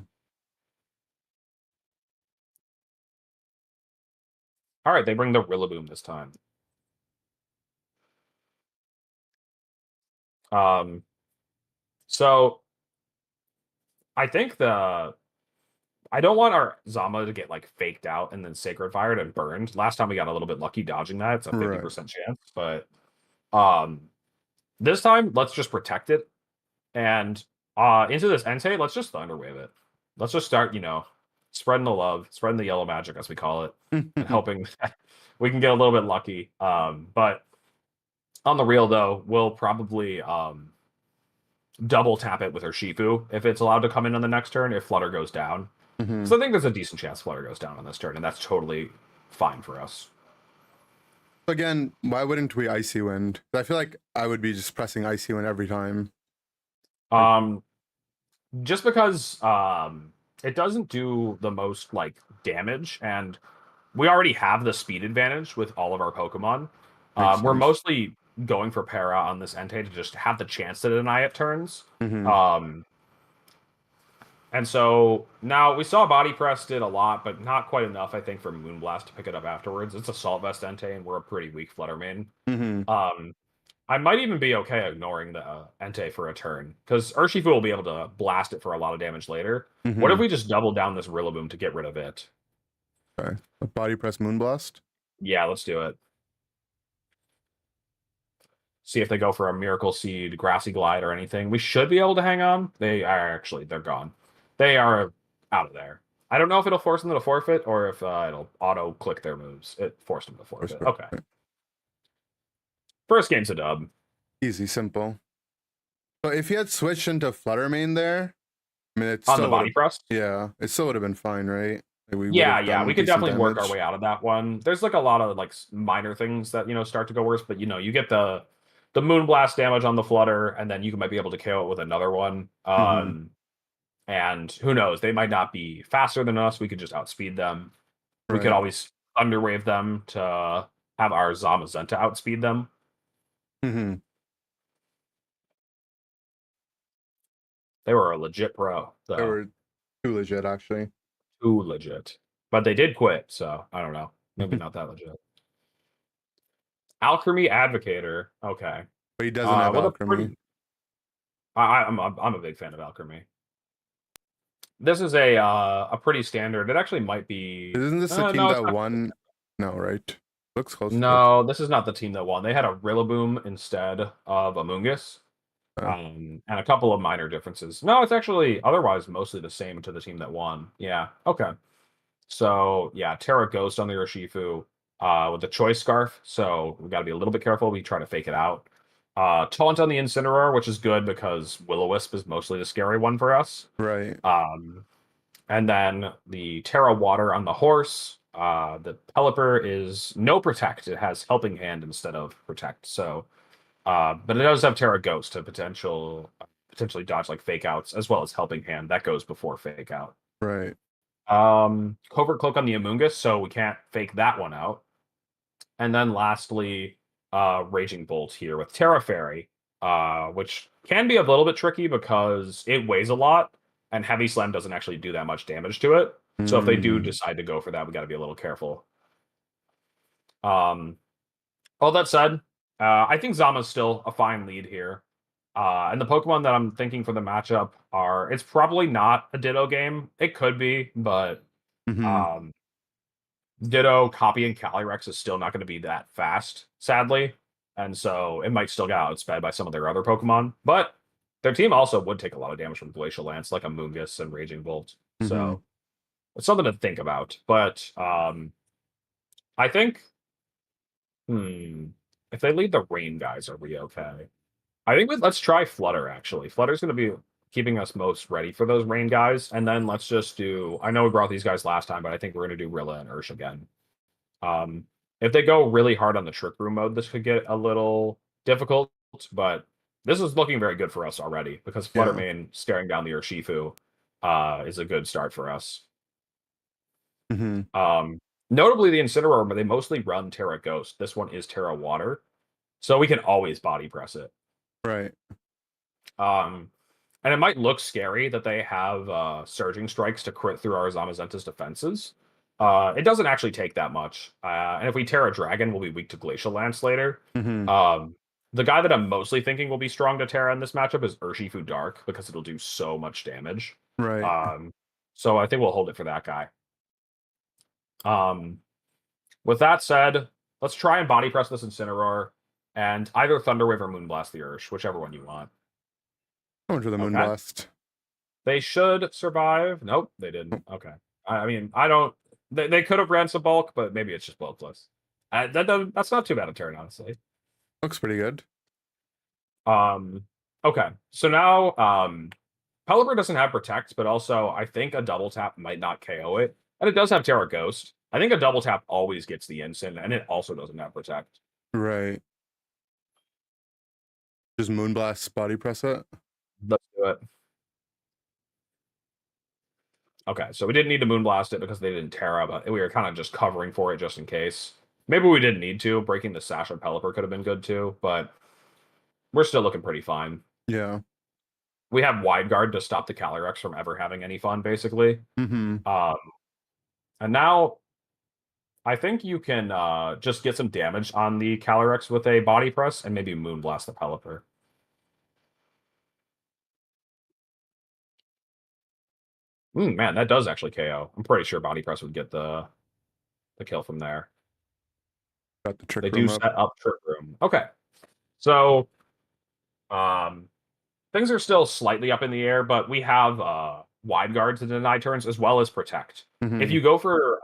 All right, they bring the Rillaboom this time. So I think I don't want our Zama to get like faked out and then Sacred Fired and burned. Last time we got a little bit lucky dodging that. It's a 50% chance, but this time let's just protect it. And into this Entei, let's just Thunder Wave it. Let's just start, spreading the love, spreading the yellow magic, as we call it, and hoping we can get a little bit lucky. But on the real, though, we'll probably double tap it with her Shifu if it's allowed to come in on the next turn if Flutter goes down. So I think there's a decent chance Flutter goes down on this turn, and that's totally fine for us. Again, why wouldn't we Icy Wind? I feel like I would be just pressing Icy Wind every time. Just because it doesn't do the most like damage, and we already have the speed advantage with all of our Pokemon. We're mostly going for Para on this Entei to just have the chance to deny it turns. And so now we saw Body Press did a lot, but not quite enough, I think, for Moonblast to pick it up afterwards. It's Assault Vest Entei, and we're a pretty weak Flutter main. I might even be okay ignoring the Entei for a turn, because Urshifu will be able to blast it for a lot of damage later. What if we just double down this Rillaboom to get rid of it? Okay. A Body Press Moonblast? Yeah, let's do it. See if they go for a Miracle Seed, Grassy Glide, or anything. We should be able to hang on. They're gone. They are out of there. I don't know if it'll force them to forfeit or if it'll auto-click their moves. It forced them to forfeit. Okay. First game's a dub. Easy, simple. So if he had switched into Flutter main there, I mean, it's on the Body Press? Yeah, it still would have been fine, right? We could definitely work our way out of that one. There's like a lot of like minor things that, start to go worse, but you get the Moonblast damage on the Flutter, and then you might be able to KO it with another one. And who knows? They might not be faster than us. We could just outspeed them. Right. We could always Underwave them to have our Zamazenta outspeed them. They were a legit pro. Though. They were too legit, actually. Too legit. But they did quit, so I don't know. Maybe not that legit. Alchemy Advocator. Okay. But he doesn't have Alchemy. I'm a big fan of Alchemy. This is a pretty standard. It actually might be. Isn't this the team that won? No, right? Looks close. No, this is not the team that won. They had a Rillaboom instead of Amoonguss. And a couple of minor differences. No, it's actually otherwise mostly the same to the team that won. Yeah. Okay. So yeah, Terra Ghost on the Urshifu with the Choice Scarf. So we got to be a little bit careful. We try to fake it out. Taunt on the Incineroar, which is good because Will-O-Wisp is mostly the scary one for us. Right. And then the Terra Water on the horse. The Pelipper is no Protect. It has Helping Hand instead of Protect. So, but it does have Terra Ghost to potentially dodge like Fake Outs as well as Helping Hand. That goes before Fake Out. Right. Covert Cloak on the Amoonguss, so we can't fake that one out. And then lastly, Raging Bolt here with Terra Fairy, which can be a little bit tricky because it weighs a lot, and Heavy Slam doesn't actually do that much damage to it. So if they do decide to go for that, we got to be a little careful. All that said, I think Zama's still a fine lead here. And the Pokemon that I'm thinking for the matchup it's probably not a Ditto game. It could be, but Ditto, Copy, and Calyrex is still not going to be that fast, sadly. And so it might still get outsped by some of their other Pokemon. But their team also would take a lot of damage from Glacial Lance, like Amoonguss and Raging Bolt. So it's something to think about. But I think... If they lead the rain guys, are we okay? I think let's try Flutter, actually. Flutter's going to be keeping us most ready for those rain guys. And then let's just do... I know we brought these guys last time, but I think we're going to do Rilla and Ursh again. If they go really hard on the Trick Room mode, this could get a little difficult, but this is looking very good for us already, because Flutter Mane staring down the Urshifu is a good start for us. Notably, the Incineroar, they mostly run Terra Ghost. This one is Terra Water, so we can always body press it. Right. And it might look scary that they have Surging Strikes to crit through our Zamazenta's defenses. It doesn't actually take that much. And if we Terra Dragon, we'll be weak to Glacial Lance later. The guy that I'm mostly thinking will be strong to Terra in this matchup is Urshifu Dark, because it'll do so much damage. Right. So I think we'll hold it for that guy. With that said, let's try and body press this Incineroar, and either Thunderwave or Moonblast the Ursh, whichever one you want. Going for the Moonblast. They should survive. Nope, they didn't. Okay. I mean, I don't... They could have ran some bulk, but maybe it's just bulkless. That's not too bad a turn, honestly. Looks pretty good. Okay. So now, Pelipper doesn't have Protect, but also I think a double tap might not KO it. And it does have Terra Ghost. I think a double tap always gets the instant, and it also doesn't have Protect. Right. Just Moonblast body press it? Let's do it. Okay, so we didn't need to Moonblast it because they didn't Terra, but we were kind of just covering for it just in case. Maybe we didn't need to. Breaking the Sash on Pelipper could have been good too, but we're still looking pretty fine. Yeah. We have Wide Guard to stop the Calyrex from ever having any fun, basically. And now I think you can just get some damage on the Calyrex with a body press and maybe Moonblast the Pelipper. Man, that does actually KO. I'm pretty sure body press would get the kill from there. Got the Trick They Room do up. set up Trick Room. Okay. So things are still slightly up in the air, but we have Wide Guard to deny turns as well as Protect. If you go for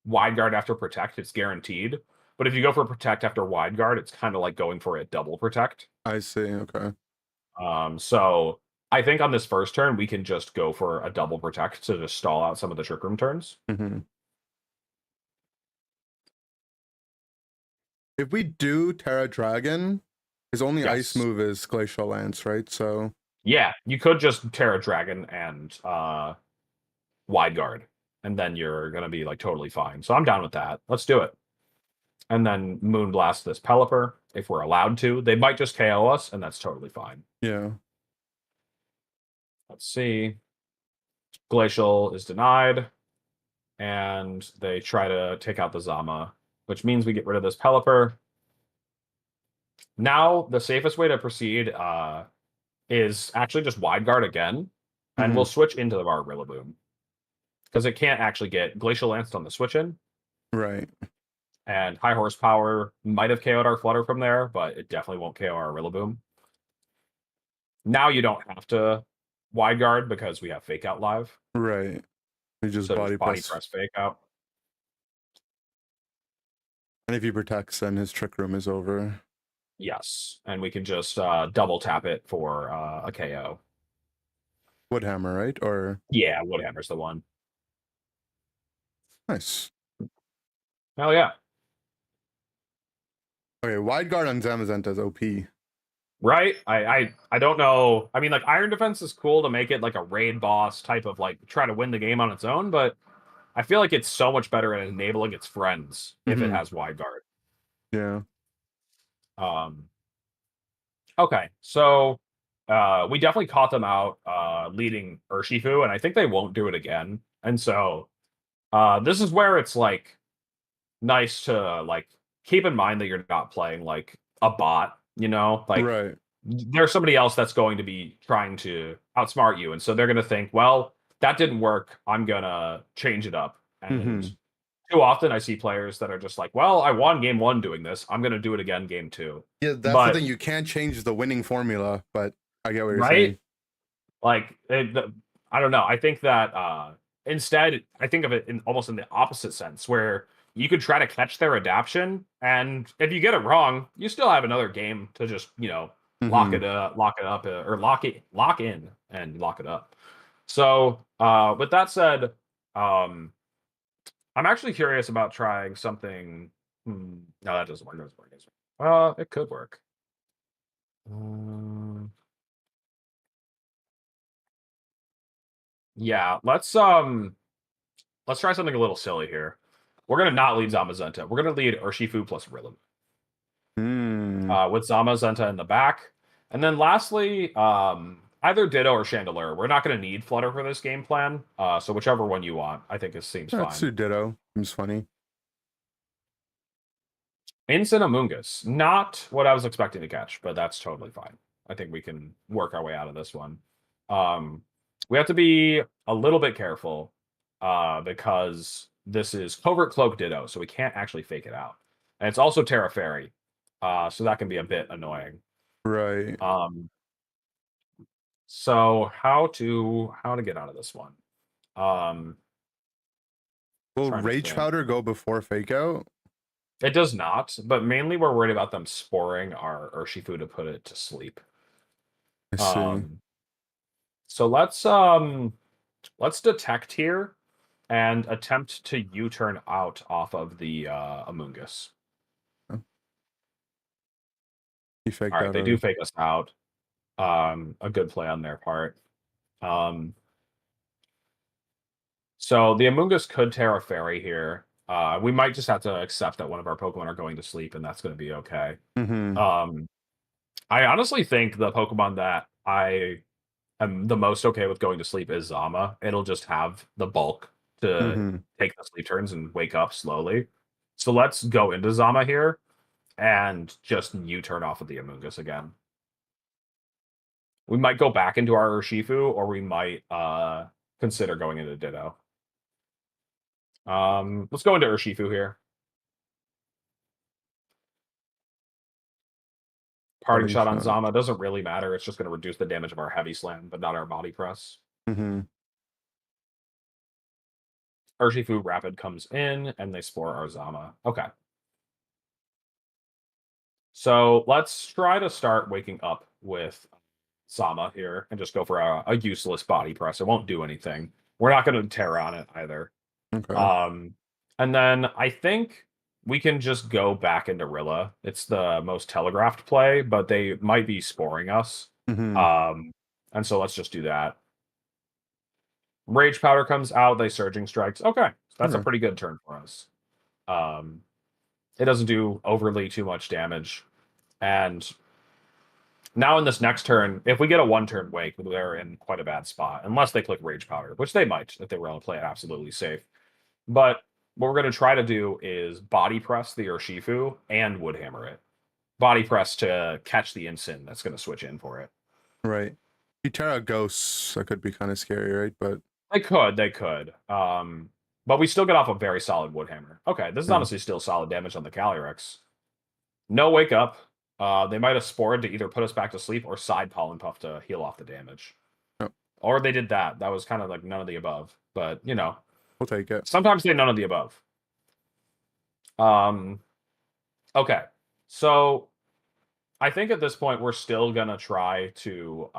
Wide Guard after Protect, it's guaranteed. But if you go for Protect after Wide Guard, it's kind of like going for a double Protect. I see, okay. So I think on this first turn, we can just go for a double Protect to just stall out some of the Trick Room turns. If we do Terra Dragon, his only Yes. ice move is Glacial Lance, right? So yeah, you could just Terra Dragon and Wide Guard, and then you're gonna be like totally fine. So I'm down with that. Let's do it. And then Moonblast this Pelipper if we're allowed to. They might just KO us, and that's totally fine. yeah. Let's see. Glacial is denied, and they try to take out the Zama, which means we get rid of this Pelipper. Now, the safest way to proceed is actually just Wide Guard again, and we'll switch into our Rillaboom. Because it can't actually get Glacial Lance on the switch-in. Right. And High Horsepower might have KO'd our Flutter from there, but it definitely won't KO our Rillaboom. Now you don't have to Wide Guard because we have Fake Out live. Right. You just So body press Fake Out. And if he protects, then his Trick Room is over. Yes, and we can just double tap it for a KO. Woodhammer, right? Or yeah, Woodhammer's the one. Nice. Hell yeah. Okay, Wide Guard on Zamazenta's OP. Right? I don't know. I mean, like, Iron Defense is cool to make it like a raid boss type of like try to win the game on its own, but I feel like it's so much better at enabling its friends if it has Wide Guard. Yeah. Okay, so we definitely caught them out leading Urshifu, and I think they won't do it again. And so this is where it's like nice to like keep in mind that you're not playing like a bot, you know, like right. There's somebody else that's going to be trying to outsmart you, and so they're going to think, well, that didn't work, I'm gonna change it up. And too often I see players that are just like, well, I won game 1 doing this, I'm gonna do it again game 2. Yeah, that's the thing, you can't change the winning formula, but I get what you're saying. Like I don't know, I think that instead I think of it in almost in the opposite sense, where you could try to catch their adaption, and if you get it wrong, you still have another game to just, lock it up, or lock in and lock it up. So, with that said, I'm actually curious about trying something. No, that doesn't work. Doesn't work. It could work. Yeah, let's try something a little silly here. We're gonna not lead Zamazenta. We're gonna lead Urshifu plus Rhythm. With Zamazenta in the back. And then lastly, either Ditto or Chandelure. We're not going to need Flutter for this game plan, so whichever one you want, I think it seems fine. Let's do Ditto. Seems funny. Instant Amoonguss. Not what I was expecting to catch, but that's totally fine. I think we can work our way out of this one. We have to be a little bit careful because this is Covert Cloak Ditto, so we can't actually fake it out. And it's also Terra Fairy. So that can be a bit annoying. Right. So how to get out of this one? Will Rage Powder go before Fake Out? It does not, but mainly we're worried about them sporing our Urshifu to put it to sleep. I see. So let's detect here and attempt to U-turn out off of the Amoonguss. All right, they do fake us out. A good play on their part. So the Amoonguss could Terra Fairy here. We might just have to accept that one of our Pokemon are going to sleep, and that's going to be okay. I honestly think the Pokemon that I am the most okay with going to sleep is Zama. It'll just have the bulk to take the sleep turns and wake up slowly. So let's go into Zama here and just U-turn off of the Amoonguss again. We might go back into our Urshifu, or we might consider going into Ditto. Let's go into Urshifu here. Parting shot on Zama doesn't really matter. It's just going to reduce the damage of our Heavy Slam, but not our Body Press. Urshifu Rapid comes in, and they Spore our Zama. Okay. So let's try to start waking up with Zama here and just go for a useless Body Press. It won't do anything. We're not going to Terra on it either. Okay. And then I think we can just go back into Rilla. It's the most telegraphed play, but they might be sporing us. And so let's just do that. Rage Powder comes out, they Surging Strikes. Okay, that's a pretty good turn for us. It doesn't do overly too much damage. And now in this next turn, if we get a one-turn Wake, they're in quite a bad spot. Unless they click Rage Powder, which they might if they were able to play it absolutely safe. But what we're going to try to do is Body Press the Urshifu and Woodhammer it. Body Press to catch the instant that's going to switch in for it. Right. You Terra Ghosts, that could be kind of scary, right? But they could. But we still get off a very solid Woodhammer. Okay, this is honestly still solid damage on the Calyrex. No Wake Up. They might have Spored to either put us back to sleep or side Pollen Puff to heal off the damage. Or they did that. That was kind of like none of the above. But, we'll take it. Sometimes they none of the above. Okay. So I think at this point we're still gonna try to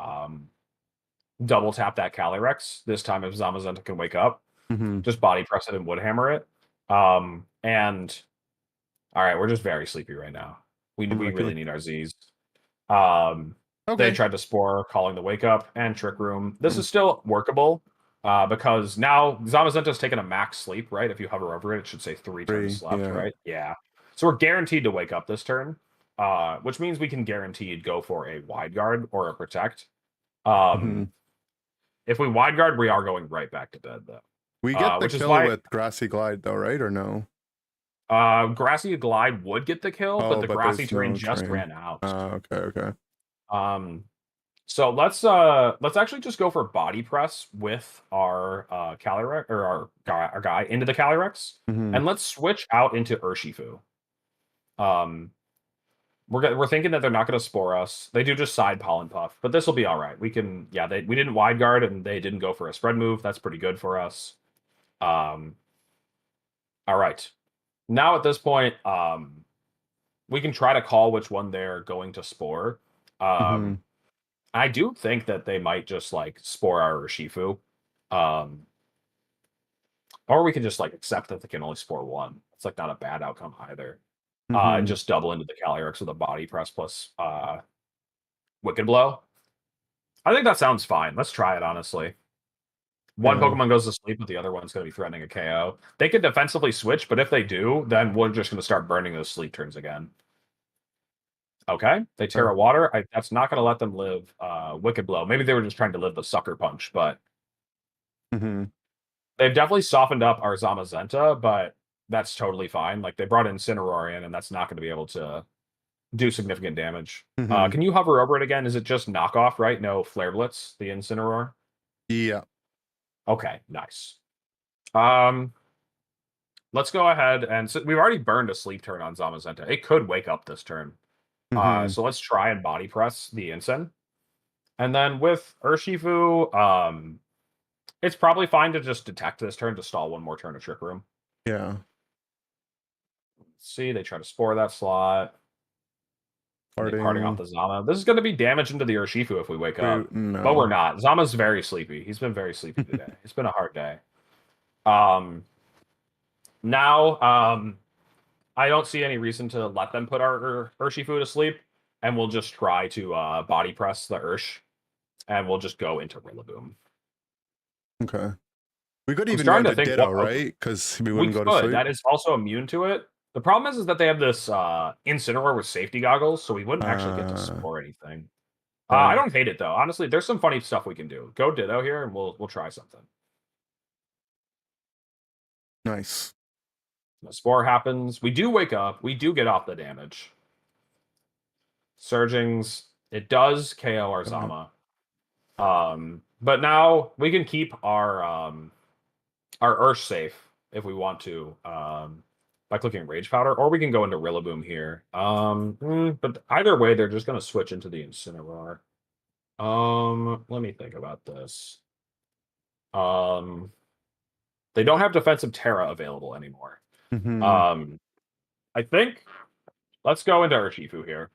double tap that Calyrex. This time if Zamazenta can wake up. Just Body Press it and Woodhammer it. And all right, we're just very sleepy right now. We really need our Z's. They tried to Spore, calling the Wake Up and Trick Room. This is still workable. Because now Zamazenta's taken a max sleep, right? If you hover over it, it should say 3 turns left, right? Yeah. So we're guaranteed to wake up this turn, which means we can guaranteed go for a Wide Guard or a Protect. If we Wide Guard, we are going right back to bed, though. We get the kill with Grassy Glide, though, right? Or no? Grassy Glide would get the kill, but the Grassy Terrain just ran out. Okay. So let's actually just go for Body Press with our Calyrex, or our guy into the Calyrex, and let's switch out into Urshifu. We're thinking that they're not going to Spore us. They do just side Pollen Puff, but this will be all right. We can, we didn't Wide Guard and they didn't go for a spread move. That's pretty good for us. All right. Now at this point, we can try to call which one they're going to spore. Mhm. I do think that they might just like spore our Urshifu. Um, or we can just like accept that they can only spore one. It's like not a bad outcome either. And Mhm. just double into the Calyrex with a body press plus Wicked Blow. I think that sounds fine. Let's try it, honestly. One Yeah. Pokemon goes to sleep, but the other one's going to be threatening a KO. They could defensively switch, but if they do, then we're just going to start burning those sleep turns again. Okay, they Terra Water. That's not going to let them live Wicked Blow. Maybe they were just trying to live the Sucker Punch, but Mhm. they've definitely softened up our Zamazenta, but that's totally fine. Like, they brought Incineroar in, and that's not going to be able to do significant damage. Mhm. Can you hover over it again? Is it just knockoff, right? No Flare Blitz, the Incineroar? Yeah. Okay, nice. Let's go ahead and we've already burned a sleep turn on Zamazenta. It could wake up this turn. Mhm. So let's try and body press the Incin. And then with Urshifu, it's probably fine to just detect this turn to stall one more turn of Trick Room. Yeah. Let's see, they try to spore that slot. Parting off Parting. the Zama. This is going to be damage into the Urshifu if we wake up. But we're No. not. Zama's very sleepy. He's been very sleepy today. It's been a hard day. Now, I don't see any reason to let them put our Urshifu to sleep, and we'll just try to body press the Ursh, and we'll just go into Rillaboom. Okay. We could I'm even go starting to into think Ditto, what right? Because we we wouldn't go to could. sleep. That is also immune to it. The problem is that they have this Incineroar with safety goggles, so we wouldn't actually get to spore anything. I Right. don't hate it though. Honestly, there's some funny stuff we can do. Go Ditto here, and we'll try something. Nice. The spore happens. We do wake up. We do get off the damage. Surgings. It does KO our Zama. But now we can keep our Ursh safe if we want to, by clicking Rage Powder, or we can go into Rillaboom here. But either way, they're just gonna switch into the Incineroar. Let me think about this. They don't have defensive Terra available anymore. Mhm. I think let's go into Urshifu here.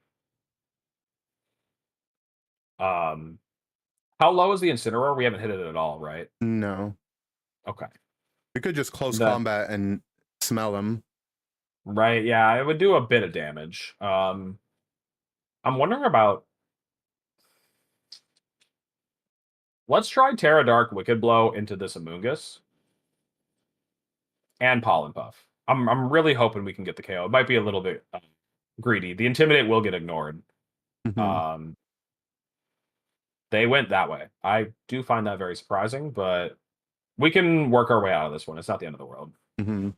How low is the Incineroar? We haven't hit it at all, right? No. Okay. We could just close That combat and smell him. right, yeah, it would do a bit of damage. I'm wondering about. Let's try Terra Dark Wicked Blow into this Amoonguss and Pollen Puff. I'm really hoping we can get the KO. It might be a little bit greedy. The Intimidate will get ignored. Mhm. They went that way. I do find that very surprising, but we can work our way out of this one. It's not the end of the world. Mhm.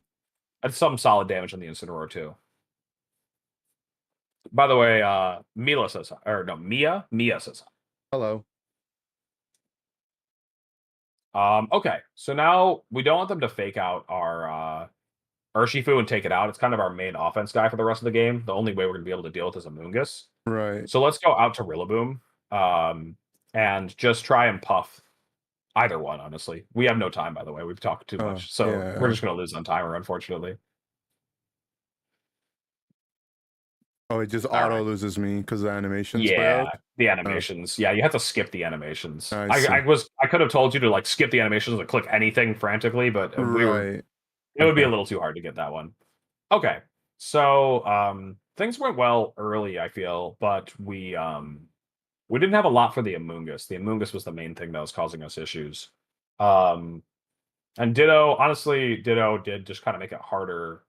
That's some solid damage on the Incineroar too. By the way, Mila says, or no, Mia says. Hello. Okay, so now we don't want them to fake out our Urshifu and take it out. It's kind of our main offense guy for the rest of the game. The only way we're going to be able to deal with is Amoonguss. Right. So let's go out to Rillaboom and just try and puff either one, honestly. We have no time, by the way. We've talked too much. So yeah. we're just going to lose on timer, unfortunately. Oh, it just All auto right. loses me because the animations. Yeah, the animations. Yeah, you have to skip the animations. I see. I could have told you to like skip the animations and click anything frantically, but Right. it would be a Okay. little too hard to get that one. Okay. So things went well early, I feel, but we didn't have a lot for the Amoonguss. The Amoonguss was the main thing that was causing us issues. And Ditto, honestly, Ditto did just kind of make it harder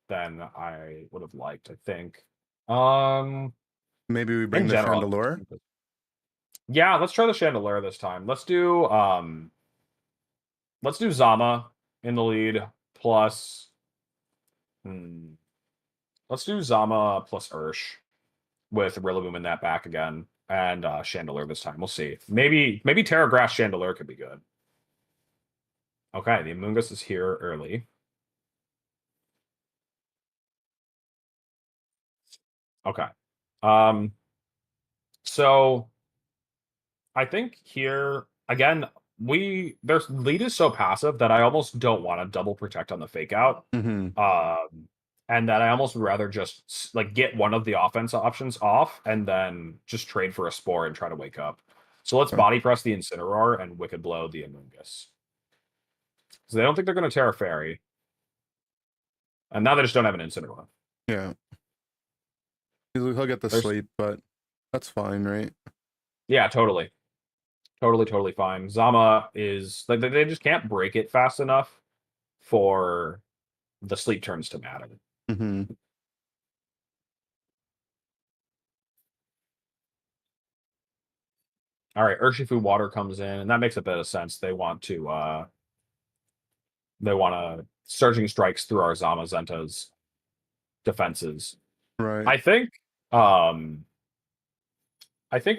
than I would have liked, I think. Maybe we bring In the general, Chandelure. yeah, let's try the Chandelier this time. Let's do Zama in the lead plus let's do Zama plus Ursh with Rillaboom in that back again and Chandelier this time. We'll see. Maybe Terra Grass Chandelier could be good. Okay, the Amoonguss is here early. Okay. So I think here again, their lead is so passive that I almost don't want to double protect on the fake out. Mhm. and that I almost would rather just like get one of the offense options off and then just trade for a spore and try to wake up. So let's Okay. body press the Incineroar and Wicked Blow the Amoonguss. So they don't think they're going to Terra Fairy. And now they just don't have an Incineroar. Yeah. He'll get the sleep, but that's fine, right? Yeah, totally. Totally fine. Zama is like they just can't break it fast enough for the sleep turns to matter. Mm-hmm. All right, Urshifu Water comes in, and that makes a bit of sense. They want to Surging Strikes through our Zamazenta's defenses. Right. I think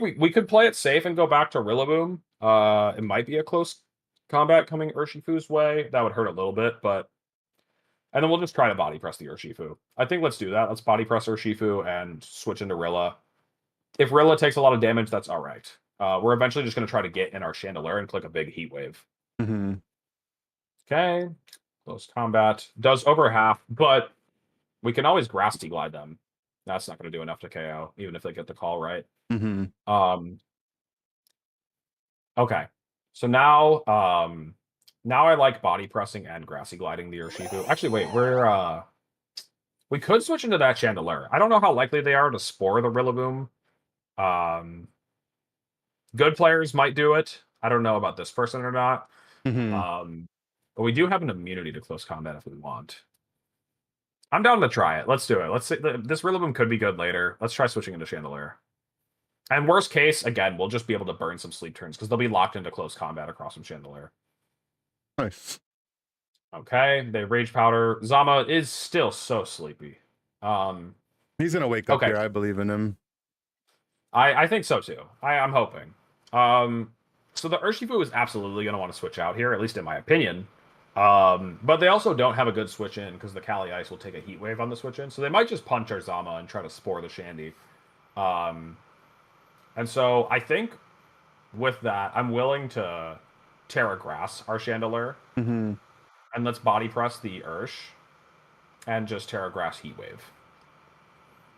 we could play it safe and go back to Rillaboom. It might be a close combat coming Urshifu's way. That would hurt a little bit, but and then we'll just try to body press the Urshifu. I think let's do that. Let's body press Urshifu and switch into Rilla. If Rilla takes a lot of damage, that's all right. We're eventually just going to try to get in our Chandelure and click a big Heat Wave. Mm-hmm. Okay. Close combat. Does over half, but we can always Grassy Glide them. That's not going to do enough to KO, even if they get the call right. Mm-hmm. Okay. So now I like body pressing and Grassy Gliding the Urshifu. Actually, wait, we could switch into that Chandelure. I don't know how likely they are to spore the Rillaboom. Good players might do it. I don't know about this person or not. Mm-hmm. But we do have an immunity to close combat if we want. I'm down to try it. Let's do it. Let's see. This Rillaboom could be good later. Let's try switching into Chandelure. And worst case, again, we'll just be able to burn some sleep turns because they'll be locked into close combat across from Chandelure. Nice. Okay, they Rage Powder. Zama is still so sleepy. He's gonna wake up here. I believe in him. I think so too. I'm hoping. So the Urshifu is absolutely going to want to switch out here, at least in my opinion. But they also don't have a good switch in because the Kali Ice will take a Heat Wave on the switch in. So they might just punch our Zama and try to spore the Shandy. And so I think with that, I'm willing to Terra Grass our Chandelure. Mm-hmm. And let's body press the Ursh and just Terra Grass Heat Wave.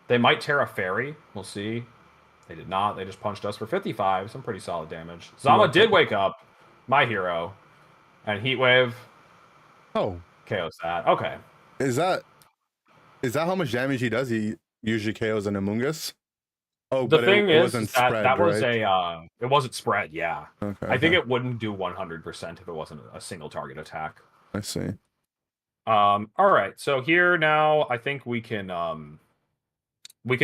They might Terra Fairy. We'll see. They did not. They just punched us for 55. Some pretty solid damage. Zama did wake up. My hero. And Heat Wave. Oh. KOs that. Okay. Is that how much damage he does? He usually KOs an Amoonguss? Oh, the but thing it is wasn't that spread, that was right? it wasn't spread, yeah. Okay. I think it wouldn't do 100% if it wasn't a single target attack. I see. All right. So here now I think we can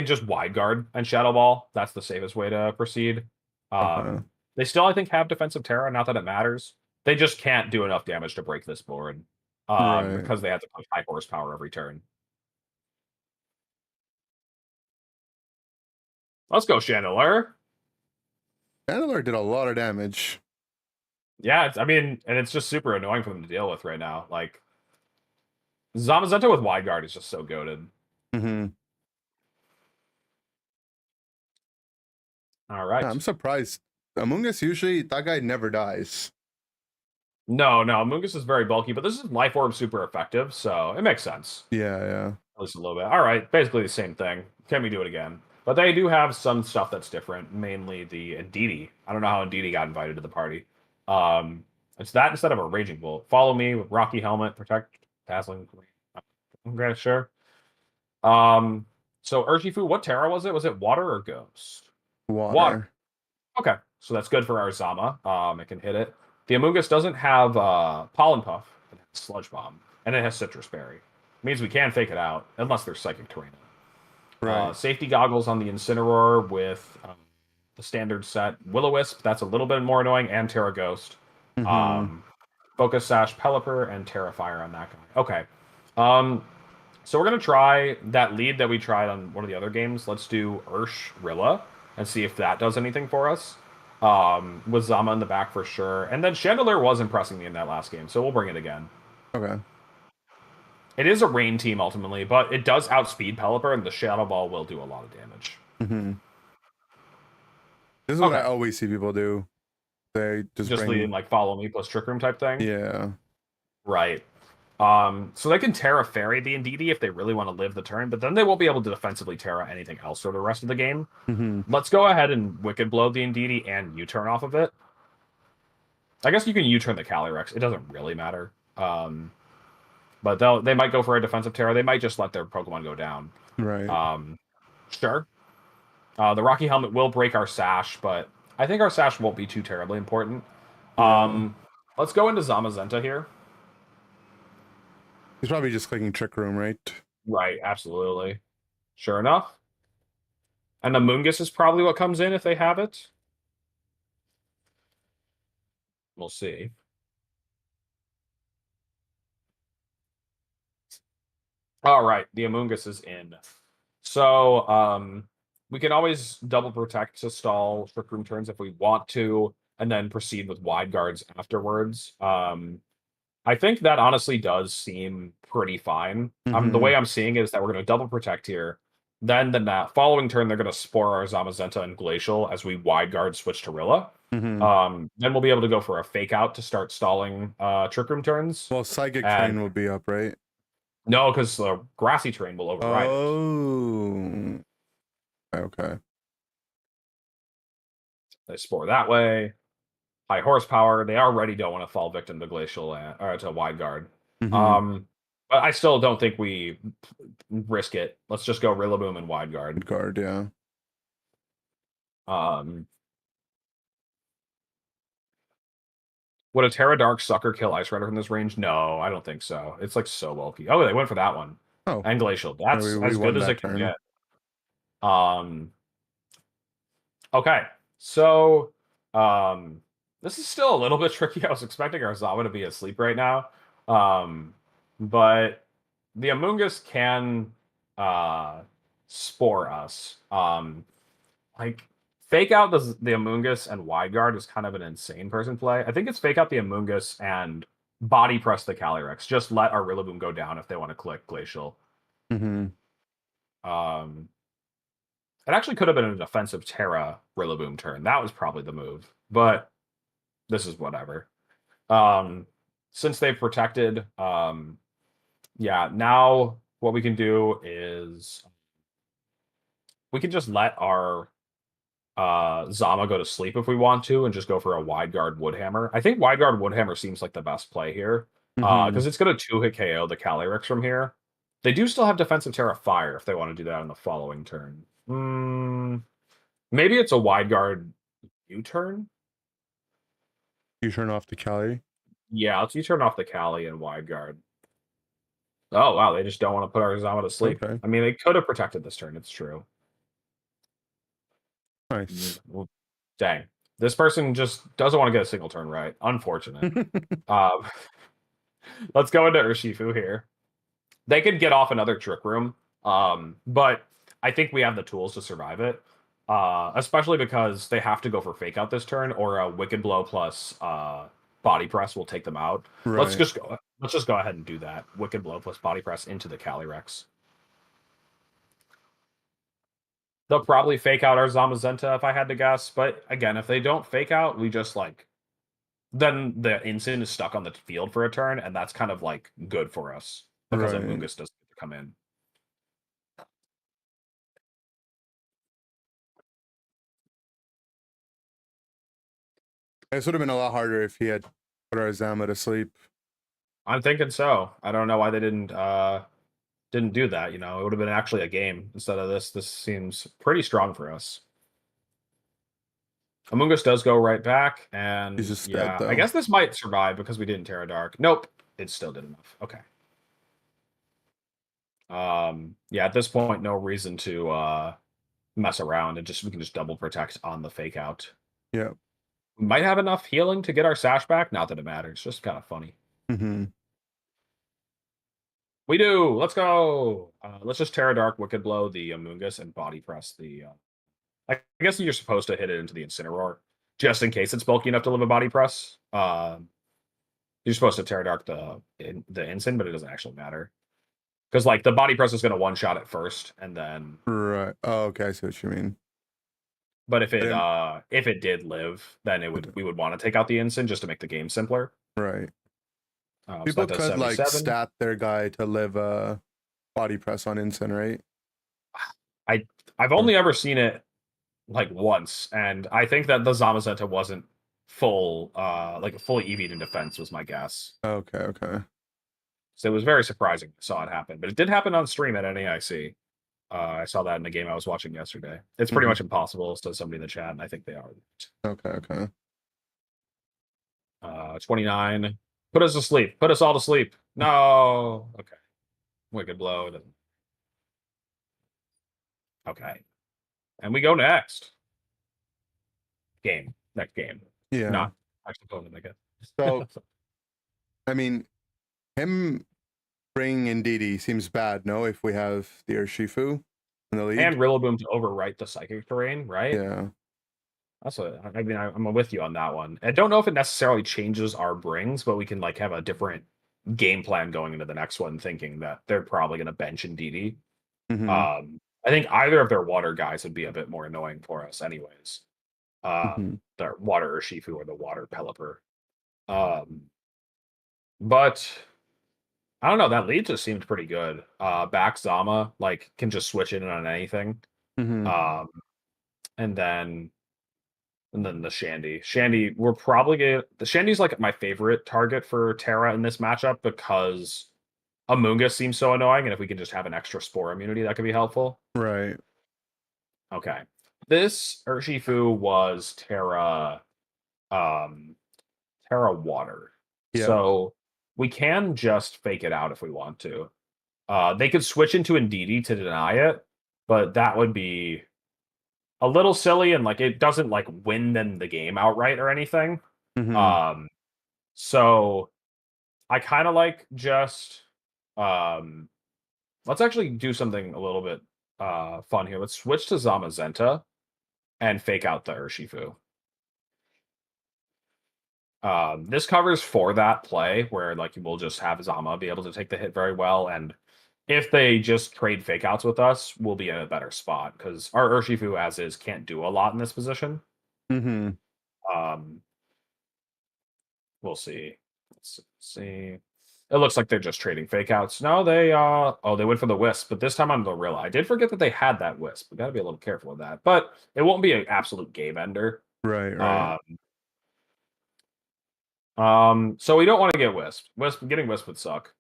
just wide guard and Shadow Ball. That's the safest way to proceed. They still, I think, have defensive Terra, not that it matters. They just can't do enough damage to break this board because they have to put high horsepower every turn. Let's go, Chandelure. Chandelure did a lot of damage. Yeah, and it's just super annoying for them to deal with right now. Like, Zamazenta with wide guard is just so goated. Mm-hmm. All right. Yeah, I'm surprised. Amoonguss usually, that guy never dies. No, Amoonguss is very bulky, but this is Life Orb super effective, so it makes sense. Yeah. At least a little bit. All right, basically the same thing. Can we do it again? But they do have some stuff that's different, mainly the Indeedee. I don't know how Indeedee got invited to the party. It's that instead of a Raging Bolt. Follow me with Rocky Helmet, Protect, Dazzling. Okay, sure. So Urshifu, what Terra was it? Was it Water or Ghost? Water. Okay, so that's good for our Zama. It can hit it. The Amoonguss doesn't have Pollen Puff. It has Sludge Bomb, and it has Citrus Berry. It means we can fake it out, unless there's Psychic Terrain. Right. Safety Goggles on the Incineroar with the standard set Will-O-Wisp. That's a little bit more annoying, and Terra Ghost. Mm-hmm. Focus Sash Pelipper and Terra Fire on that guy. Okay. So we're going to try that lead that we tried on one of the other games. Let's do Ursh Rilla and see if that does anything for us. With Zama in the back for sure. And then Chandelure was impressing me in that last game, so we'll bring it again. Okay. It is a rain team ultimately, but it does outspeed Pelipper, and the Shadow Ball will do a lot of damage. Mm-hmm. This is what I always see people do. They just bring... lead like Follow Me plus Trick Room type thing? Yeah. Right. So they can Terra Fairy the Indeedee if they really want to live the turn, but then they won't be able to defensively Terra anything else for the rest of the game. Let's go ahead and Wicked Blow the Indeedee and U-turn off of it. I guess you can U-turn the Calyrex. It doesn't really matter. But they might go for a defensive Terra. They might just let their Pokemon go down. Right. Sure. The Rocky Helmet will break our Sash, but I think our Sash won't be too terribly important. Let's go into Zamazenta here. He's probably just clicking Trick Room, right? Right, absolutely. Sure enough. And the Moongus is probably what comes in if they have it. We'll see. All right, the Amoongus is in. So we can always double protect to stall Trick Room turns if we want to, and then proceed with Wide Guards afterwards. I think that honestly does seem pretty fine. The way I'm seeing it is that we're going to double protect here. Then the following turn, they're going to Spore our Zamazenta and Glacial as we Wide Guard switch to Rilla. Then we'll be able to go for a Fake Out to start stalling Trick Room turns. Well, Psychic Train will be up, right? No, because the Grassy Terrain will override it. Oh. Okay. They Spore that way. High horsepower. They already don't want to fall victim to Glacial or to Wide Guard. But I still don't think we risk it. Let's just go Rillaboom and Wide Guard. Guard, yeah. Would a Terra Dark Sucker kill Ice Rider from this range? No, I don't think so. It's like so bulky. Oh, they went for that one. Oh. And Glacial. That's as good as it can get. Okay. So this is still a little bit tricky. I was expecting our Zama to be asleep right now. But the Amoongus can Spore us. Like Fake Out the Amoongus and Wide Guard is kind of an insane person play. I think it's Fake Out the Amoongus and Body Press the Calyrex. Just let our Rillaboom go down if they want to click Glacial. It actually could have been a defensive Terra Rillaboom turn. That was probably the move. But this is whatever. Since they've protected, yeah, now what we can do is we can just let our Zama go to sleep if we want to and just go for a Wide Guard Woodhammer. I think Wide Guard Woodhammer seems like the best play here because it's going to 2-hit KO the Calyrex from here. They do still have defensive Terra Fire if they want to do that on the following turn. Maybe it's a Wide Guard U-turn. You turn off the Cali? Yeah, let's U-turn off the Cali and Wide Guard. Oh, wow, they just don't want to put our Zama to sleep. Okay. I mean, they could have protected this turn, it's true. Nice. Well, dang. This person just doesn't want to get a single turn right. Unfortunate. Let's go into Urshifu here. They could get off another Trick Room, but I think we have the tools to survive it. Especially because they have to go for Fake Out this turn, or a Wicked Blow plus Body Press will take them out. Right. Let's just go ahead and do that. Wicked Blow plus Body Press into the Calyrex. They'll probably Fake Out our Zamazenta if I had to guess, but again, if they don't Fake Out, we just then the Instant is stuck on the field for a turn, and that's kind of good for us because Amoongus doesn't come in. This would have been a lot harder if he had put our Zama to sleep. I'm thinking so. I don't know why they didn't do that. It would have been actually a game instead of this. This seems pretty strong for us. Amoongus does go right back, and he's just dead, though. I guess this might survive because we didn't Terra Dark. Nope, it still did enough. Okay. Yeah, at this point, no reason to mess around, and we can just double protect on the Fake Out. Yeah. We might have enough healing to get our Sash back. Not that it matters. Just kind of funny. We do. Let's go. Let's just Terra Dark, Wicked Blow the Amoongus, and Body Press the. I guess you're supposed to hit it into the Incineroar, just in case it's bulky enough to live a Body Press. You're supposed to Terra Dark the Incin, but it doesn't actually matter. Because the Body Press is going to one-shot it first, and then... Right. Oh, okay, I see what you mean. But if it did live, then we would want to take out the Incin just to make the game simpler. Right. So People that does could like 77. stat their guy to live body press on incinerate. I've only ever seen it like once, and I think that the Zamazenta wasn't full, like fully EV'd in defense was my guess. Okay, okay. So it was very surprising I saw it happen, but it did happen on stream at NAIC. I saw that in the game I was watching yesterday. It's pretty much impossible, says somebody in the chat, and I think they are. Okay, okay. 29. Put us to sleep. Put us all to sleep. No. Okay. Wicked blow. Okay. And we go next. Game. Next game. Yeah. Not actually going to make it. So, I mean, him bringing in Didi seems bad, no? If we have the Urshifu in the lead. And Rillaboom to overwrite the psychic terrain, right? Yeah. That's I'm with you on that one. I don't know if it necessarily changes our brings, but we can like have a different game plan going into the next one, thinking that they're probably going to bench Indeedee. I think either of their water guys would be a bit more annoying for us, anyways. The water Urshifu or the water Pelipper. But I don't know. That lead just seemed pretty good. Back Zama like can just switch in on anything. And then the Shandy. Shandy, we're probably gonna. The Shandy's like my favorite target for Terra in this matchup because Amoonguss seems so annoying, and if we can just have an extra Spore immunity, that could be helpful. Right. Okay. This Urshifu was Terra Water. Yeah. So we can just fake it out if we want to. They could switch into Indeedee to deny it, but that would be a little silly, and like it doesn't like win them the game outright or anything. So I kind of like just let's actually do something a little bit fun here. Let's switch to Zamazenta and fake out the Urshifu. This covers for that play where like we'll just have Zama be able to take the hit very well, and if they just trade fake outs with us, we'll be in a better spot because our Urshifu as is can't do a lot in this position. We'll see. Let's see. It looks like they're just trading fake outs. No, they they went for the Wisp, but this time on Lorilla. I did forget that they had that Wisp. We gotta be a little careful with that. But it won't be an absolute game ender. Right. So we don't want to get Wisp. Getting Wisp would suck.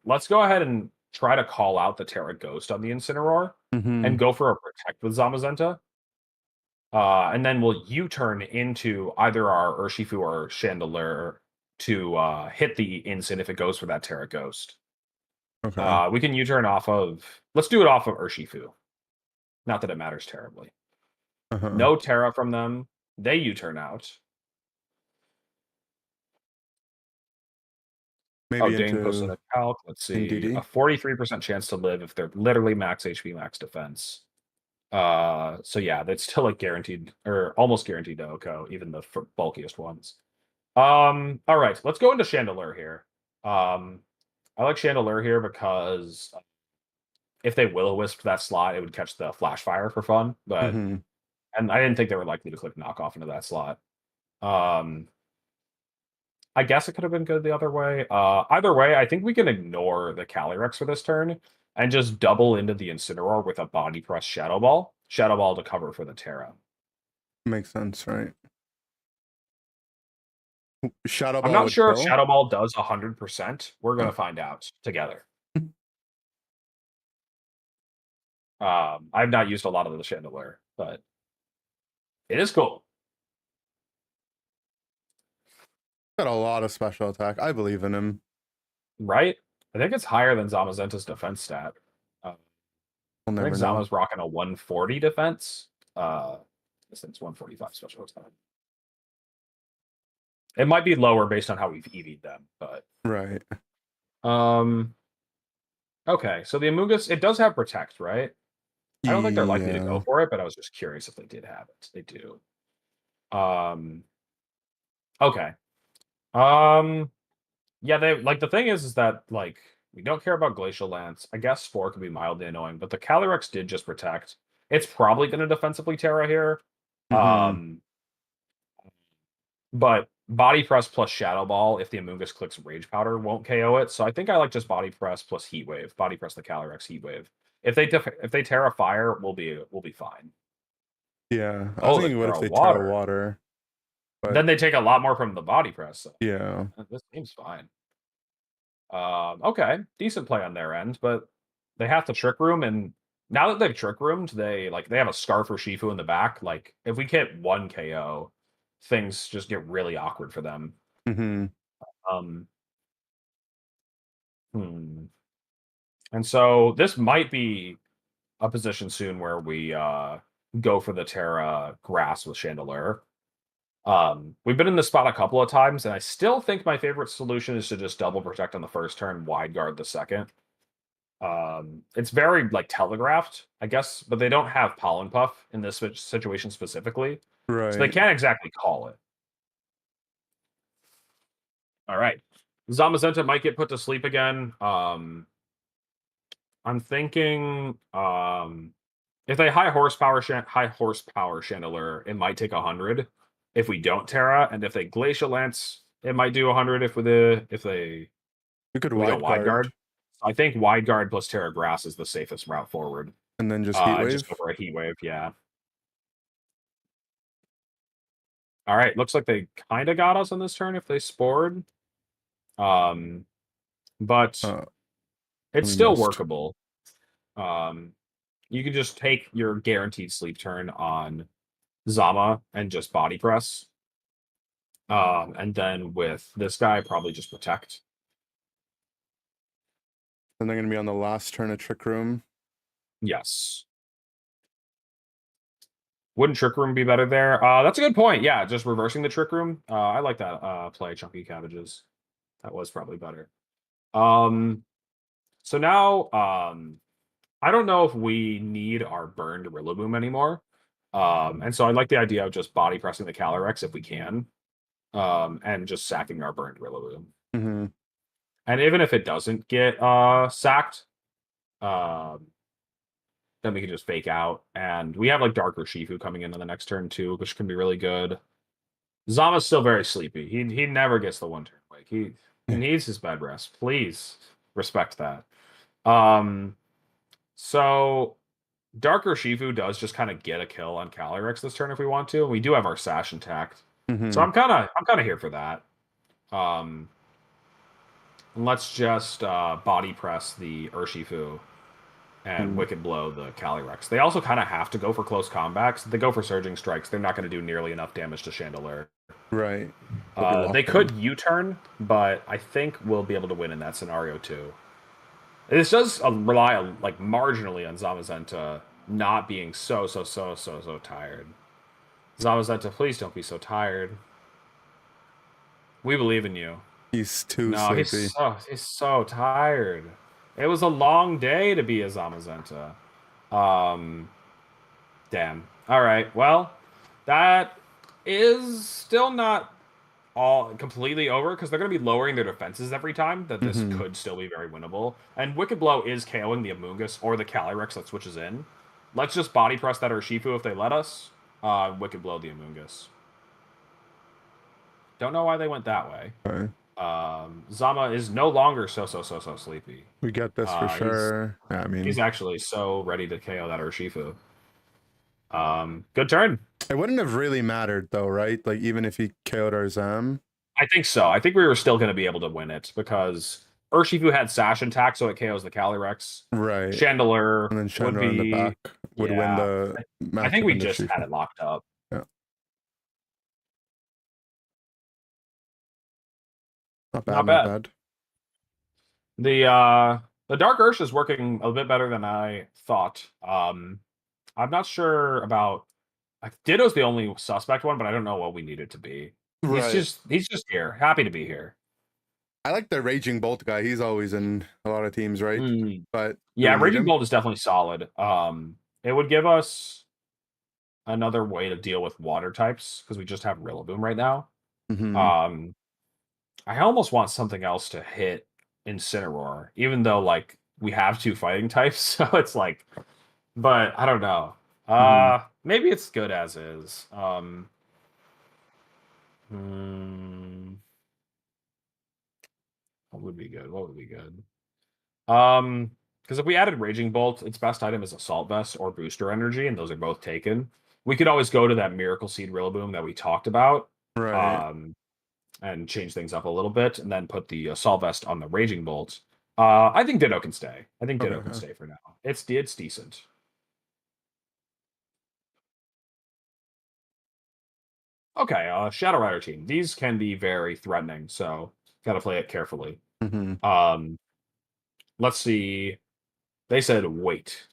Let's go ahead and try to call out the Terra Ghost on the Incineroar and go for a Protect with Zamazenta. And then we'll U-turn into either our Urshifu or Chandelure to hit the Incin if it goes for that Terra Ghost. Okay. We can U-turn off of... Let's do it off of Urshifu. Not that it matters terribly. No Terra from them. They U-turn out. Maybe Dane posted a calc. Let's see. A 43% chance to live if they're literally max HP, max defense. So yeah, that's still like guaranteed or almost guaranteed to OCO, even the bulkiest ones. All right, let's go into Chandelure here. I like Chandelure here because if they Will-O-Wisp that slot, it would catch the Flash Fire for fun. But and I didn't think they were likely to click knockoff into that slot. I guess it could have been good the other way. Either way, I think we can ignore the Calyrex for this turn and just double into the Incineroar with a Body Press Shadow Ball. Shadow Ball to cover for the Terra. Makes sense, right? Shadow Ball. I'm not sure if Shadow Ball does 100%. We're going to find out together. I've not used a lot of the Chandelure, but it is cool. Got a lot of special attack. I believe in him. Right? I think it's higher than Zamazenta's defense stat. I think Zama's rocking a 140 defense. This thing's 145 special attack. It might be lower based on how we've EV'd them, but right. Okay, so the Amoonguss, it does have Protect, right? I don't think they're likely to go for it, but I was just curious if they did have it. They do. Okay. Yeah, they like the thing is that like we don't care about Glacial Lance. I guess Spore could be mildly annoying, but the Calyrex did just Protect. It's probably going to defensively Terra here. But Body Press plus Shadow Ball, if the Amoonguss clicks Rage Powder, won't KO it. So I think I like just Body Press plus Heat Wave. Body Press the Calyrex Heat Wave. If they Terra Fire, we'll be fine. Yeah. I was Oh, they thinking, what if Terra they Water. Terra Water? But Then they take a lot more from the Body Press. So yeah. this seems fine. Okay, decent play on their end, but they have to Trick Room, and now that they've Trick Roomed, they have a Scarf or Shifu in the back. Like, if we get one KO, things just get really awkward for them. Mm-hmm. And so this might be a position soon where we go for the Terra Grass with Chandelure. We've been in this spot a couple of times, and I still think my favorite solution is to just double protect on the first turn, wide guard the second. It's very like telegraphed, I guess, but they don't have Pollen Puff in this situation specifically, Right. so they can't exactly call it. All right, Zamazenta might get put to sleep again. I'm thinking if they high horsepower Chandelure, it might take 100 if we don't Terra, and if they Glacial Lance, it might do 100 if they we could go wide guard. guard. I think wide guard plus Terra Grass is the safest route forward. And then just Heat Wave? Just go for a Heat Wave, yeah. All right, looks like they kind of got us on this turn if they Spored. But it's still workable. You can just take your guaranteed sleep turn on Zama and just Body Press. And then with this guy, probably just Protect. And they're going to be on the last turn of Trick Room? Yes. Wouldn't Trick Room be better there? That's a good point. Yeah, just reversing the Trick Room. I like that play, Chunky Cabbages. That was probably better. So now, I don't know if we need our burned Rillaboom anymore. And so I like the idea of just body pressing the Calyrex if we can. And just sacking our burned Rillaboom. Mm-hmm. And even if it doesn't get sacked, then we can just fake out. And we have like Darker Shifu coming in on the next turn too, which can be really good. Zama's still very sleepy. He never gets the one turn wake. He needs his bed rest. Please respect that. So Darker Shifu does just kind of get a kill on Calyrex this turn if we want to. We do have our Sash intact. Mm-hmm. So I'm kind of here for that. Let's just body press the Urshifu and Wicked Blow the Calyrex. They also kind of have to go for close combats. If they go for Surging Strikes, they're not going to do nearly enough damage to Chandelure. Right. They could U-turn, but I think we'll be able to win in that scenario too. This does rely like marginally on Zamazenta not being so tired. Zamazenta, please don't be so tired. We believe in you. He's too sleepy. He's so tired. It was a long day to be a Zamazenta. Damn. All right. Well, that is still not all completely over because they're going to be lowering their defenses every time. That this could still be very winnable. And Wicked Blow is KOing the Amoonguss or the Calyrex that switches in. Let's just body press that Urshifu if they let us. Wicked Blow the Amoonguss. Don't know why they went that way. Okay. Zama is no longer so sleepy. We get this for sure. Yeah, I mean, he's actually so ready to KO that Urshifu. Good turn. It wouldn't have really mattered though, right? Like even if he KO'd our Zam. I think so. I think we were still going to be able to win it because Urshifu had Sash intact, so it KOs the Calyrex. Right. Chandelure and then Chandelure in the back would win the match. I think we just had it locked up. Yeah. Not bad. The Dark Ursh is working a bit better than I thought. I'm not sure about. Ditto's the only suspect one, but I don't know what we need it to be. Right. He's just here, happy to be here. I like the Raging Bolt guy. He's always in a lot of teams, right? But yeah, Raging Bolt is definitely solid. It would give us another way to deal with water types because we just have Rillaboom right now. I almost want something else to hit Incineroar, even though like we have two fighting types, so it's like, but I don't know. Maybe it's good as is. would be good? What would be good? Because if we added Raging Bolt, its best item is Assault Vest or Booster Energy, and those are both taken. We could always go to that Miracle Seed Rillaboom that we talked about, Right. and change things up a little bit, and then put the Assault Vest on the Raging Bolt. I think Ditto can stay. I think Ditto can stay for now. It's decent. Okay, Shadow Rider team. These can be very threatening, so gotta play it carefully. Let's see. They said wait.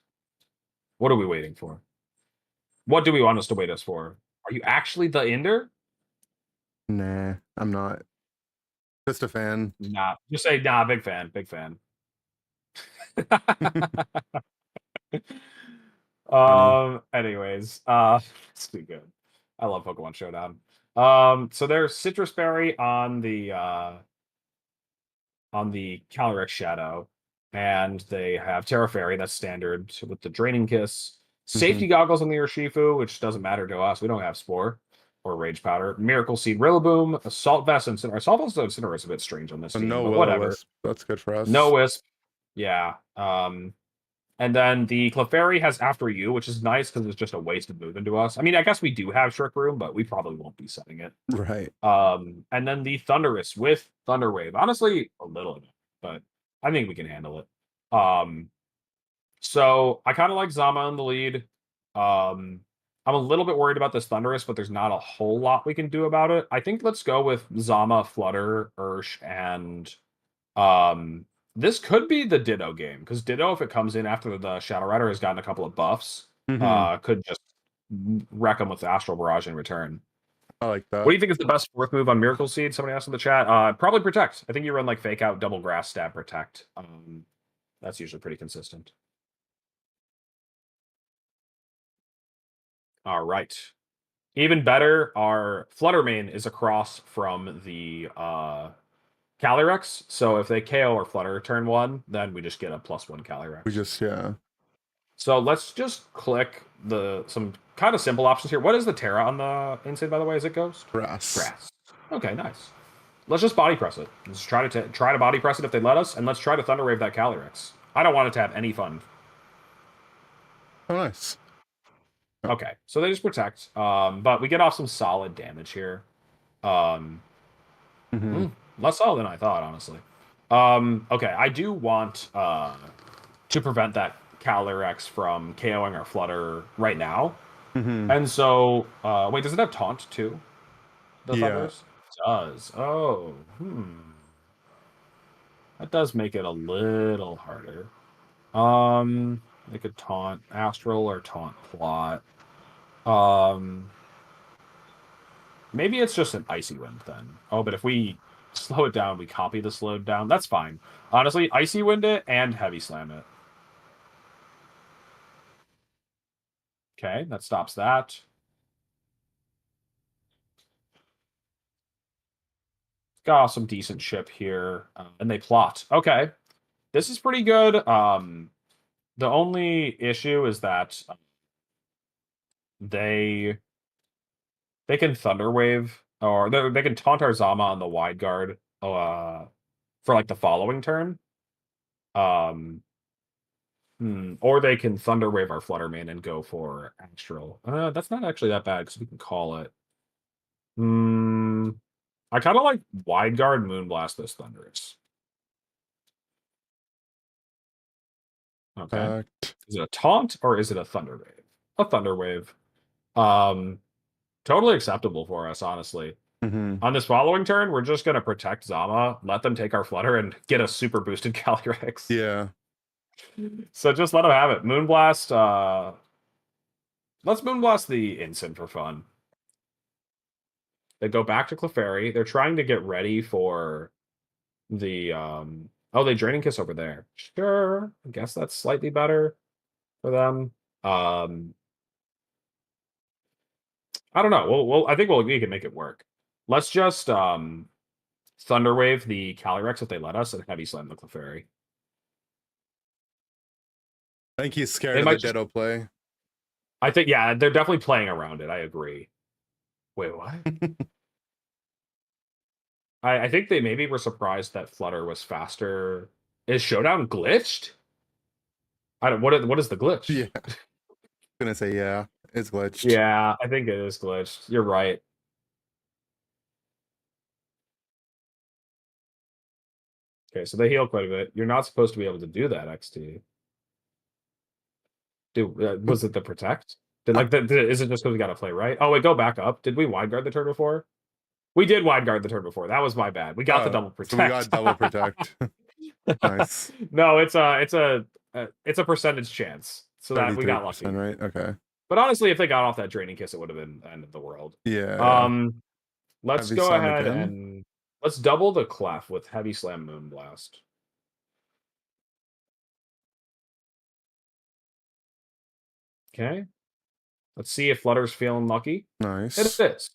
What are we waiting for? What do we want us to wait us for? Are you actually the Ender? Nah, I'm not. Just a fan. Nah. Just say nah, big fan, big fan. Anyways, it's too good. I love Pokemon Showdown. So there's Citrus Berry on the Calyrex Shadow, and they have Terra Fairy, that's standard with the Draining Kiss. Safety Goggles on the Urshifu, which doesn't matter to us. We don't have Spore or Rage Powder. Miracle Seed Rillaboom, Assault Vest, and Incineroar. Assault Vest and Incineroar is a bit strange on this team, No but Will whatever. Wisp. That's good for us. No Wisp. Yeah. And then the Clefairy has After You, which is nice because it's just a wasted move into us. I mean, I guess we do have Trick Room, but we probably won't be setting it. Right. And then the Thundurus with Thunder Wave. Honestly, a little bit, but I think we can handle it. So I kind of like Zama in the lead. I'm a little bit worried about this Thundurus, but there's not a whole lot we can do about it. I think let's go with Zama, Flutter, Ursh, and this could be the Ditto game, because Ditto, if it comes in after the Shadow Rider has gotten a couple of buffs, could just wreck them with the Astral Barrage in return. I like that. What do you think is the best fourth move on Miracle Seed? Somebody asked in the chat. Probably Protect. I think you run like Fake Out, Double Grass, Stab, Protect. That's usually pretty consistent. All right. Even better, our Flutter main is across from the Calyrex, so if they KO or Flutter turn 1, then we just get a +1 Calyrex. We just, yeah. So let's just click some kind of simple options here. What is the Terra on the inside, by the way? Is it Ghost? Grass. Grass. Okay, nice. Let's just body press it. Let's try to body press it if they let us, and let's try to Thunder Wave that Calyrex. I don't want it to have any fun. Oh, nice. Okay, so they just protect, but we get off some solid damage here. Less solid than I thought, honestly. Okay, I do want to prevent that Calyrex from KOing our Flutter right now. And so, wait, does it have Taunt too? The Thunders? It does. Oh, that does make it a little harder. They could Taunt Astral or Taunt Plot. Maybe it's just an Icy Wind then. Oh, but if we slow it down, we copy the slowed down. That's fine. Honestly, Icy Wind it and Heavy Slam it. Okay, that stops that. Got some decent ship here. And they plot. Okay. This is pretty good. The only issue is that they can Thunder Wave, or they can taunt our Zama on the wide guard for like the following turn. Or they can Thunder Wave our Flutter main and go for Astral. That's not actually that bad because we can call it. I kind of like wide guard Moonblast this Thundurus. Okay. Is it a taunt or is it a Thunder Wave? A Thunder Wave. Totally acceptable for us, honestly. On this following turn, we're just going to protect Zama, let them take our Flutter, and get a super boosted Calyrex. Yeah. So just let them have it. Moonblast. Let's Moonblast the Incin for fun. They go back to Clefairy. They're trying to get ready for the... Oh, they Draining Kiss over there. Sure. I guess that's slightly better for them. I don't know. I think we can make it work. Let's just Thunder Wave the Calyrex if they let us, and Heavy Slam the Clefairy. I think he's scared of the Ditto play. I think, yeah, they're definitely playing around it. I agree. Wait, what? I think they maybe were surprised that Flutter was faster. Is Showdown glitched? I don't. What is the glitch? Yeah. Gonna say yeah, it's glitched. Yeah, I think it is glitched. You're right. Okay, so they heal quite a bit. You're not supposed to be able to do that, XT. Dude, was it the protect? Is it just because we got to play right? Oh, wait, go back up. Did we wide guard the turn before? We did wide guard the turn before. That was my bad. We got the double protect. So we got double protect. Nice. No, it's a percentage chance. So that we got lucky. Right? Okay. But honestly, if they got off that draining kiss, it would have been the end of the world. Yeah. Let's Heavy go Slam ahead again. and let's double the clef with Heavy Slam Moonblast. Okay. Let's see if Flutter's feeling lucky. Nice. It is.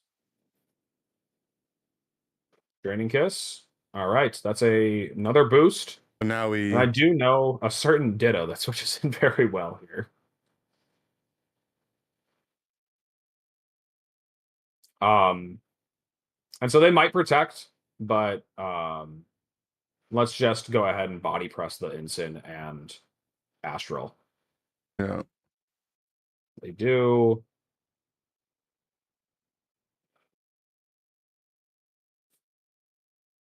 Draining Kiss. All right, that's another boost. So now we. And I do know a certain Ditto that switches in very well here. And so they might protect, but let's just go ahead and body press the Ensign and Astral. Yeah. They do.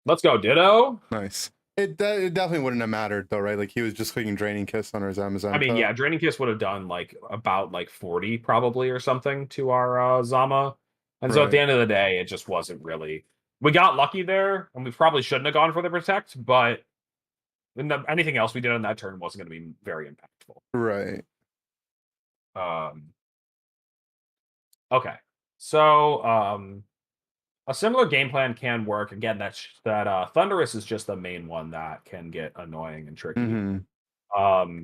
Let's go, Ditto. Nice. It definitely wouldn't have mattered though, right? Like he was just clicking Draining Kiss on his Amazon. I mean, yeah, Draining Kiss would have done like about 40 probably or something to our Zama. And so at the end of the day, it just wasn't really. We got lucky there, and we probably shouldn't have gone for the protect, but anything else we did on that turn wasn't going to be very impactful. Right. Okay. So a similar game plan can work. Again, that Thunderous is just the main one that can get annoying and tricky. Mm-hmm.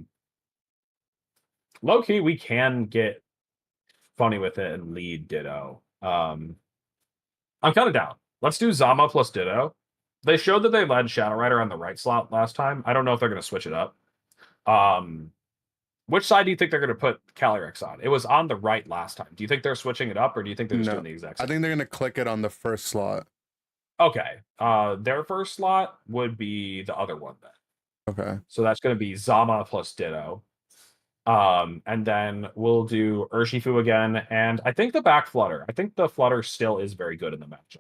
Low key, we can get funny with it and lead Ditto. I'm kind of down. Let's do Zama plus Ditto. They showed that they led Shadow Rider on the right slot last time. I don't know if they're going to switch it up. Which side do you think they're going to put Calyrex on? It was on the right last time. Do you think they're switching it up, or do you think they're just doing the exact same? I think they're going to click it on the first slot. Okay. Their first slot would be the other one then. Okay. So that's going to be Zama plus Ditto. And then we'll do Urshifu again, and I think the back Flutter. I think the Flutter still is very good in the matchup.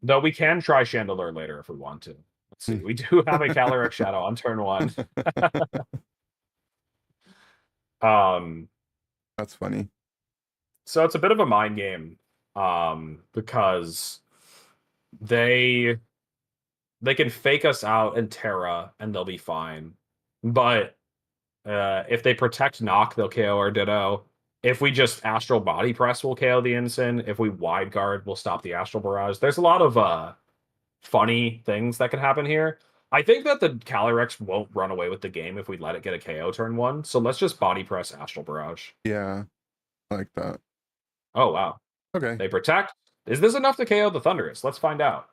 Though we can try Chandelure later if we want to. Let's see. We do have a Calyrex Shadow on turn 1. That's funny. So it's a bit of a mind game, because they can fake us out in Terra and they'll be fine. But if they protect Knock, they'll KO our Ditto. If we just Astral Body Press, we'll KO the Ensign. If we Wide Guard, we'll stop the Astral Barrage. There's a lot of funny things that could happen here. I think that the Calyrex won't run away with the game if we let it get a KO turn 1. So let's just Body Press Astral Barrage. Yeah, I like that. Oh, wow. Okay. They protect. Is this enough to KO the Thunderous? Let's find out.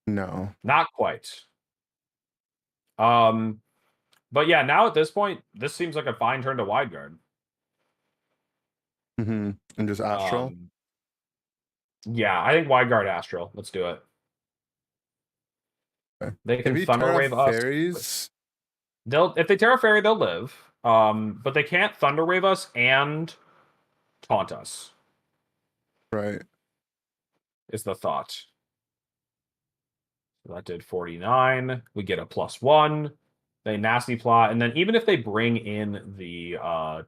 No. Not quite. But yeah, now at this point, this seems like a fine turn to Wide Guard. Mm-hmm. And just Astral? Yeah, I think Wide Guard Astral. Let's do it. Okay. They can Thunder Wave us. If they Terra Fairy, they'll live. But they can't Thunder Wave us and taunt us. Right. Is the thought. So that did 49. We get a +1. They nasty plot, and then even if they bring in the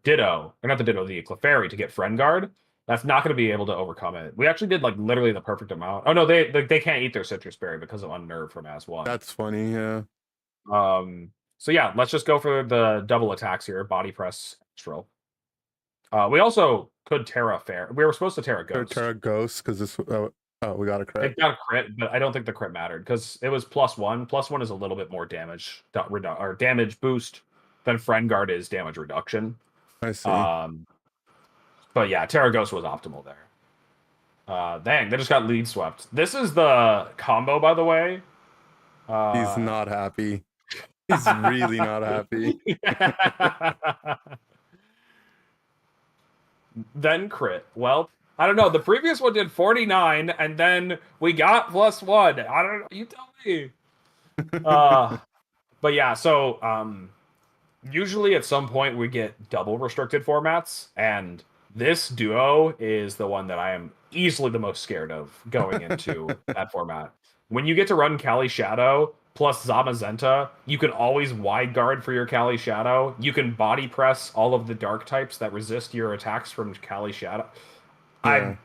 Ditto, or not the Ditto, the Clefairy to get Friend Guard, that's not going to be able to overcome it. We actually did literally the perfect amount. Oh no, they can't eat their Citrus Berry because of Unnerve from As1. That's funny, yeah. So yeah, let's just go for the double attacks here. Body Press, Astral. We also could Terra Fair. We were supposed to Terra Ghost. Terra Ghost because this. Oh, we got a crit. It got a crit, but I don't think the crit mattered because it was +1. +1 is a little bit more damage or damage boost than Friend Guard is damage reduction. I see. But yeah, Terra Ghost was optimal there. Dang, they just got lead swept. This is the combo, by the way. He's not happy. He's really not happy. Then crit. Well, I don't know. The previous one did 49, and then we got +1. I don't know. You tell me. But yeah, so usually at some point we get double restricted formats, and this duo is the one that I am easily the most scared of going into that format. When you get to run Kali Shadow plus Zamazenta, you can always wide guard for your Kali Shadow. You can body press all of the dark types that resist your attacks from Kali Shadow. Yeah.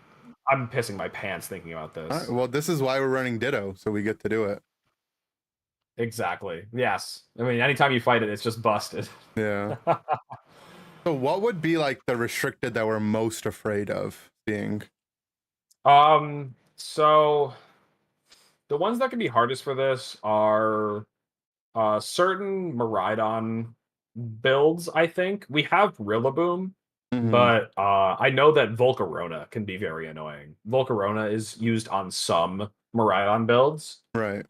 I'm pissing my pants thinking about All right, this. well, this is why we're running Ditto, so we get to do it. Exactly. Yes. I mean, anytime you fight it, it's just busted. Yeah. So what would be like the restricted that we're most afraid of seeing? So the ones that can be hardest for this are certain Miraidon builds, I think. We have Rillaboom, Mhm. but I know that Volcarona can be very annoying. Volcarona is used on some Miraidon builds. Right.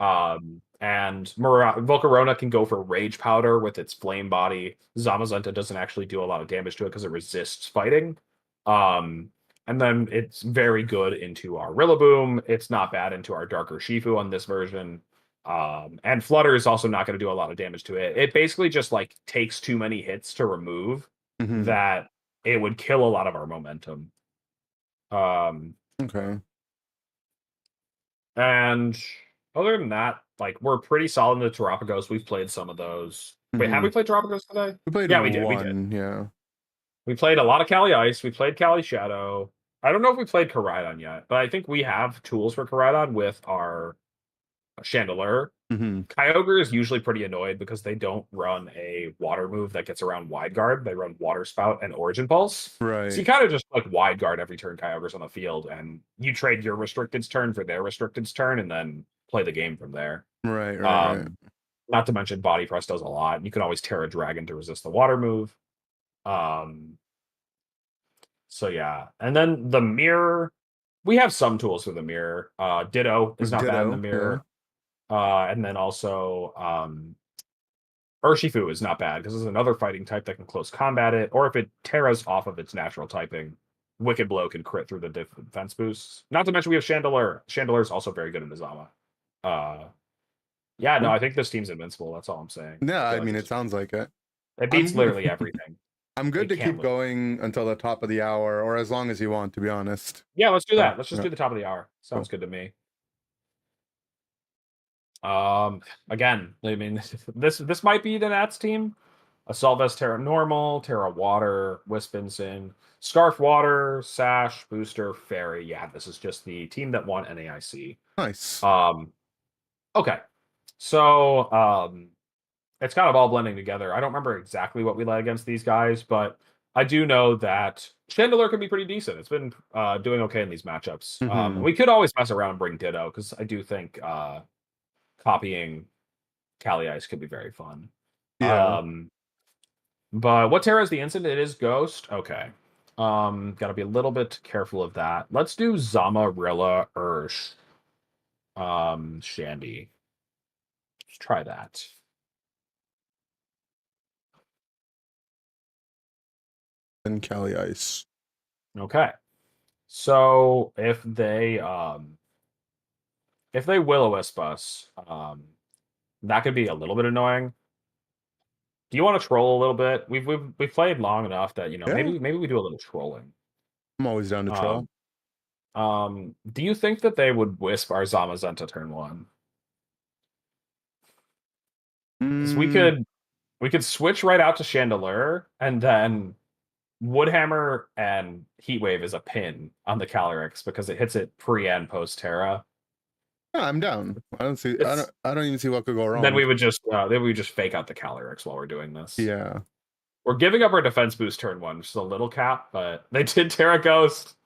And Volcarona can go for Rage Powder with its Flame Body. Zamazenta doesn't actually do a lot of damage to it because it resists fighting. Um, and then it's very good into our Rillaboom. It's not bad into our Darker Shifu on this version. And Flutter is also not going to do a lot of damage to it. It basically just like takes too many hits to remove Mhm. that it would kill a lot of our momentum. Okay. And other than that, like we're pretty solid in the Terapagos. We've played some of those. Wait, have we Mhm. played Terapagos today? We played Yeah, we did. We did. one, yeah. We played a lot of Kali Ice. We played Kali Shadow. I don't know if we played Koraidon yet, but I think we have tools for Koraidon with our Chandelure. Mhm. Kyogre is usually pretty annoyed because they don't run a water move that gets around Wide Guard. They run Water Spout and Origin Pulse. So Right. you kind of just like Wide Guard every turn Kyogre's on the field, and you trade your Restricted's turn for their Restricted's turn, and then play the game from there. Right. Not to mention Body Press does a lot. You can always Terra Dragon to resist the water move. Um, so yeah. And then the mirror, we have some tools for the mirror. Ditto is not bad in the Ditto, yeah. mirror. And then also Urshifu is not bad because it's another fighting type that can close combat it, or if it terras off of its natural typing, Wicked Blow can crit through the defense boosts. Not to mention we have Chandelure. Chandelure is also very good in Mizama. Yeah, no, I think this team's invincible. That's all I'm saying. Yeah, I I feel like mean, it sounds like it. it beats I'm literally everything. I'm good It to can't keep lose. going until the top of the hour, or as long as you want, to be honest. Yeah, let's do So, that. Let's just yeah. do the top of the hour. Sounds Cool. good to me. Again, I mean, this might be the Nats team. Assault Vest Terra Normal, Terra Water, Wispinson, Scarf Water, Sash, Booster, Fairy. Yeah, this is just the team that won NAIC. Nice. Okay. So, it's kind of all blending together. I don't remember exactly what we led against these guys, but I do know that Chandelure can be pretty decent. It's been doing okay in these matchups. Mhm. We could always mess around and bring Ditto, because I do think copying Kali Ice could be very fun. Yeah. But what Terra is the instant? It is Ghost. Okay. Gotta be a little bit careful of that. Let's do Zama, Rilla, Ursh, Shandy. Let's try that. And Kali Ice. Okay. So if they Will-O-Wisp us, that could be a little bit annoying. Do you want to troll a little bit? We've played long enough that Yeah. maybe we do a little trolling. I'm always down to troll. Do you think that they would wisp our Zamazenta turn 1? Because Mm, we could switch right out to Chandelure, and then Woodhammer and Heatwave is a pin on the Calyrex because it hits it pre and post Terra. yeah, I'm down. I don't see. It's I don't even see what could go wrong. then we would just fake out the Calyrex while we're doing this. Yeah. We're giving up our defense boost turn 1, which is a little cap, but they did Terra Ghost.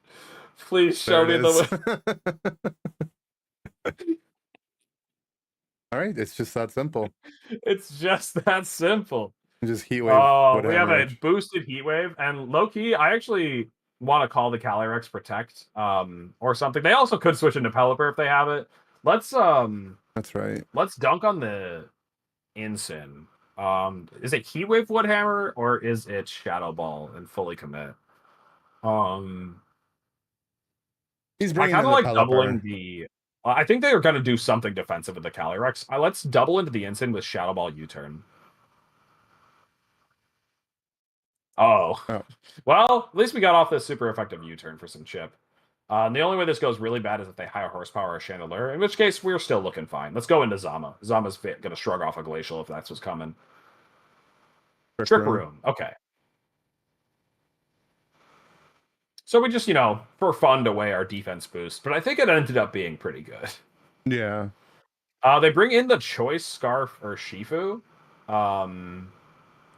Please show me There it is. the. All right, it's just that simple. It's just that simple. Just heat wave. We have a boosted heat wave, and low key, I actually want to call the Calyrex Protect, or something. They also could switch into Pelipper if they have it. Let's That's right. let's dunk on the Incin. Is it Heat Wave Woodhammer or is it Shadow Ball and fully commit? He's I bringing kind in of the like doubling Pelipper. the. I think they are going to do something defensive with the Calyrex. Let's double into the instant with Shadow Ball U-turn. Oh. Oh. Well, at least we got off this super effective U-turn for some chip. And the only way this goes really bad is if they higher horsepower or Chandelure, in which case we're still looking fine. Let's go into Zama. Zama's going to shrug off a Glacial if that's what's coming. Trick Room. Okay. So we just, for fun to weigh our defense boost, but I think it ended up being pretty good. Yeah. They bring in the Choice Scarf or Shifu.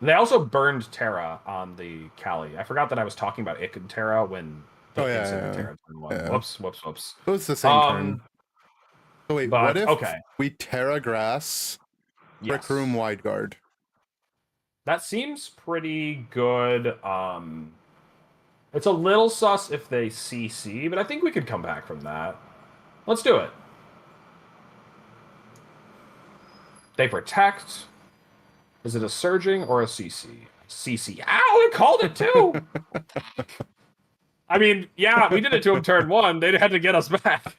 They also burned Terra on the Cali. I forgot that I was talking about Ick and Terra when the instant Terra turn one. Yeah. Whoops. It was the same turn. Oh wait, but, what if okay. we Terra Grass, Trick Room, Wide Guard? That seems pretty good. It's a little sus if they CC, but I think we could come back from that. Let's do it. They protect. Is it a surging or a CC? CC. Ow, it called it too! I mean, yeah, we did it to him turn one. They had to get us back.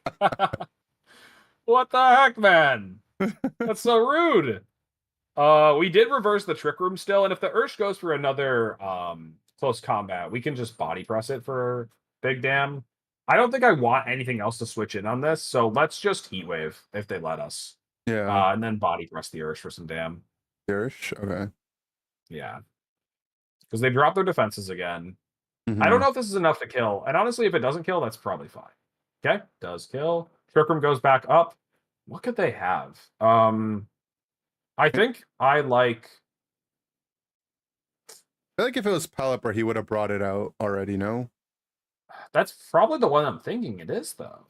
What the heck, man? That's so rude. We did reverse the Trick Room still, and if the Ursh goes for another close combat, we can just body press it for Big Damn. I don't think I want anything else to switch in on this, so let's just Heat Wave if they let us. Yeah. And then body press the Ursh for some damn. Ursh? Okay. Yeah. Because they drop their defenses again. I don't know if this is enough to kill. And honestly, if it doesn't kill, that's probably fine. Okay, does kill. Trick Room goes back up. What could they have? I think I like... I feel like if it was Pelipper, he would have brought it out already, no? That's probably the one I'm thinking it is, though.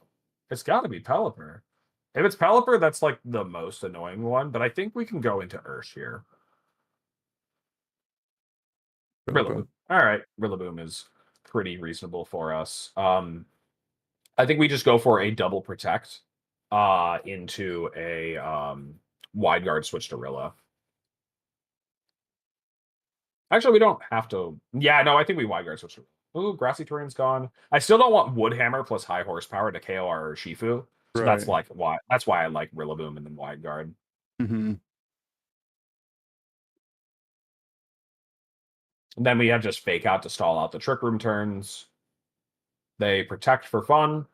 It's got to be Pelipper. If it's Pelipper, that's like the most annoying one, but I think we can go into Ursh here. Rillaboom. All right, Rillaboom is pretty reasonable for us. I think we just go for a double protect into a wide guard switch to Rilla. Actually, we don't have to. Yeah, no, I think we wide guard switch to Rilla. Ooh, Grassy Terrain's gone. I still don't want Woodhammer plus high horsepower to KO our Shifu. So that's like why I like Rillaboom and then wide guard. And then we have just Fake Out to stall out the Trick Room turns. They protect for fun,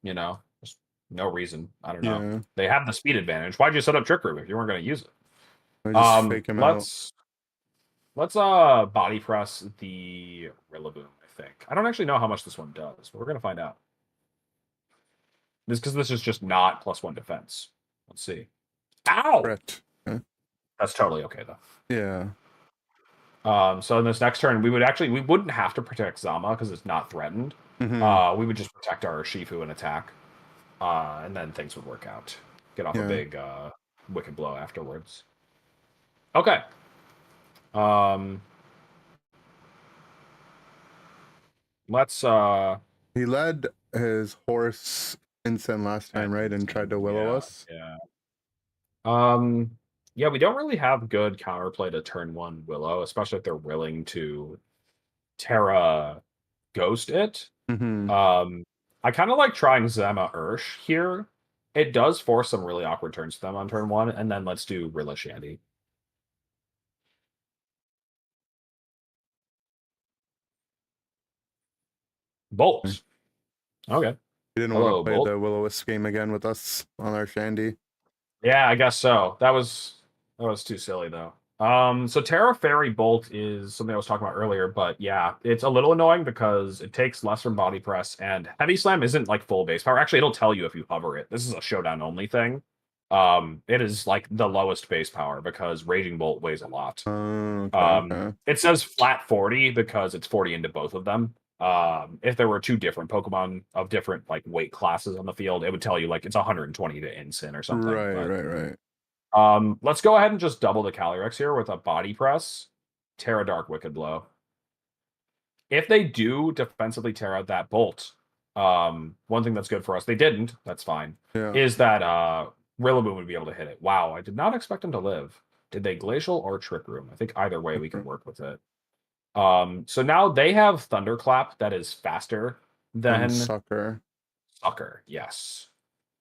just no reason. I don't know. Yeah. They have the speed advantage. Why'd you set up Trick Room if you weren't going to use it? I just fake him let's body press the Rillaboom, I think. I don't actually know how much this one does, but we're going to find out. This because this is just not +1 defense. Let's see. Ow! Correct. Okay. That's totally okay though. Yeah. So in this next turn, we wouldn't have to protect Zama because it's not threatened. We would just protect our Shifu and attack. And then things would work out. Get off a big Wicked Blow afterwards. Okay. Let's he led his horse instant last time, right? And tried to willow us. Yeah. Yeah, we don't really have good counterplay to turn one Willow, especially if they're willing to Terra Ghost it. I kind of like trying Zama Ursh here. It does force some really awkward turns to them on turn one, and then let's do Rilla Shandy. Bolt. Okay. He didn't want to play the Will-O-Wisp game again with us on our Shandy. Yeah, I guess so. That was too silly though. So Terra Fairy Bolt is something I was talking about earlier, but yeah, it's a little annoying because it takes less from body press, and Heavy Slam isn't like full base power. Actually, it'll tell you if you hover it. This is a showdown only thing. It is like the lowest base power because Raging Bolt weighs a lot. Okay. It says flat 40 because it's 40 into both of them. If there were two different Pokemon of different like weight classes on the field, it would tell you like it's 120 to Incin or something. Right. Let's go ahead and just double the Calyrex here with a body press. Terra Dark Wicked Blow. If they do defensively Terra that Bolt, one thing that's good for us, they didn't, that's fine, is that Rillaboom would be able to hit it. Wow, I did not expect him to live. Did they Glacial or Trick Room? I think either way we can work with it. So now they have Thunderclap that is faster than Sucker. Sucker, yes.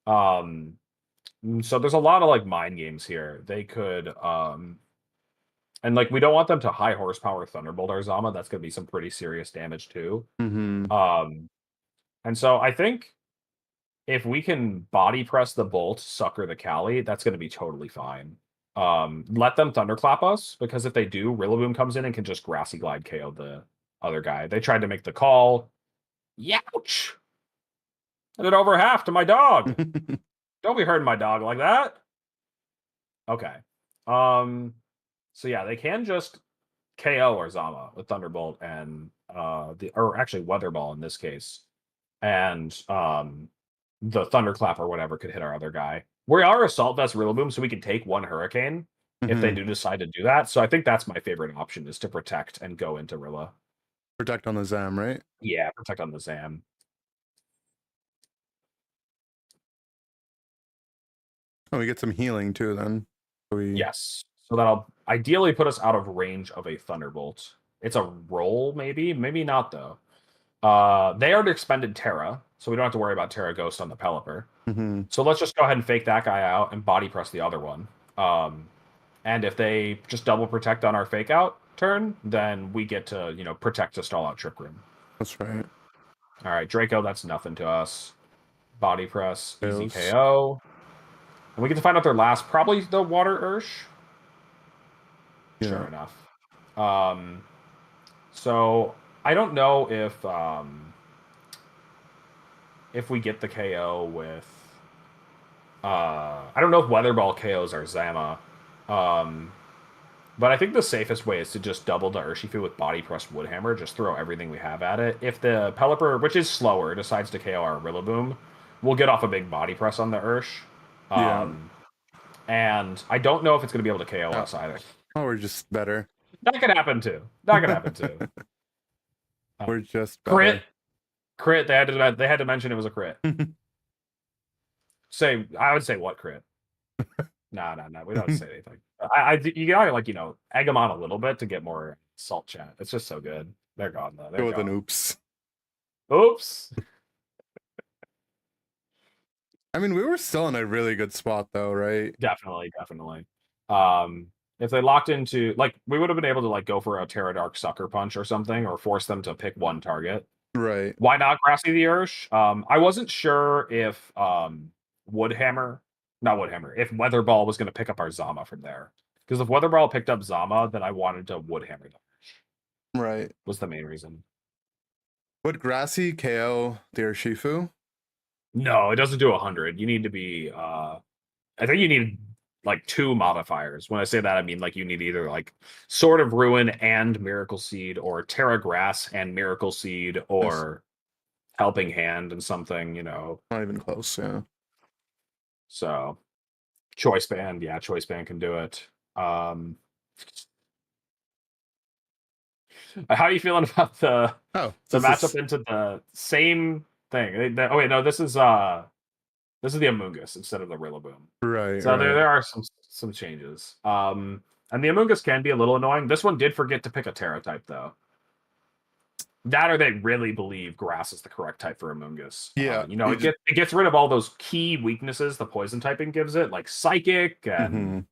So there's a lot of like mind games here. They could and like we don't want them to high horsepower Thunderbolt our Zama. That's gonna be some pretty serious damage too. Mm-hmm. And so I think if we can body press the bolt, sucker the Cali, that's gonna be totally fine. Let them thunderclap us, because if they do, Rillaboom comes in and can just grassy glide KO the other guy. They tried to make the call. Youch! I did over half to my dog. Don't be hurting my dog like that. Okay. So yeah, they can just KO our Zama with Thunderbolt and or actually Weather Ball in this case. And the Thunderclap or whatever could hit our other guy. We are Assault Vest Rillaboom, so we can take one Hurricane if they do decide to do that. So I think that's my favorite option, is to protect and go into Rilla. Protect on the Zam, right? Yeah, protect on the Zam. Oh, we get some healing too then. Yes. So that'll ideally put us out of range of a Thunderbolt. It's a roll, maybe? Maybe not, though. They already expended Terra, so we don't have to worry about Terra Ghost on the Pelipper. So let's just go ahead and fake that guy out and body press the other one. And if they just double protect on our fake out turn, then we get to, protect to stall out Trick Room. That's right. All right, Draco, that's nothing to us. Body press, easy Kills. KO. And we get to find out their last, probably the Water Ursh. Yeah. Sure enough. So I don't know if we get the KO with I don't know if Weather Ball KOs our Zama. But I think the safest way is to just double the Urshifu with Body Press Woodhammer, just throw everything we have at it. If the Pelipper, which is slower, decides to KO our Rillaboom, we'll get off a big Body Press on the Ursh. And I don't know if it's going to be able to KO us either. Oh, we're just better. That could happen too. We're just better. Crit. They had to mention it was a crit. I would say what crit? No. We don't say anything. You gotta egg them on a little bit to get more salt chat. It's just so good. They're gone though. Go with an oops. Oops. I mean, we were still in a really good spot though, right? Definitely. If they locked into, we would have been able to go for a Terra Dark Sucker Punch or something, or force them to pick one target. Right. Why not Grassy the Ursh? I wasn't sure if if Weather Ball was going to pick up our Zama from there. Because if Weather Ball picked up Zama, then I wanted to Woodhammer the Ursh. Right. Was the main reason. Would Grassy KO the Urshifu? No, it doesn't do 100. You need to be I think you need 2 modifiers. When I say that, I mean you need either Sword of Ruin and Miracle Seed, or Terra Grass and Miracle Seed, or Helping Hand and something, Not even close, yeah. So Choice Band can do it. How are you feeling about the matchup into the same thing? Oh wait, no, this is the Amoonguss instead of the Rillaboom. Right. So there are some changes. And the Amoonguss can be a little annoying. This one did forget to pick a Terra type though. That, or they really believe Grass is the correct type for Amoonguss. Yeah. It gets rid of all those key weaknesses the poison typing gives it, like Psychic and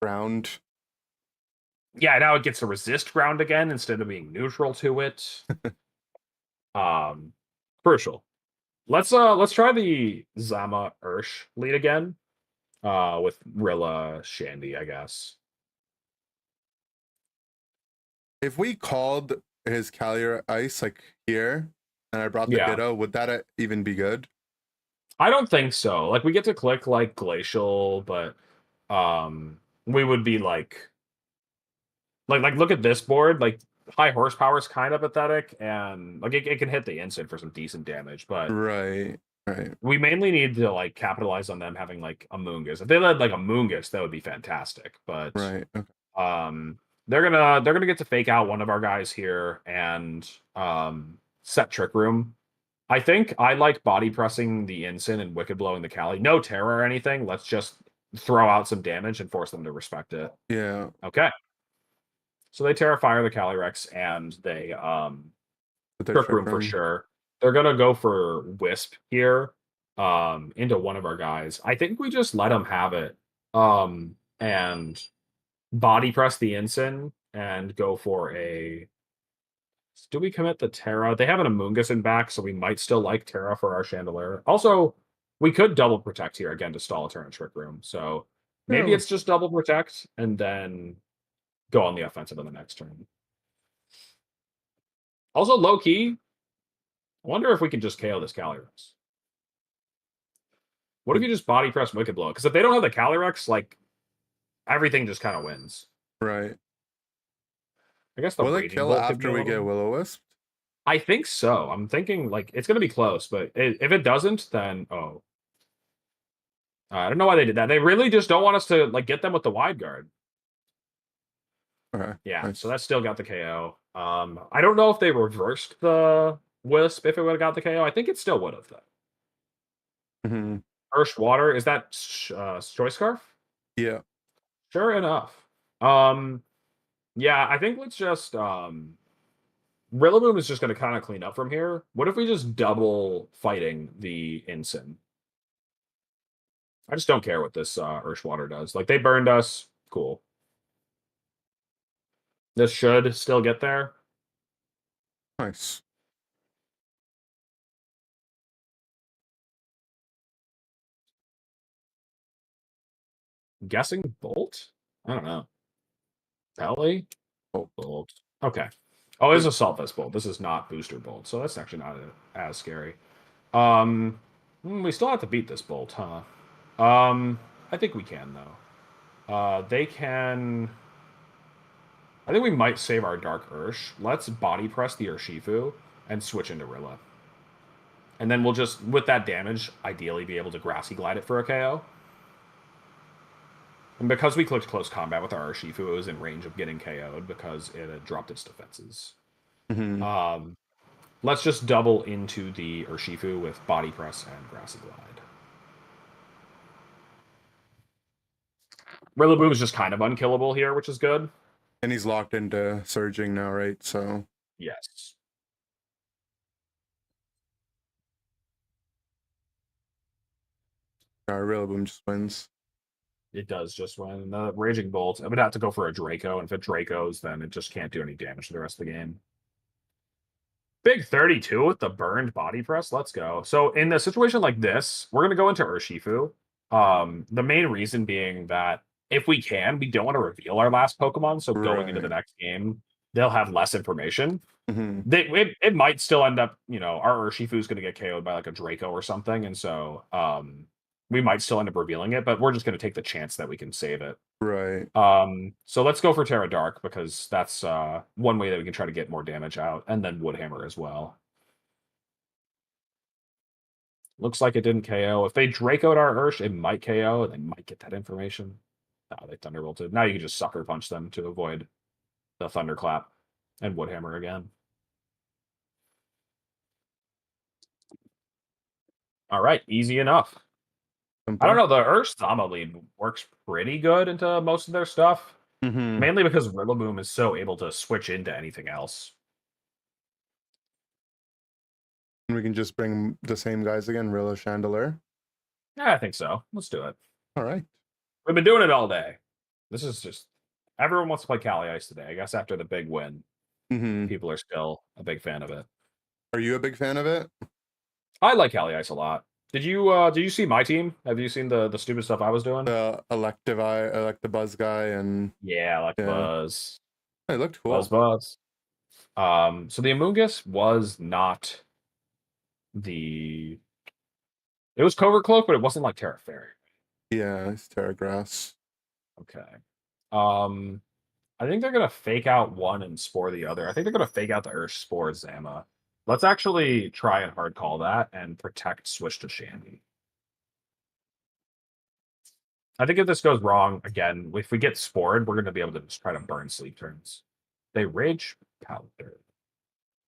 Ground. Yeah, now it gets to resist ground again instead of being neutral to it. Crucial. Let's try the Zama Ursh lead again. With Rilla Shandy, I guess. If we called his Calier Ice here, and I brought the Ditto, would that even be good? I don't think so. We get to click Glacial, but we would be look at this board. High horsepower is kind of pathetic, and it can hit the instant for some decent damage, but right. We mainly need to capitalize on them having Amoonguss. If they led Amoonguss, that would be fantastic. But right. Okay. they're gonna get to fake out one of our guys here and set Trick Room. I think I like body pressing the Ensign and Wicked Blowing the Cali. No Terror or anything. Let's just throw out some damage and force them to respect it. Yeah. Okay. So they Terra Fire the Calyrex and they Trick Room for sure. They're gonna go for Wisp here, into one of our guys. I think we just let them have it, and body press the ensign and go for a. Do we commit the Terra? They have an Amoonguss in back, so we might still like Terra for our Chandelier. Also, we could double protect here again to stall a turn in Trick Room. So maybe Yeah. it's just double protect and then go on the offensive in the next turn. Also, low key, I wonder if we can just KO this Calyrex. What if you just body press Wicked Blow? Because if they don't have the Calyrex, like everything just kind of wins. Right. I guess the Will it Raging kill Bolt could be after a we little- get Will-O-Wisp? I think so. I'm thinking like it's gonna be close, but if it doesn't, then I don't know why they did that. They really just don't want us to like get them with the wide guard. Okay. Yeah, Nice. so that still got the KO. I don't know if they reversed the Wisp if it would have got the KO. I think it still would have though. Mm-hmm. First water, is that Choice Scarf? Yeah. Sure enough. Yeah, I think let's just Rillaboom is just gonna kind of clean up from here. What if we just double fighting the Ensign? I just don't care what this Urshwater does. Like they burned us. Cool. This should still get there. Nice. Guessing Bolt? I don't know. Belly? Bolt. Okay. Oh, it's Assault Vest Bolt. This is not Booster Bolt, so that's actually not as scary. We still have to beat this Bolt, huh? I think we can though. They can. I think we might save our Dark Ursh. Let's body press the Urshifu and switch into Rilla. And then we'll just, with that damage, ideally be able to Grassy Glide it for a KO. And because we clicked close combat with our Urshifu, it was in range of getting KO'd because it had dropped its defenses. Mm-hmm. Let's just double into the Urshifu with Body Press and Grassy Glide. Rillaboom is just kind of unkillable here, which is good. And he's locked into Surging now, right? So Yes. our Rillaboom just wins. It does just win. The Raging Bolt, I would have to go for a Draco, and if it Dracos, then it just can't do any damage to the rest of the game. Big 32 with the burned body press. Let's go. So in a situation like this, we're gonna go into Urshifu. The main reason being that if we can, we don't want to reveal our last Pokemon. So going into the next game, they'll have less information. Mm-hmm. It might still end up, our Urshifu is going to get KO'd by like a Draco or something, and so we might still end up revealing it, but we're just going to take the chance that we can save it. Right. So let's go for Terra Dark because that's one way that we can try to get more damage out, and then Woodhammer as well. Looks like it didn't KO. If they Draco'd our Ursh, it might KO, and they might get that information. No, they Thunderbolted. Now you can just Sucker Punch them to avoid the Thunderclap and Woodhammer again. All right, easy enough. I don't know. The Ursh Zama lead works pretty good into most of their stuff. Mm-hmm. Mainly because Rillaboom is so able to switch into anything else. And we can just bring the same guys again, Rilla, Chandelier. Yeah, I think so. Let's do it. All right. We've been doing it all day. This is just everyone wants to play Cali Ice today. I guess after the big win, Mm-hmm. people are still a big fan of it. Are you a big fan of it? I like Cali Ice a lot. Did you see my team? Have you seen the stupid stuff I was doing? The Electabuzz guy, and Yeah, like Yeah. Buzz. it looked cool. Buzz. So the Amoonguss was not the. It was Covert Cloak, but it wasn't like Terra Fairy. Yeah, it's Terra Grass. Okay. I think they're gonna fake out one and spore the other. I think they're gonna fake out the Ursh spore Zama. Let's actually try and hard call that and protect switch to Shandy. I think if this goes wrong, again, if we get spored, we're gonna be able to just try to burn sleep turns. They rage powder.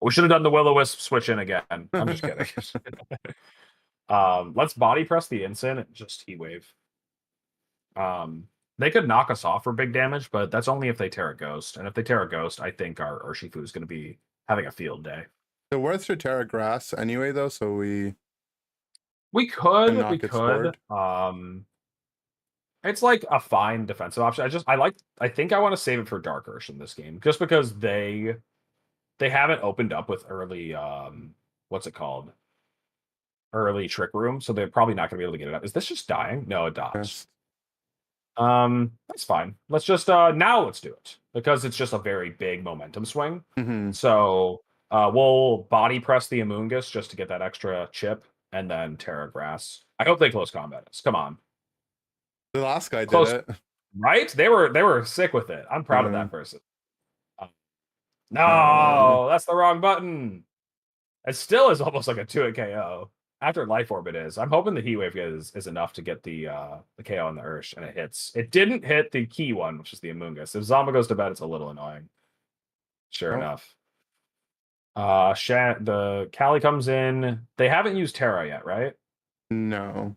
We should have done the Will-O-Wisp switch in again. I'm just kidding. Let's body press the Ensign and just Heat Wave. They could knock us off for big damage, but that's only if they Terra Ghost. And if they Terra Ghost, I think our Urshifu is going to be having a field day. They're worth to Terra Grass anyway, though, so we We can could, not get spored. it's like a fine defensive option. I think I want to save it for Dark Ursh in this game, just because they haven't opened up with early what's it called? Early Trick Room, so they're probably not gonna be able to get it up. Is this just dying? No, it dodged. Yes. That's fine. Let's just now let's do it. Because it's just a very big momentum swing. Mm-hmm. So we'll body press the Amoonguss just to get that extra chip, and then Terra Grass. I hope they close combat us. Come on. The last guy Close, did it. right? They were sick with it. I'm proud of that person. Oh. No, that's the wrong button. It still is almost like a 2-hit KO. After Life Orb it is. I'm hoping the Heat Wave is enough to get the KO on the Ursh, and it hits. It didn't hit the key one, which is the Amoonguss. If Zama goes to bed, it's a little annoying. Sure Oh. enough. The Cali comes in. They haven't used Terra yet, right? No.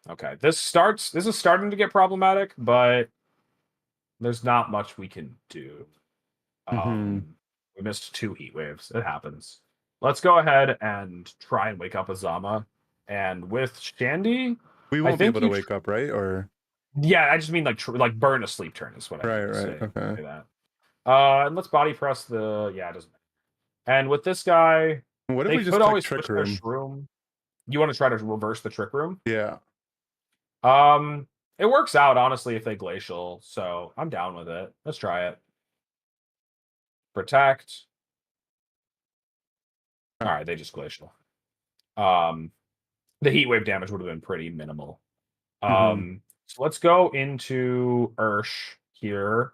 Okay. This is starting to get problematic, but there's not much we can do. We missed 2 Heat Waves. It happens. Let's go ahead and try and wake up Azama. And with Shandy, We won't be able to wake up, right? Or yeah, I just mean like burn a sleep turn is what I right, mean to right. say. Okay. Say that. And let's body press the it doesn't matter. And with this guy, What if they we just could click always Trick switch their Room? shroom. You want to try to reverse the Trick Room? Yeah. It works out honestly if they glacial, so I'm down with it. Let's try it. Protect. All right, they just glacial. The heat wave damage would have been pretty minimal. So let's go into Ursh here.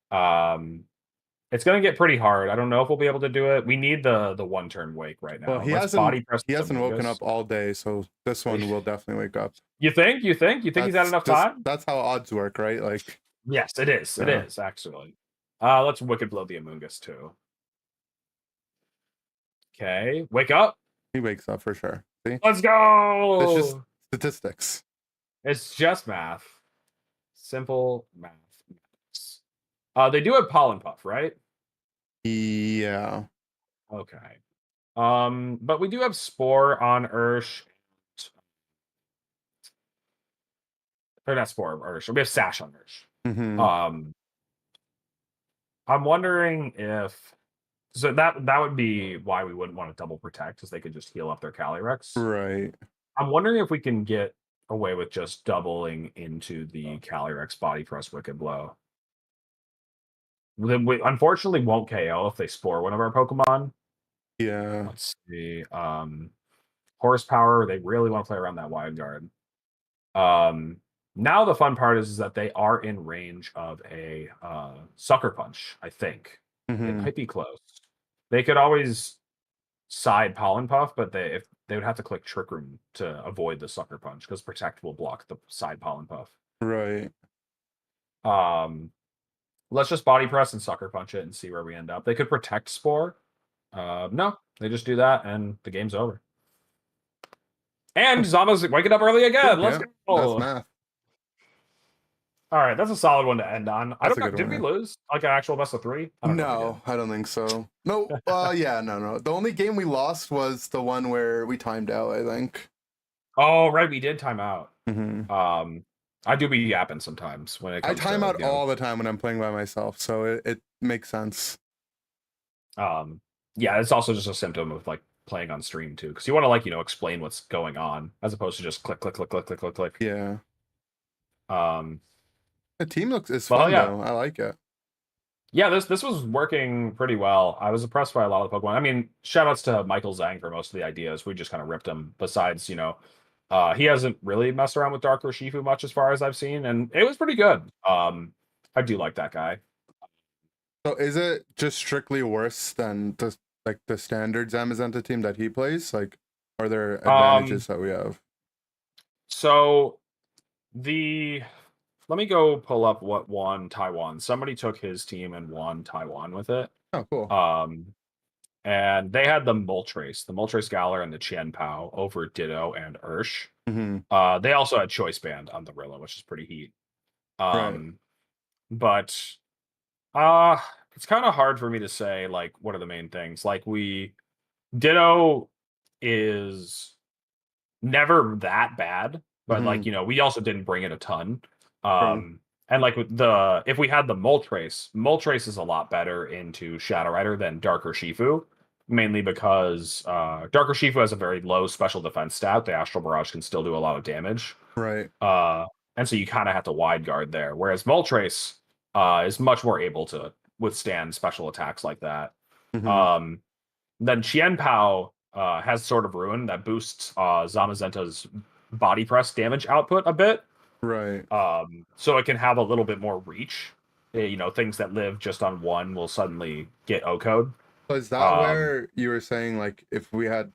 It's gonna get pretty hard. I don't know if we'll be able to do it. We need the 1-turn wake right now. Well, he Let's hasn't woken up all day, so this one will definitely wake up. You think he's had enough time? That's how odds work, right? Like yes, it is. It is actually. Let's Wicked Blow the Amoonguss too. Okay, wake up. he wakes up for sure. See? Let's go. It's just statistics. It's just math. Simple math. They do have Pollen Puff, right? Yeah. Okay. But we do have Spore on Ursh. Or not Spore, Ursh. We have Sash on Ursh. I'm wondering if so that would be why we wouldn't want to double protect, because they could just heal up their Calyrex. Right. I'm wondering if we can get away with just doubling into the Calyrex body press Wicked Blow. We unfortunately won't KO if they spore one of our Pokemon. Yeah. Let's see. Horsepower, they really want to play around that wide guard. Now the fun part is that they are in range of a Sucker Punch, I think. It might be close. They could always side Pollen Puff, but they would have to click Trick Room to avoid the Sucker Punch, because Protect will block the side Pollen Puff. Right. Let's just body press and Sucker Punch it and see where we end up. They could Protect Spore. No, they just do that and the game's over. And Zama's waking up early again. Let's go. That's math. All right, that's a solid one to end on. I That's don't know. Did we lose like an actual best of 3? No, I don't think so. No, yeah, no. The only game we lost was the one where we timed out, I think. Oh, right, we did time out. I do be yapping sometimes when it comes I time to, out all the time when I'm playing by myself, so it makes sense. Yeah, it's also just a symptom of like playing on stream too, because you want to like explain what's going on as opposed to just click. Yeah. The team is Well, fun yeah. though. I like it. Yeah, this was working pretty well. I was impressed by a lot of the Pokemon. I mean, shout outs to Michael Zhang for most of the ideas. We just kind of ripped him. Besides, he hasn't really messed around with Dark Urshifu much as far as I've seen, and it was pretty good. I do like that guy. So is it just strictly worse than the standard Zamazenta team that he plays? Like, are there advantages that we have? So let me go pull up what won Taiwan. Somebody took his team and won Taiwan with it. Oh, cool. And they had the Moltres Galar and the Qian Pao over Ditto and Ursh. They also had Choice Band on the Rilla, which is pretty heat. But it's kind of hard for me to say like what are the main things. Like we Ditto is never that bad, but like we also didn't bring it a ton. True. And like with if we had the Moltres is a lot better into Shadow Rider than Darker Shifu, mainly because Darker Shifu has a very low special defense stat. The Astral Barrage can still do a lot of damage. Right. And so you kind of have to wide guard there. Whereas Moltres is much more able to withstand special attacks like that. Mhm. Then Qianpao has Sword of Ruin that boosts Zamazenta's body press damage output a bit. Right. So it can have a little bit more reach. Things that live just on one will suddenly get O-code. So is that where you were saying, like, if we had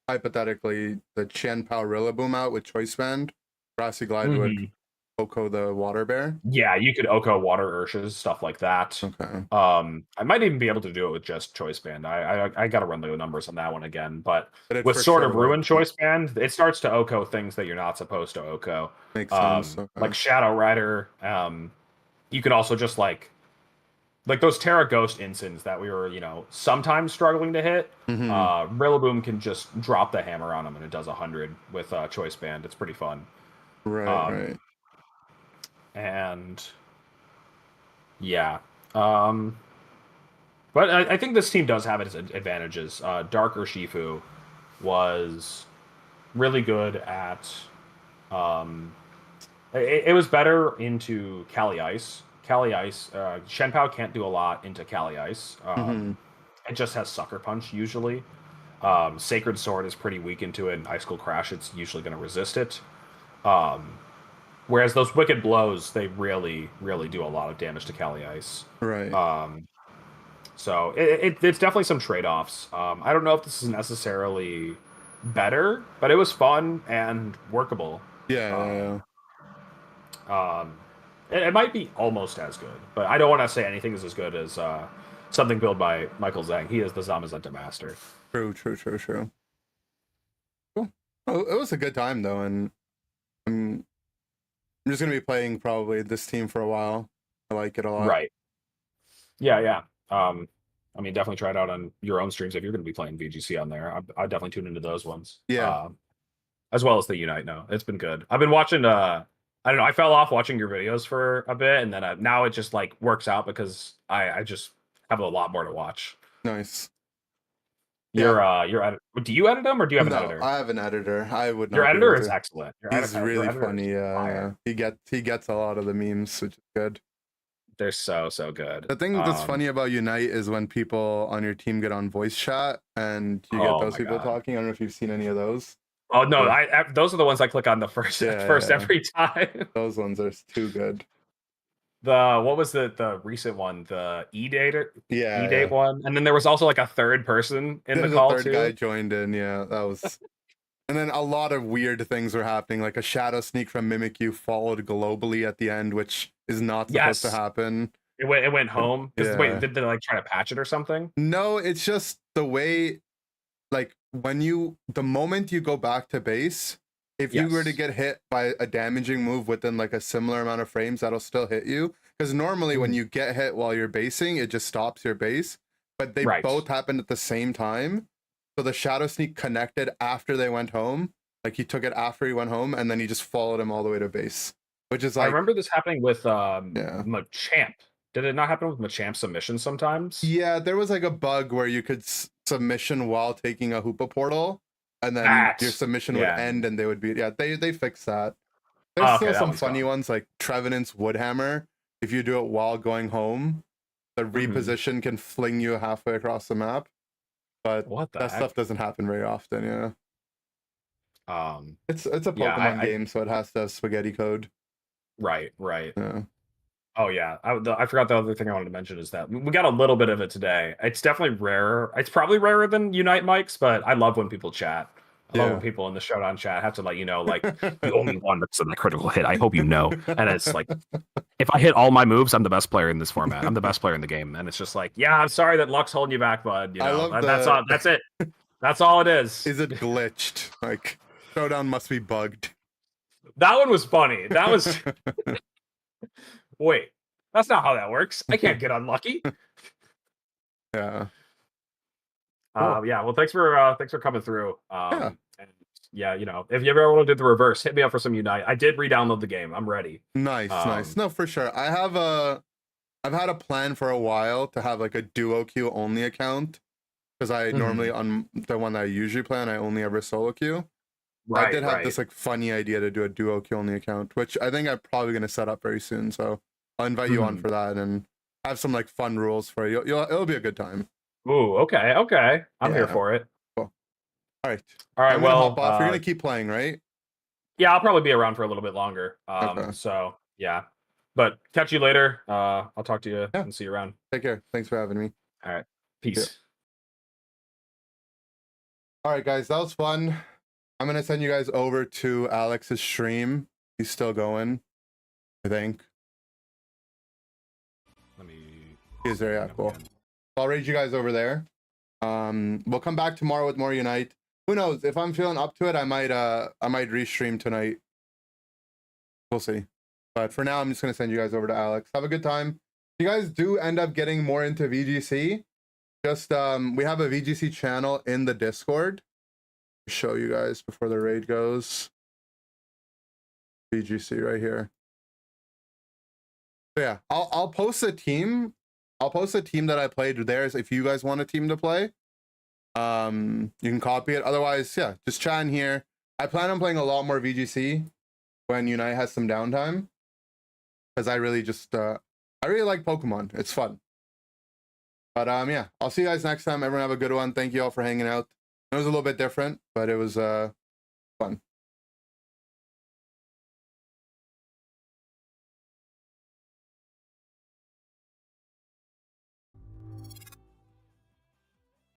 hypothetically the Qian Pao Rillaboom out with Choice Band, Grassy Glide would Oko the Water Bear? Yeah, you could Oko Water Urshes, stuff like that. Okay. I might even be able to do it with just Choice Band. I got to run the numbers on that one again. But with Sword of Ruin Choice Band, it starts to Oko things that you're not supposed to Oko. Makes sense. Okay. Like Shadow Rider. You could also just like those Terra Ghost Insins that we were, sometimes struggling to hit. Rillaboom can just drop the hammer on them and it does 100 with Choice Band. It's pretty fun. Right. And yeah. But I think this team does have its advantages. Darker Shifu was really good at it was better into Cali Ice. Cali Ice, Shenpao can't do a lot into Cali Ice. It just has Sucker Punch usually. Sacred Sword is pretty weak into it, and Ice Cold Crash, it's usually going to resist it. Whereas those Wicked Blows, they really, really do a lot of damage to Cali Ice. Right. So it's definitely some trade-offs. I don't know if this is necessarily better, but it was fun and workable. Yeah. It might be almost as good, but I don't want to say anything is as good as something built by Michael Zhang. He is the Zamazenta master. True. Cool. Oh, it was a good time though, and I'm just gonna be playing probably this team for a while. I like it a lot. Right. Yeah. I mean, definitely try it out on your own streams if you're going to be playing VGC on there. I definitely tune into those ones. Yeah. As well as the Unite. No, it's been good. I've been watching. I don't know. I fell off watching your videos for a bit, and then now it just like works out because I just have a lot more to watch. Nice. You're do you edit them or do you have an editor? I have an editor. I would not. Your editor is excellent. He's really funny. Yeah. He gets a lot of the memes, which is good. They're so good. The thing that's funny about Unite is when people on your team get on voice chat and you get those people talking. I don't know if you've seen any of those. Oh no, those are the ones I click on the first every time. Those ones are too good. What was the recent one? The E-date one, and then there was also like a third person in the call too. Guy joined in. Yeah, that was. And then a lot of weird things were happening, like a shadow sneak from Mimikyu followed globally at the end, which is not supposed to happen. It went home. Yeah. Wait, did they like try to patch it or something? No, it's just the way, like the moment you go back to base, if you were to get hit by a damaging move within like a similar amount of frames, that'll still hit you. Because normally when you get hit while you're basing, it just stops your base. But they both happened at the same time. So the shadow sneak connected after they went home. Like he took it after he went home, and then he just followed him all the way to base. Which is like, I remember this happening with Machamp. Did it not happen with Machamp submission sometimes? Yeah, there was like a bug where you could submission while taking a Hoopa portal, and then your submission would end, and they would be they fixed that. There's still some funny ones like Trevenant's Woodhammer. If you do it while going home, the reposition can fling you halfway across the map. But that stuff doesn't happen very often, It's a Pokemon game, so it has to have spaghetti code. Right. Yeah. Oh yeah, I forgot the other thing I wanted to mention is that we got a little bit of it today. It's definitely rarer. It's probably rarer than Unite mics, but I love when people chat. I love when people in the Showdown chat have to let you know, like, the only one that's a critical hit. I hope you know. And it's like, if I hit all my moves, I'm the best player in this format. I'm the best player in the game. And it's just like, yeah, I'm sorry that luck's holding you back, bud. That's all. That's it. That's all it is. Is it glitched? Like, Showdown must be bugged. That one was funny. That was. Wait, that's not how that works. I can't get unlucky. Yeah. Cool. Yeah, well, thanks for coming through. Yeah. And yeah, you know, if you ever want to do the reverse, hit me up for some Unite. I did re-download the game. I'm ready. Nice, nice. No, for sure. I've had a plan for a while to have like a duo queue only account because I normally on the one that I usually play on, I only ever solo queue. Right, I did have right. this like funny idea to do a duo queue only account, which I think I'm probably gonna set up very soon. So I'll invite you on for that and have some like fun rules for you. It'll be a good time. Ooh, okay, okay. I'm here Yeah. for it. Cool. All right. All right, I'm gonna well, hop off. You're gonna keep playing, right? yeah, I'll probably be around for a little bit longer. Okay. So yeah, but catch you later. I'll talk to you Yeah. and see you around. Take care. Thanks for having me. All right, peace. All right, guys, that was fun. I'm gonna send you guys over to Alex's stream. He's still going, I think. Let me. He's there, yeah, cool. I'll raid you guys over there. We'll come back tomorrow with more Unite. Who knows? If I'm feeling up to it, I might restream tonight. We'll see. But for now, I'm just gonna send you guys over to Alex. Have a good time. If you guys do end up getting more into VGC, just we have a VGC channel in the Discord. Show you guys before the raid goes. VGC right here. So yeah, I'll post a team. I'll post a team that I played there. If you guys want a team to play, you can copy it. Otherwise, yeah, just chat in here. I plan on playing a lot more VGC when Unite has some downtime, because I really just I really like Pokemon. It's fun. But yeah, I'll see you guys next time. Everyone have a good one. Thank you all for hanging out. It was a little bit different, but it was fun.